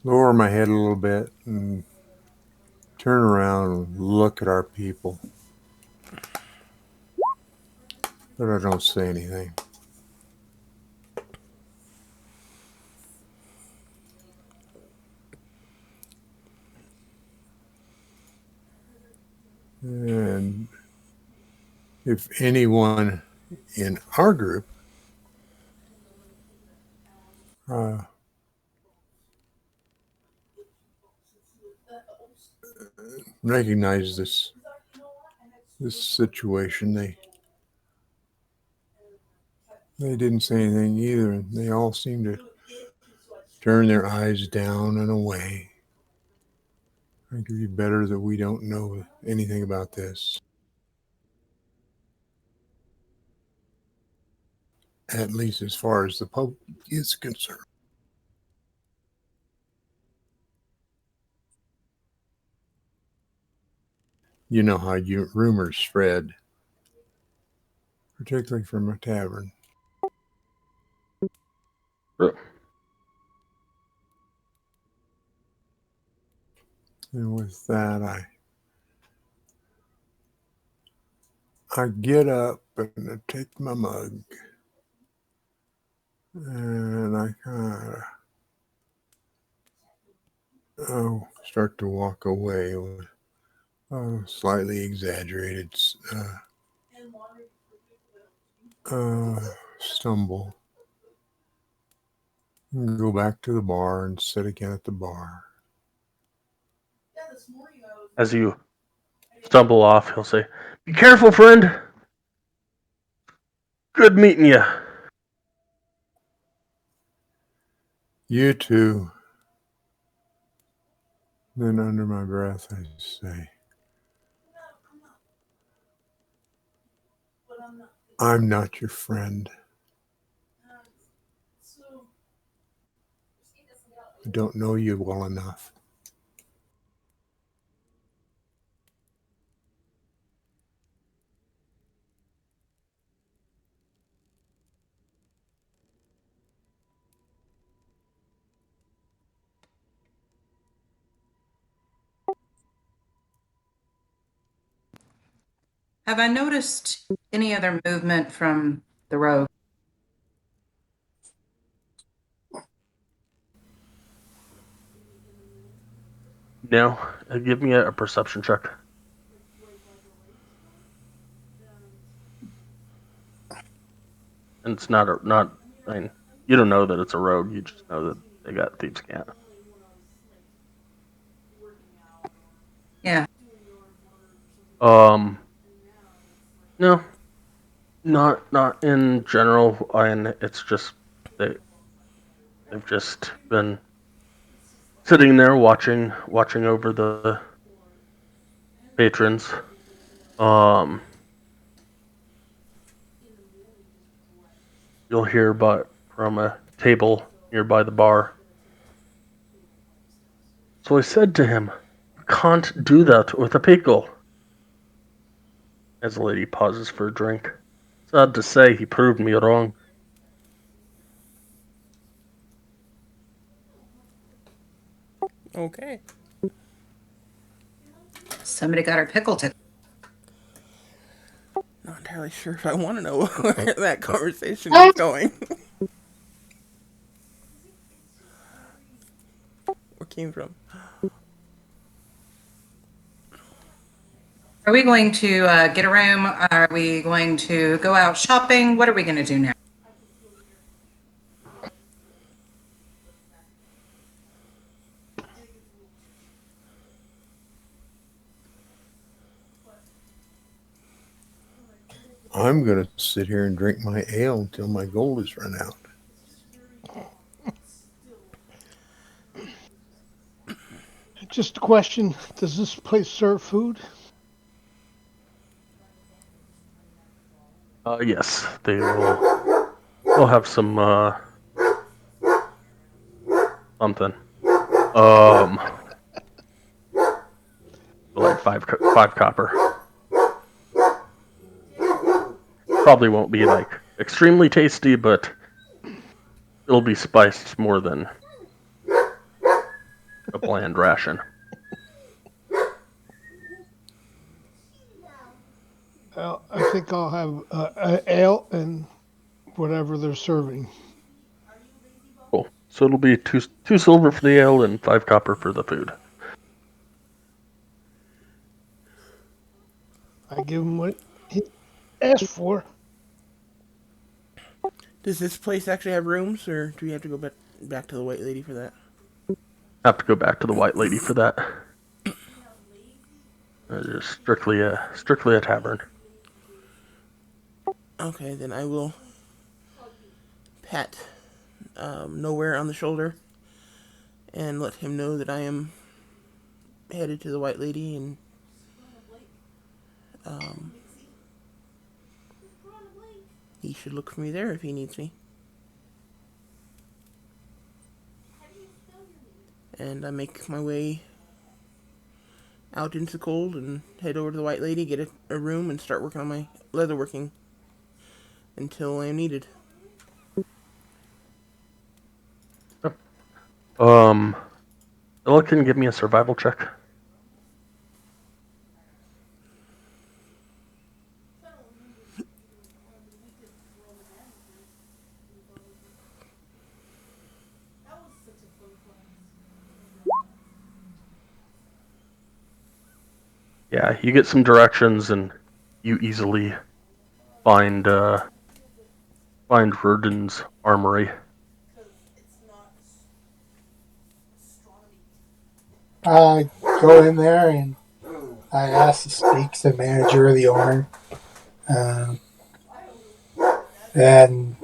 lower my head a little bit and turn around and look at our people. But I don't say anything. And if anyone in our group uh, recognizes this situation, they didn't say anything either. They all seem to turn their eyes down and away. I think it'd be better that we don't know anything about this. At least as far as the public is concerned. You know how rumors spread, particularly from a tavern. And with that, I get up and I take my mug and I kind of start to walk away with a slightly exaggerated stumble. And go back to the bar and sit again at the bar. As you stumble off, he'll say, "Be careful, friend. Good meeting you." You too. Then under my breath, I say, I'm not your friend. I don't know you well enough. Have I noticed any other movement from the rogue? No, give me a perception check. And it's not. I mean, you don't know that it's a rogue. You just know that they got thieves' cant. Yeah. No, not in general. And it's just they've just been sitting there watching over the patrons. You'll hear but from a table nearby the bar. So I said to him, "You can't do that with a pickle." As the lady pauses for a drink. Sad to say, he proved me wrong. Okay. Somebody got her pickle tickled. Not entirely sure if I want to know where that conversation is going. Where it came from. Are we going to get a room? Are we going to go out shopping? What are we going to do now? I'm going to sit here and drink my ale until my gold is run out. Just a question: does this place serve food? Yes, they will. They'll have some something. Like five copper. Probably won't be like extremely tasty, but it'll be spiced more than a bland ration. I think I'll have ale and whatever they're serving. Cool. So it'll be two silver for the ale and 5 copper for the food. I give him what he asked for. Does this place actually have rooms, or do we have to go back to the white lady for that? Have to go back to the white lady for that. Just strictly a tavern. Okay, then I will pat Nowhere on the shoulder and let him know that I am headed to the white lady, and he should look for me there if he needs me. And I make my way out into the cold and head over to the white lady, get a room, and start working on my leatherworking until I am needed. Ella can give me a survival check. Yeah, you get some directions and you easily find Verdun's armory. I go in there and I ask to speak to the manager or the owner. Um, and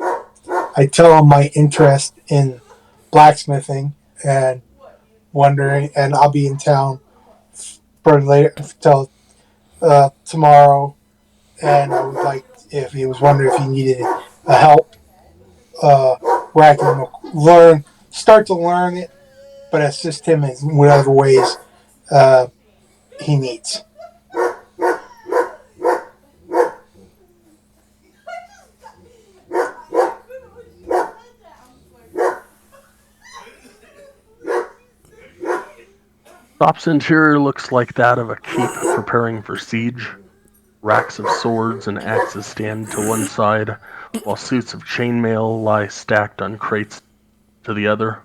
I tell him my interest in blacksmithing and wondering, and I'll be in town for later till tomorrow, and I would like if he was wondering if he needed a help where I can start to learn it, but assist him in whatever ways uh, he needs. Shop's interior looks like that of a keep preparing for siege. Racks of swords and axes stand to one side, while suits of chainmail lie stacked on crates to the other.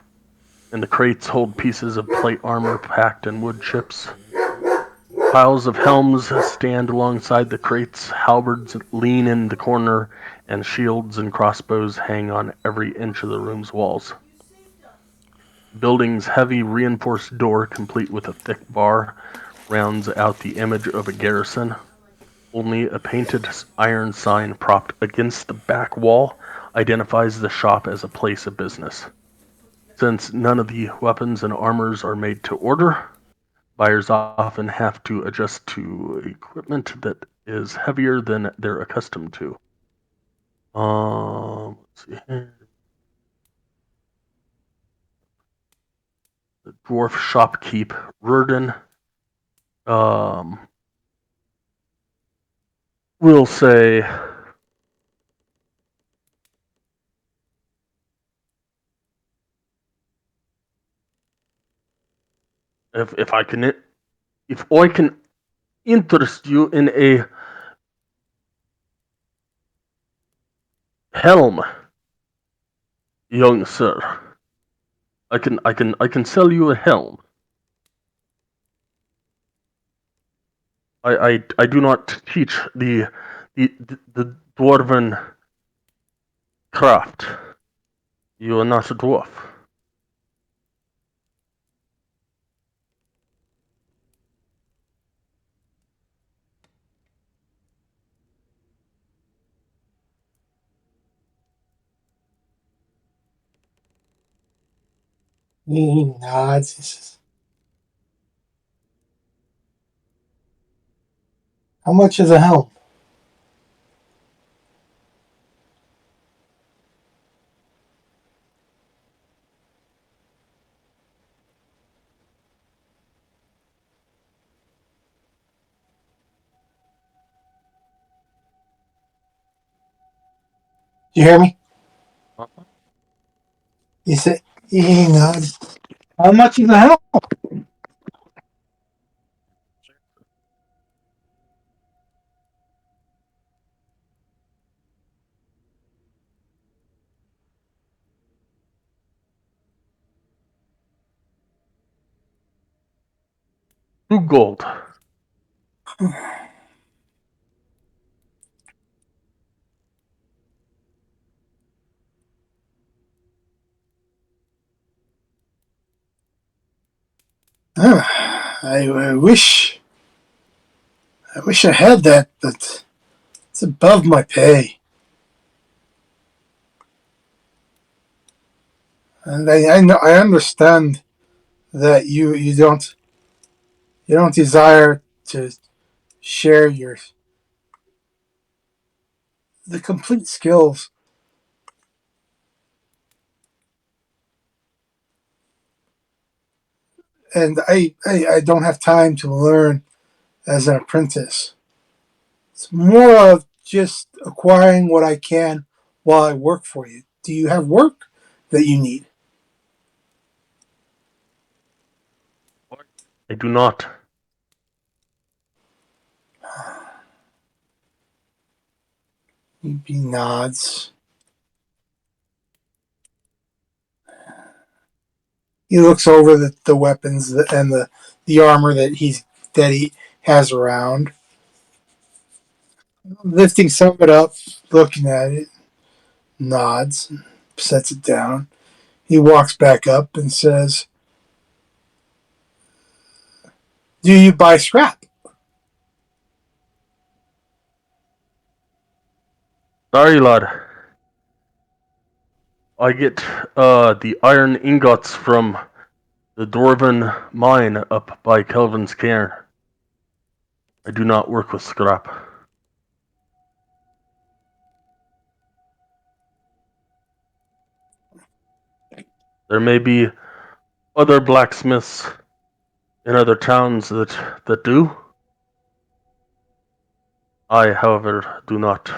And the crates hold pieces of plate armor packed in wood chips. Piles of helms stand alongside the crates, halberds lean in the corner, and shields and crossbows hang on every inch of the room's walls. The building's heavy reinforced door, complete with a thick bar, rounds out the image of a garrison. Only a painted iron sign propped against the back wall identifies the shop as a place of business. Since none of the weapons and armors are made to order, buyers often have to adjust to equipment that is heavier than they're accustomed to. Let's see here. The dwarf shopkeep, Rurden, will say, if I can interest you in a helm, young sir, I can sell you a helm. I do not teach the dwarven craft. You are not a dwarf. He nods. He says, How much is a helm? You hear me? You said he nodded. How much is a helm? Two gold. I wish I had that, but it's above my pay. And I know I understand that you don't desire to share your the complete skills, and I don't have time to learn as an apprentice. It's more of just acquiring what I can while I work for you. Do you have work that you need? I do not. He nods. He looks over the weapons and the armor that he has around, lifting some of it up, looking at it, nods, sets it down. He walks back up and says, "Do you buy scrap?" Sorry, lad. I get the iron ingots from the Dwarven mine up by Kelvin's cairn. I do not work with scrap. There may be other blacksmiths in other towns that do. I, however, do not.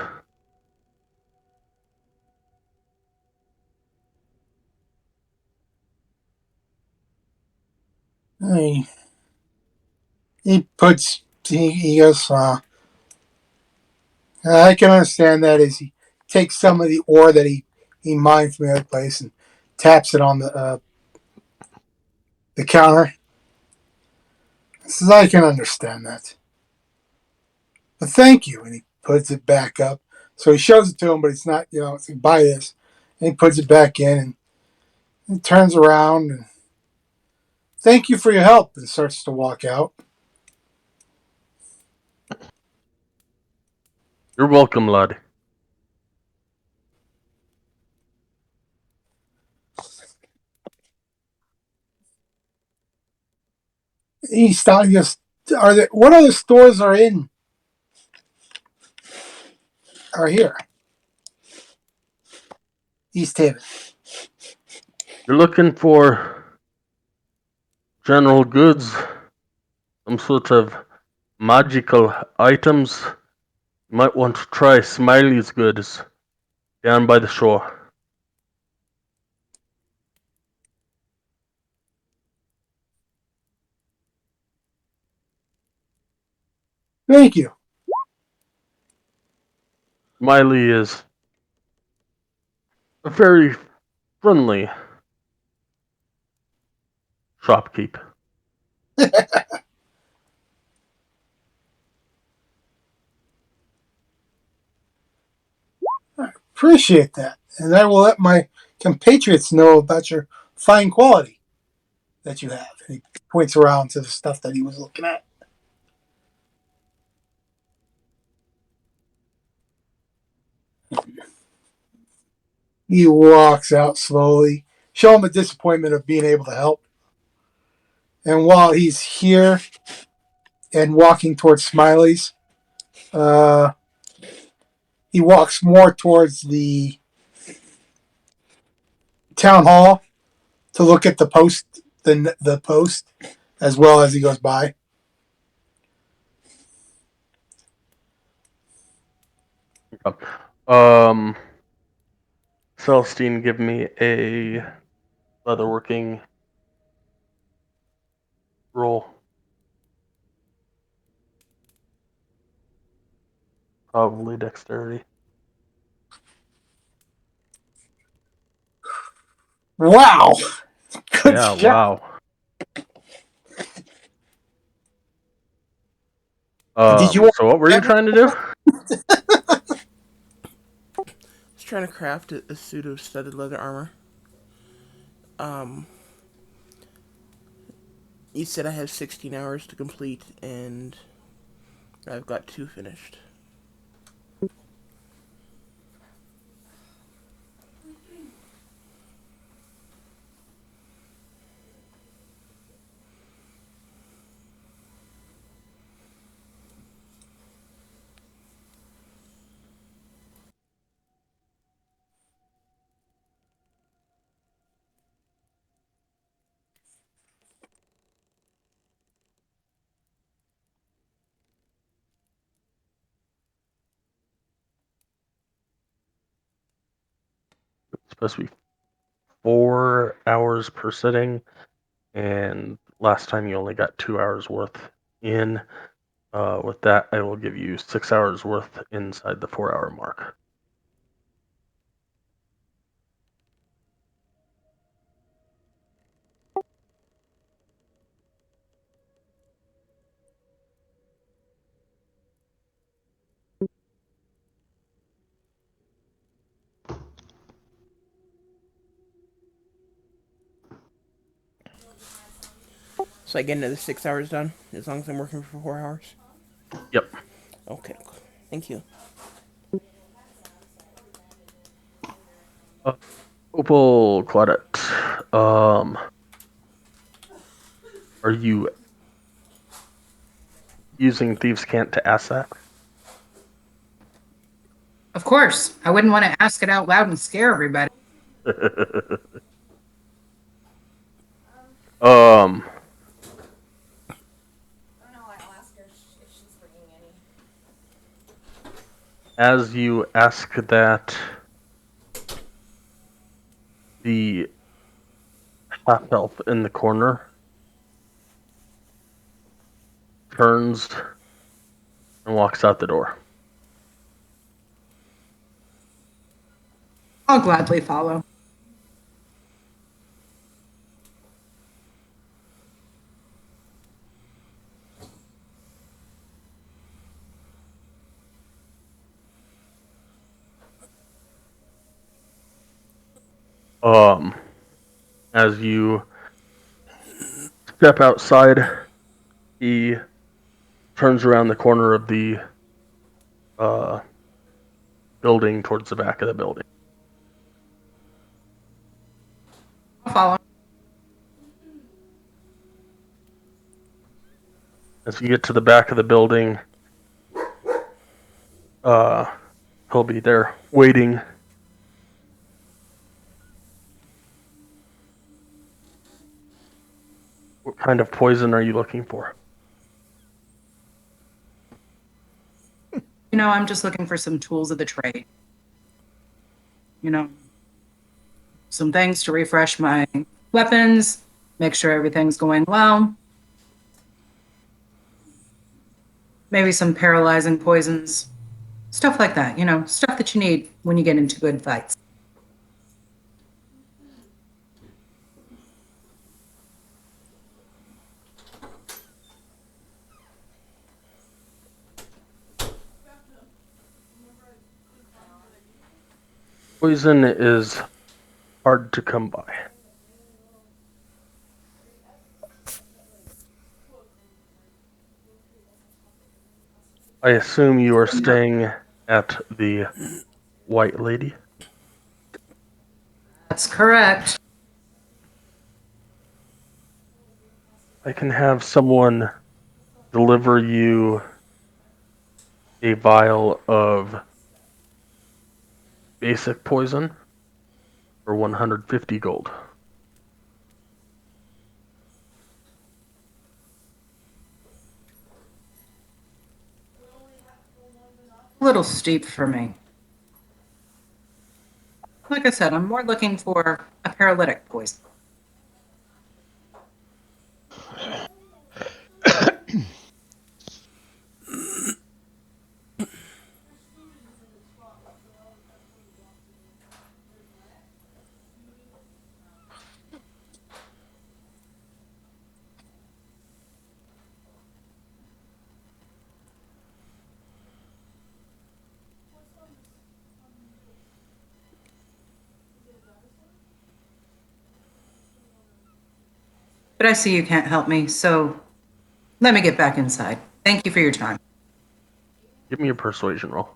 He, he goes, I can understand that as he takes some of the ore that he mined from the other place and taps it on the counter. He says, I can understand that. But thank you. And he puts it back up. So he shows it to him, but it's not, it's like, buy this. And he puts it back in and he turns around and thank you for your help and starts to walk out. You're welcome, lad. He stops. He goes, what other stores are here? East Haven. You're looking for general goods, some sort of magical items. You might want to try Smiley's goods down by the shore. Thank you. Smiley is a very friendly shopkeep. Appreciate that. And I will let my compatriots know about your fine quality that you have. And he points around to the stuff that he was looking at. He walks out slowly, show him the disappointment of being able to help. And while he's here and walking towards Smiley's, Uh, he walks more towards the town hall to look at the post, the post, as well as he goes by. Um, Celestine, give me a leatherworking roll. Probably dexterity. Wow, good Yeah, job. wow. Did you want So what were you damage? trying to do? I was trying to craft a suit of studded leather armor. Um, you said I have 16 hours to complete, and I've got 2 finished. It's supposed to be 4 hours per sitting, and last time you only got 2 hours worth in. With that, I will give you 6 hours worth inside the 4 hour mark. So I get another 6 hours done, as long as I'm working for 4 hours? Yep. Okay, thank you. Opal Claudette, are you using Thieves' Cant to ask that? Of course, I wouldn't want to ask it out loud and scare everybody. um, as you ask that, the half elf in the corner turns and walks out the door. I'll gladly follow. Um, as you step outside, he turns around the corner of the uh, building towards the back of the building. I'll follow. As you get to the back of the building, he'll be there waiting. What kind of poison are you looking for? I'm just looking for some tools of the trade. Some things to refresh my weapons, make sure everything's going well. Maybe some paralyzing poisons, stuff like that, stuff that you need when you get into good fights. Poison is hard to come by. I assume you are staying at the White Lady. That's correct. I can have someone deliver you a vial of basic poison for 150 gold. A little steep for me. Like I said, I'm more looking for a paralytic poison. But I see you can't help me, so let me get back inside. Thank you for your time. Give me a persuasion roll.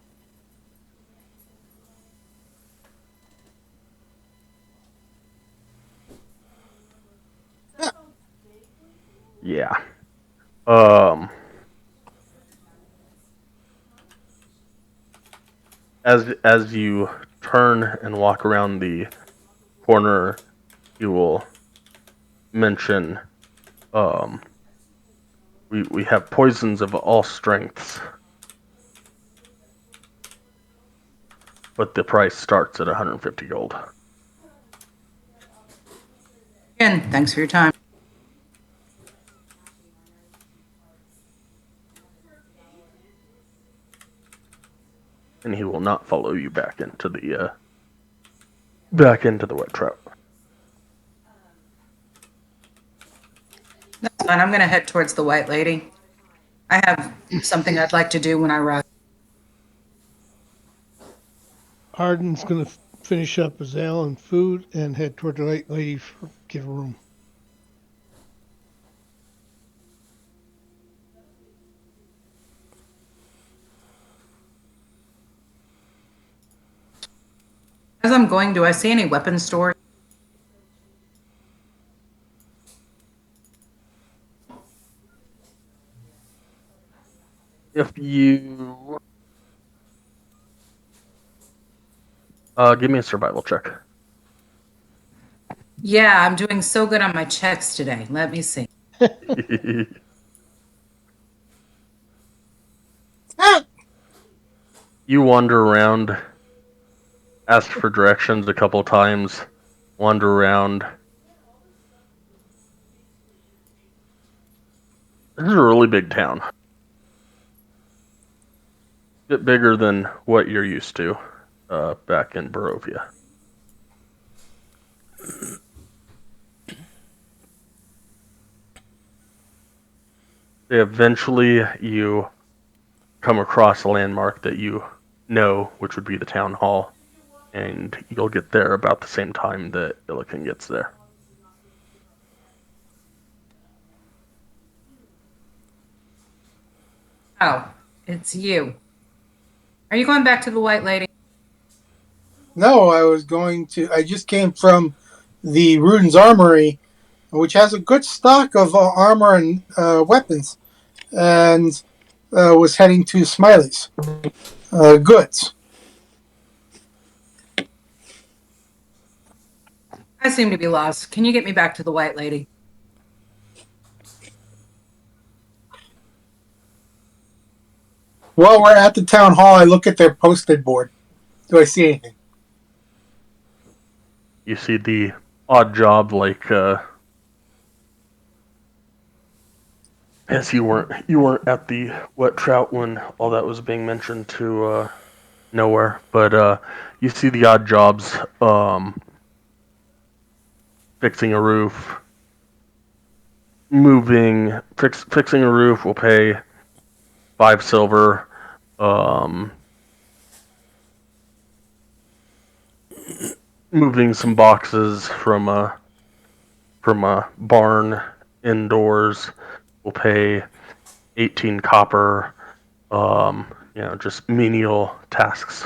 Yeah. As you turn and walk around the corner, you will mention, we have poisons of all strengths, but the price starts at 150 gold. Again, thanks for your time. And he will not follow you back into the wet trap. That's fine. I'm going to head towards the White Lady. I have something I'd like to do when I rise. Arden's going to finish up his ale and food and head toward the White Lady for get a room. As I'm going, do I see any weapon stores? If you give me a survival check. Yeah, I'm doing so good on my checks today. Let me see. You wander around, ask for directions a couple times, wander around. This is a really big town. A bit bigger than what you're used to back in Barovia. Eventually, you come across a landmark that you know, which would be the town hall, and you'll get there about the same time that Illiken gets there. Oh, it's you. Are you going back to the White Lady? No, I just came from the Ruden's Armory, which has a good stock of armor and weapons, and was heading to Smiley's goods. I seem to be lost. Can you get me back to the White Lady? While we're at the town hall, I look at their posted board. Do I see anything? You see the odd job, like as you weren't at the wet trout when all that was being mentioned to nowhere, but you see the odd jobs, fixing a roof, fixing a roof will pay 5 silver. Moving some boxes from a barn indoors will pay 18 copper. Just menial tasks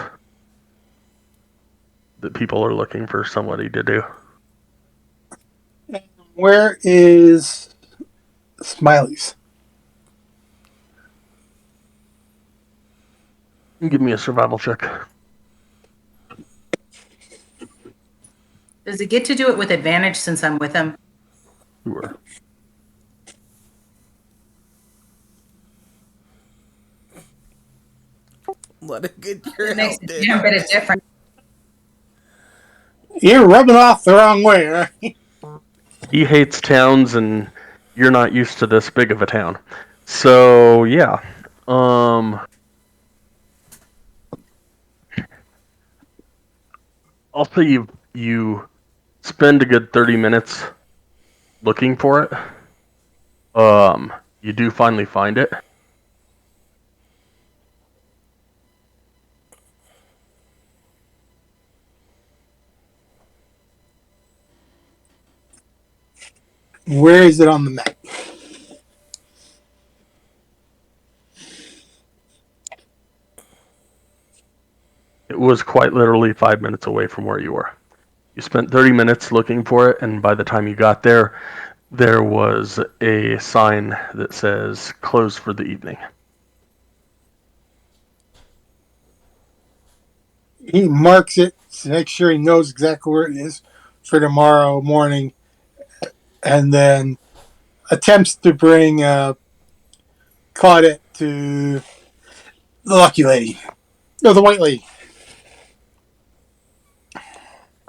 that people are looking for somebody to do. Where is Smiley's? Give me a survival check. Does it get to do it with advantage since I'm with him? Sure. Let it get your It makes health a damage. damn bit of difference. You're rubbing off the wrong way, right? He hates towns, and you're not used to this big of a town. So yeah. I'll say you spend a good 30 minutes looking for it. You do finally find it. Where is it on the map? It was quite literally 5 minutes away from where you were. You spent 30 minutes looking for it, and by the time you got there, there was a sign that says closed for the evening. He marks it to make sure he knows exactly where it is for tomorrow morning, and then attempts to bring Claudette to the lucky lady. No, the white lady.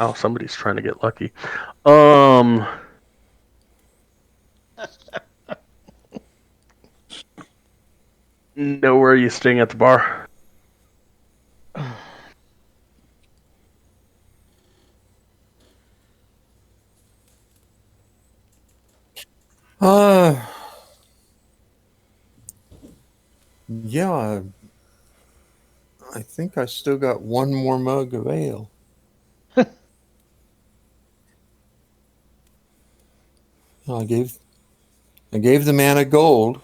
Oh, somebody's trying to get lucky. Know where are you staying at the bar? Yeah, I think I still got one more mug of ale. I gave the man a gold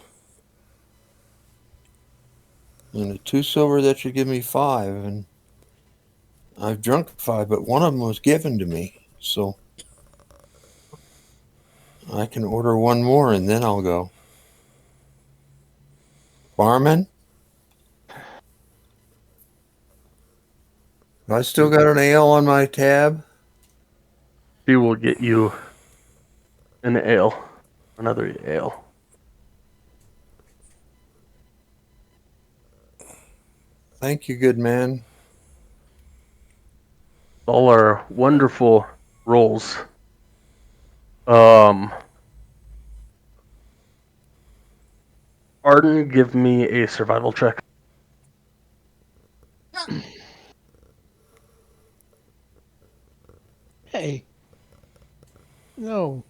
and a 2 silver that should give me 5, and I've drunk 5, but one of them was given to me, so I can order one more and then I'll go. Barman, I still got an ale on my tab. She will get you an ale, another ale. Thank you, good man. All are wonderful rolls. Arden, give me a survival check. Hey. No.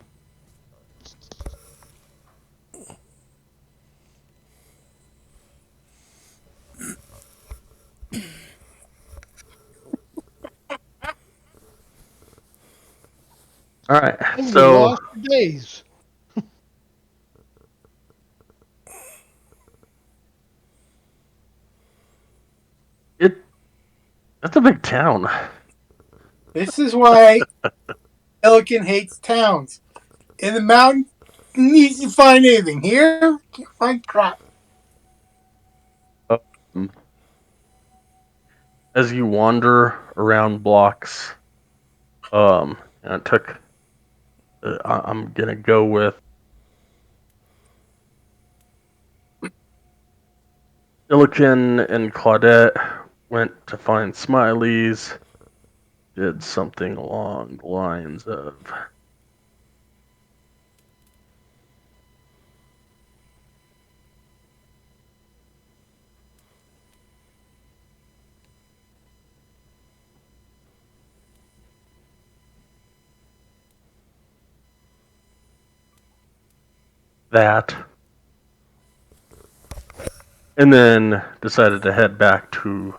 All right, I'm gonna be so lost for days. that's a big town. This is why Pelican hates towns. In the mountain, you can find anything. Here, you can't find crap. Um, as you wander around blocks, and it took. I'm gonna go with Illican and Claudette went to find Smiley's. Did something along the lines of that, and then decided to head back to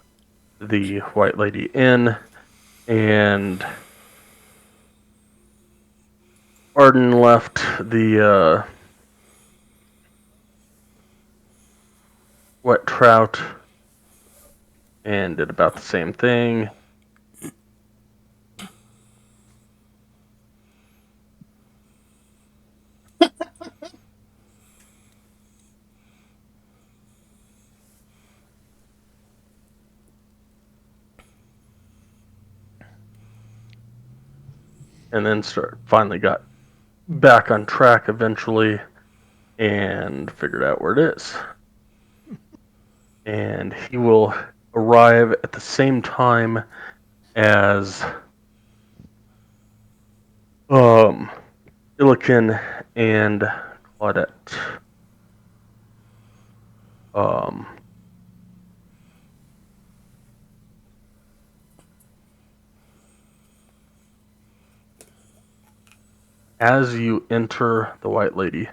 the White Lady Inn, and Arden left the Wet Trout and did about the same thing. and then finally got back on track eventually and figured out where it is. And he will arrive at the same time as Illiken and Claudette. As you enter the White Lady,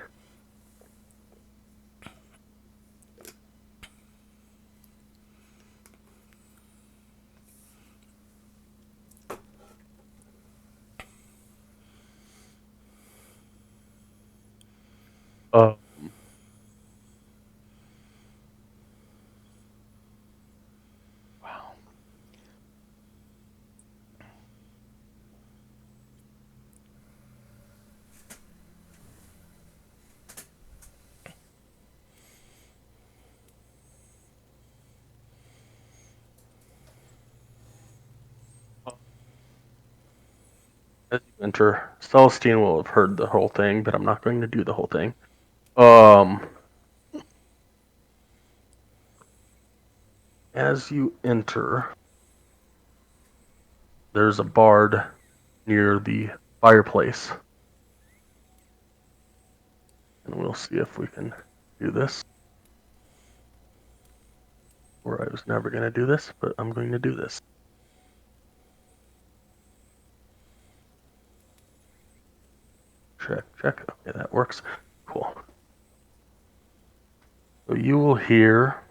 wow. As you enter, Celestine will have heard the whole thing, but I'm not going to do the whole thing. As you enter, there's a bard near the fireplace. And we'll see if we can do this. Or I was never going to do this, but I'm going to do this. Check. Okay, that works. Cool. So you will hear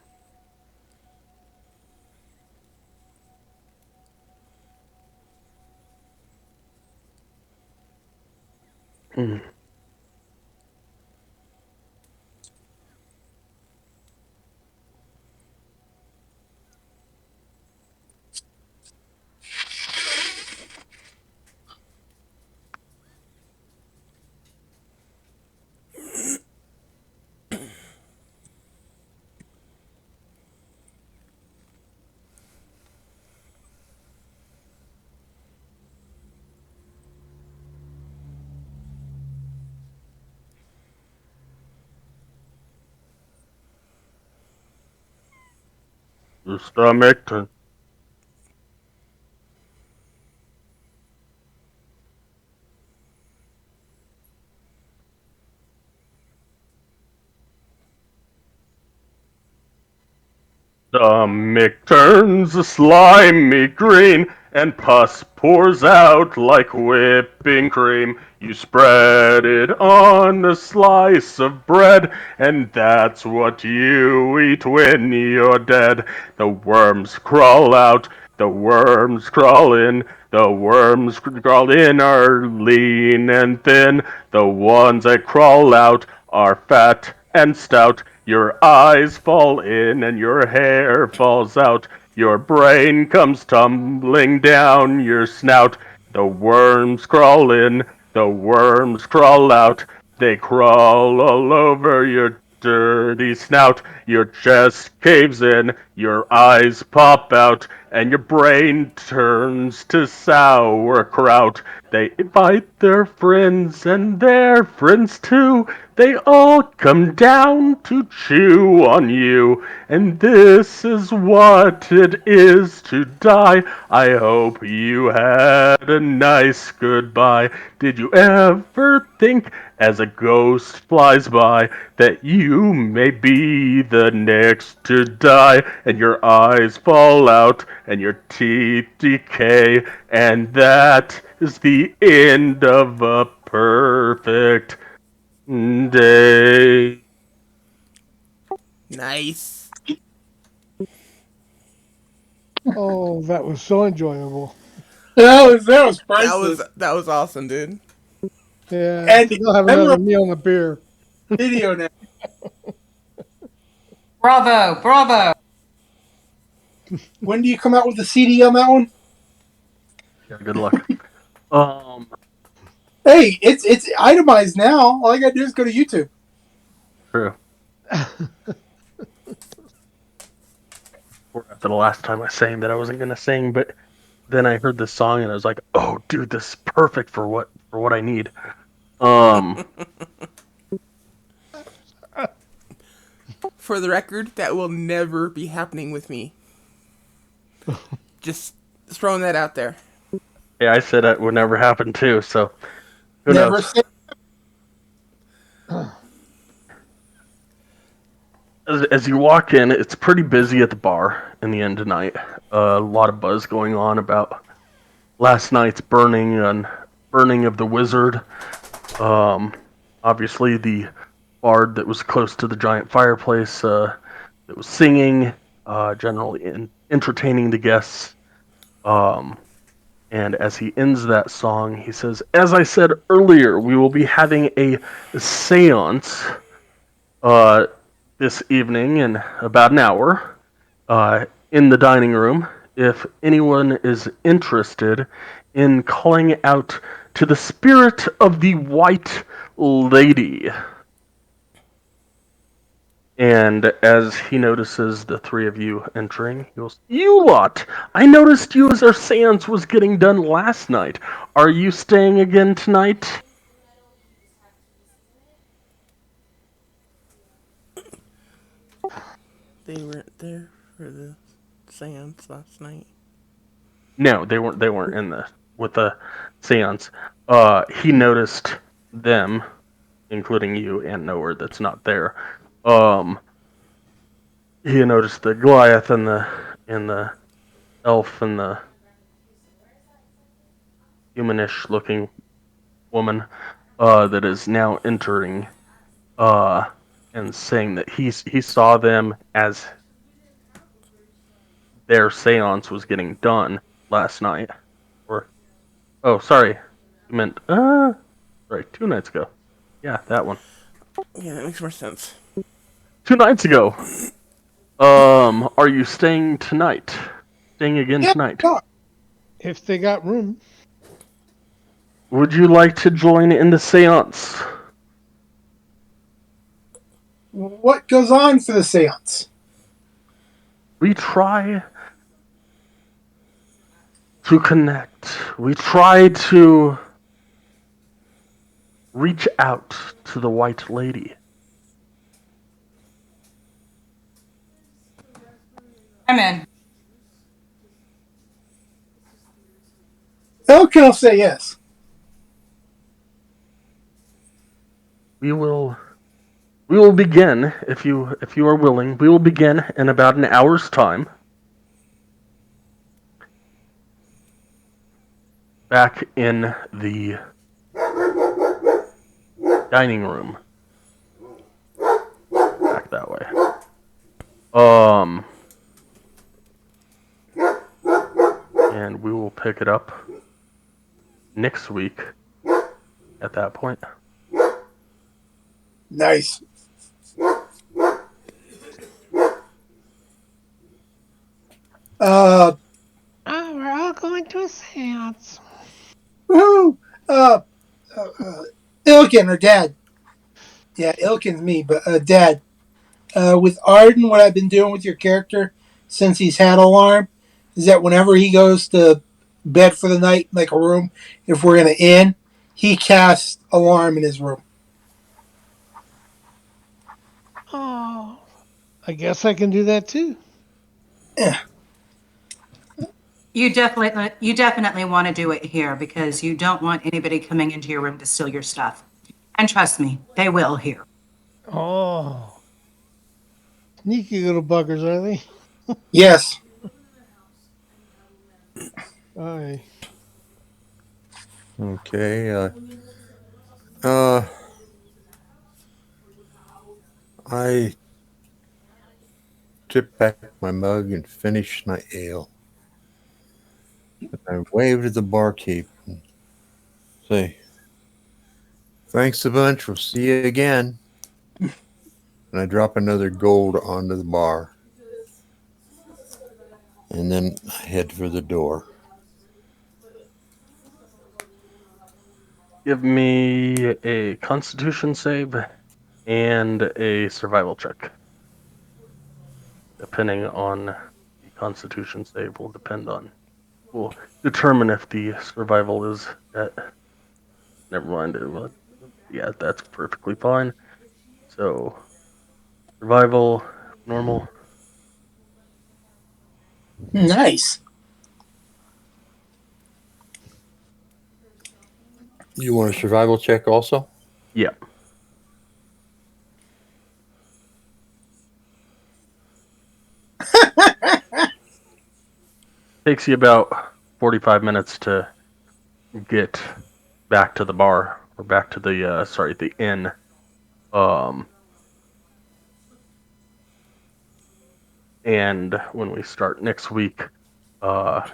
your stomach turn. Stomach turns slimy green, and pus pours out like whipping cream. You spread it on a slice of bread, and that's what you eat when you're dead. The worms crawl out, the worms crawl in, the worms crawl in are lean and thin. The ones that crawl out are fat and stout. Your eyes fall in and your hair falls out. Your brain comes tumbling down your snout. The worms crawl in, the worms crawl out. They crawl all over your dirty snout. Your chest caves in, your eyes pop out, and your brain turns to sauerkraut. They invite their friends and their friends too. They all come down to chew on you, and this is what it is to die. I hope you had a nice goodbye. Did you ever think, as a ghost flies by, that you may be the next to die, and your eyes fall out, and your teeth decay, and that is the end of a perfect day. Nice. Oh, that was so enjoyable. That was priceless. That was awesome, dude. Yeah, I And think I'll have another meal and a beer. video now. Bravo. When do you come out with the CD on that one? Yeah, good luck. Um, Hey, it's itemized now. All I gotta do is go to YouTube. True. Or after the last time I sang that I wasn't gonna sing, but then I heard this song and I was like, "Oh, dude, this is perfect for what I need." Um, For the record, that will never be happening with me. Just throwing that out there. yeah, I said that would never happen too. So who Never knows? say. As you walk in, it's pretty busy at the bar in the end tonight. A lot of buzz going on about last night's burning of the wizard. Um, Obviously the bard that was close to the giant fireplace that was singing, generally entertaining the guests. Um, and as he ends that song, he says, "As I said earlier, we will be having a séance uh, this evening in about an hour in the dining room. If anyone is interested in calling out to the spirit of the White Lady." And as he notices the three of you entering, he goes, "You lot! I noticed you as our seance was getting done last night. Are you staying again tonight?" They weren't there for the seance last night. No, they weren't. They weren't in the with the seance. He noticed them, including you and Nowhere that's not there. Um, he noticed the Goliath and the elf and the humanish looking woman that is now entering uh, and saying that he saw them as their seance was getting done last night. Or oh, sorry, you meant right 2 nights ago. Yeah, that one. Yeah, that makes more sense. 2 nights ago. Are you staying tonight? Staying again Yeah. tonight? No. If they got room. Would you like to join in the seance? What goes on for the seance? We try to connect. We try to reach out to the White Lady. I'm in. Elkin will say yes. We will begin if you are willing. We will begin in about an hour's time. Back in the dining room. Back that way. And we will pick it up next week at that point. Nice. Uh, Oh, we're all going to a seance. woohoo! Uh, Ilkin or Dad. Yeah, Ilkin's me, but Dad. With Arden, what I've been doing with your character since he's had alarm is that whenever he goes to bed for the night, like a room, if we're in an inn, he casts alarm in his room. Oh, I guess I can do that too. Yeah. You definitely want to do it here because you don't want anybody coming into your room to steal your stuff. And trust me, they will here. Oh, sneaky little buggers, are they? Yes. Aye. Okay. Uh, I tipped back my mug and finished my ale. I waved at the barkeep and say, "Thanks a bunch. We'll see you again." And I drop another gold onto the bar. And then I head for the door. Give me a Constitution save and a survival check. Depending on the Constitution save will depend on we'll determine if the survival is at. Never mind. Yeah, that's perfectly fine. So survival, normal. Nice. You want a survival check also? Yeah. Takes you about 45 minutes to get back to the bar or back to the inn. And when we start next week, I'll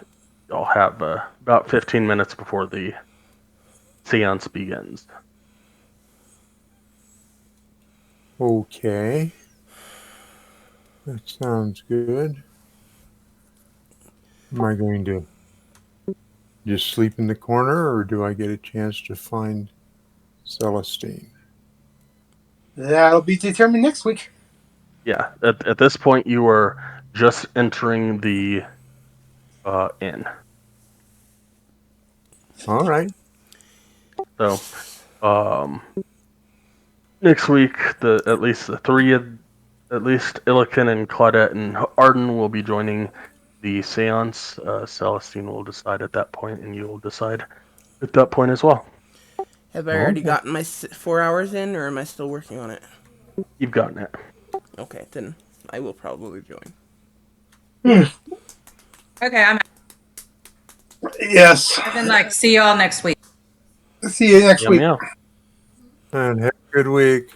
have about 15 minutes before the seance begins. Okay. That sounds good. Am I going to just sleep in the corner, or do I get a chance to find Celestine? That'll be determined next week. Yeah, at this point, you are just entering the inn. All right. So, next week, at least Illiken and Claudette and Arden will be joining the seance. Celestine will decide at that point, and you will decide at that point as well. Have I already Okay. gotten my 4 hours in, or am I still working on it? You've gotten it. Okay, then I will probably join. Okay, I'm Yes. like, see y'all next week. See you next Yeah, week. meow. And have a good week.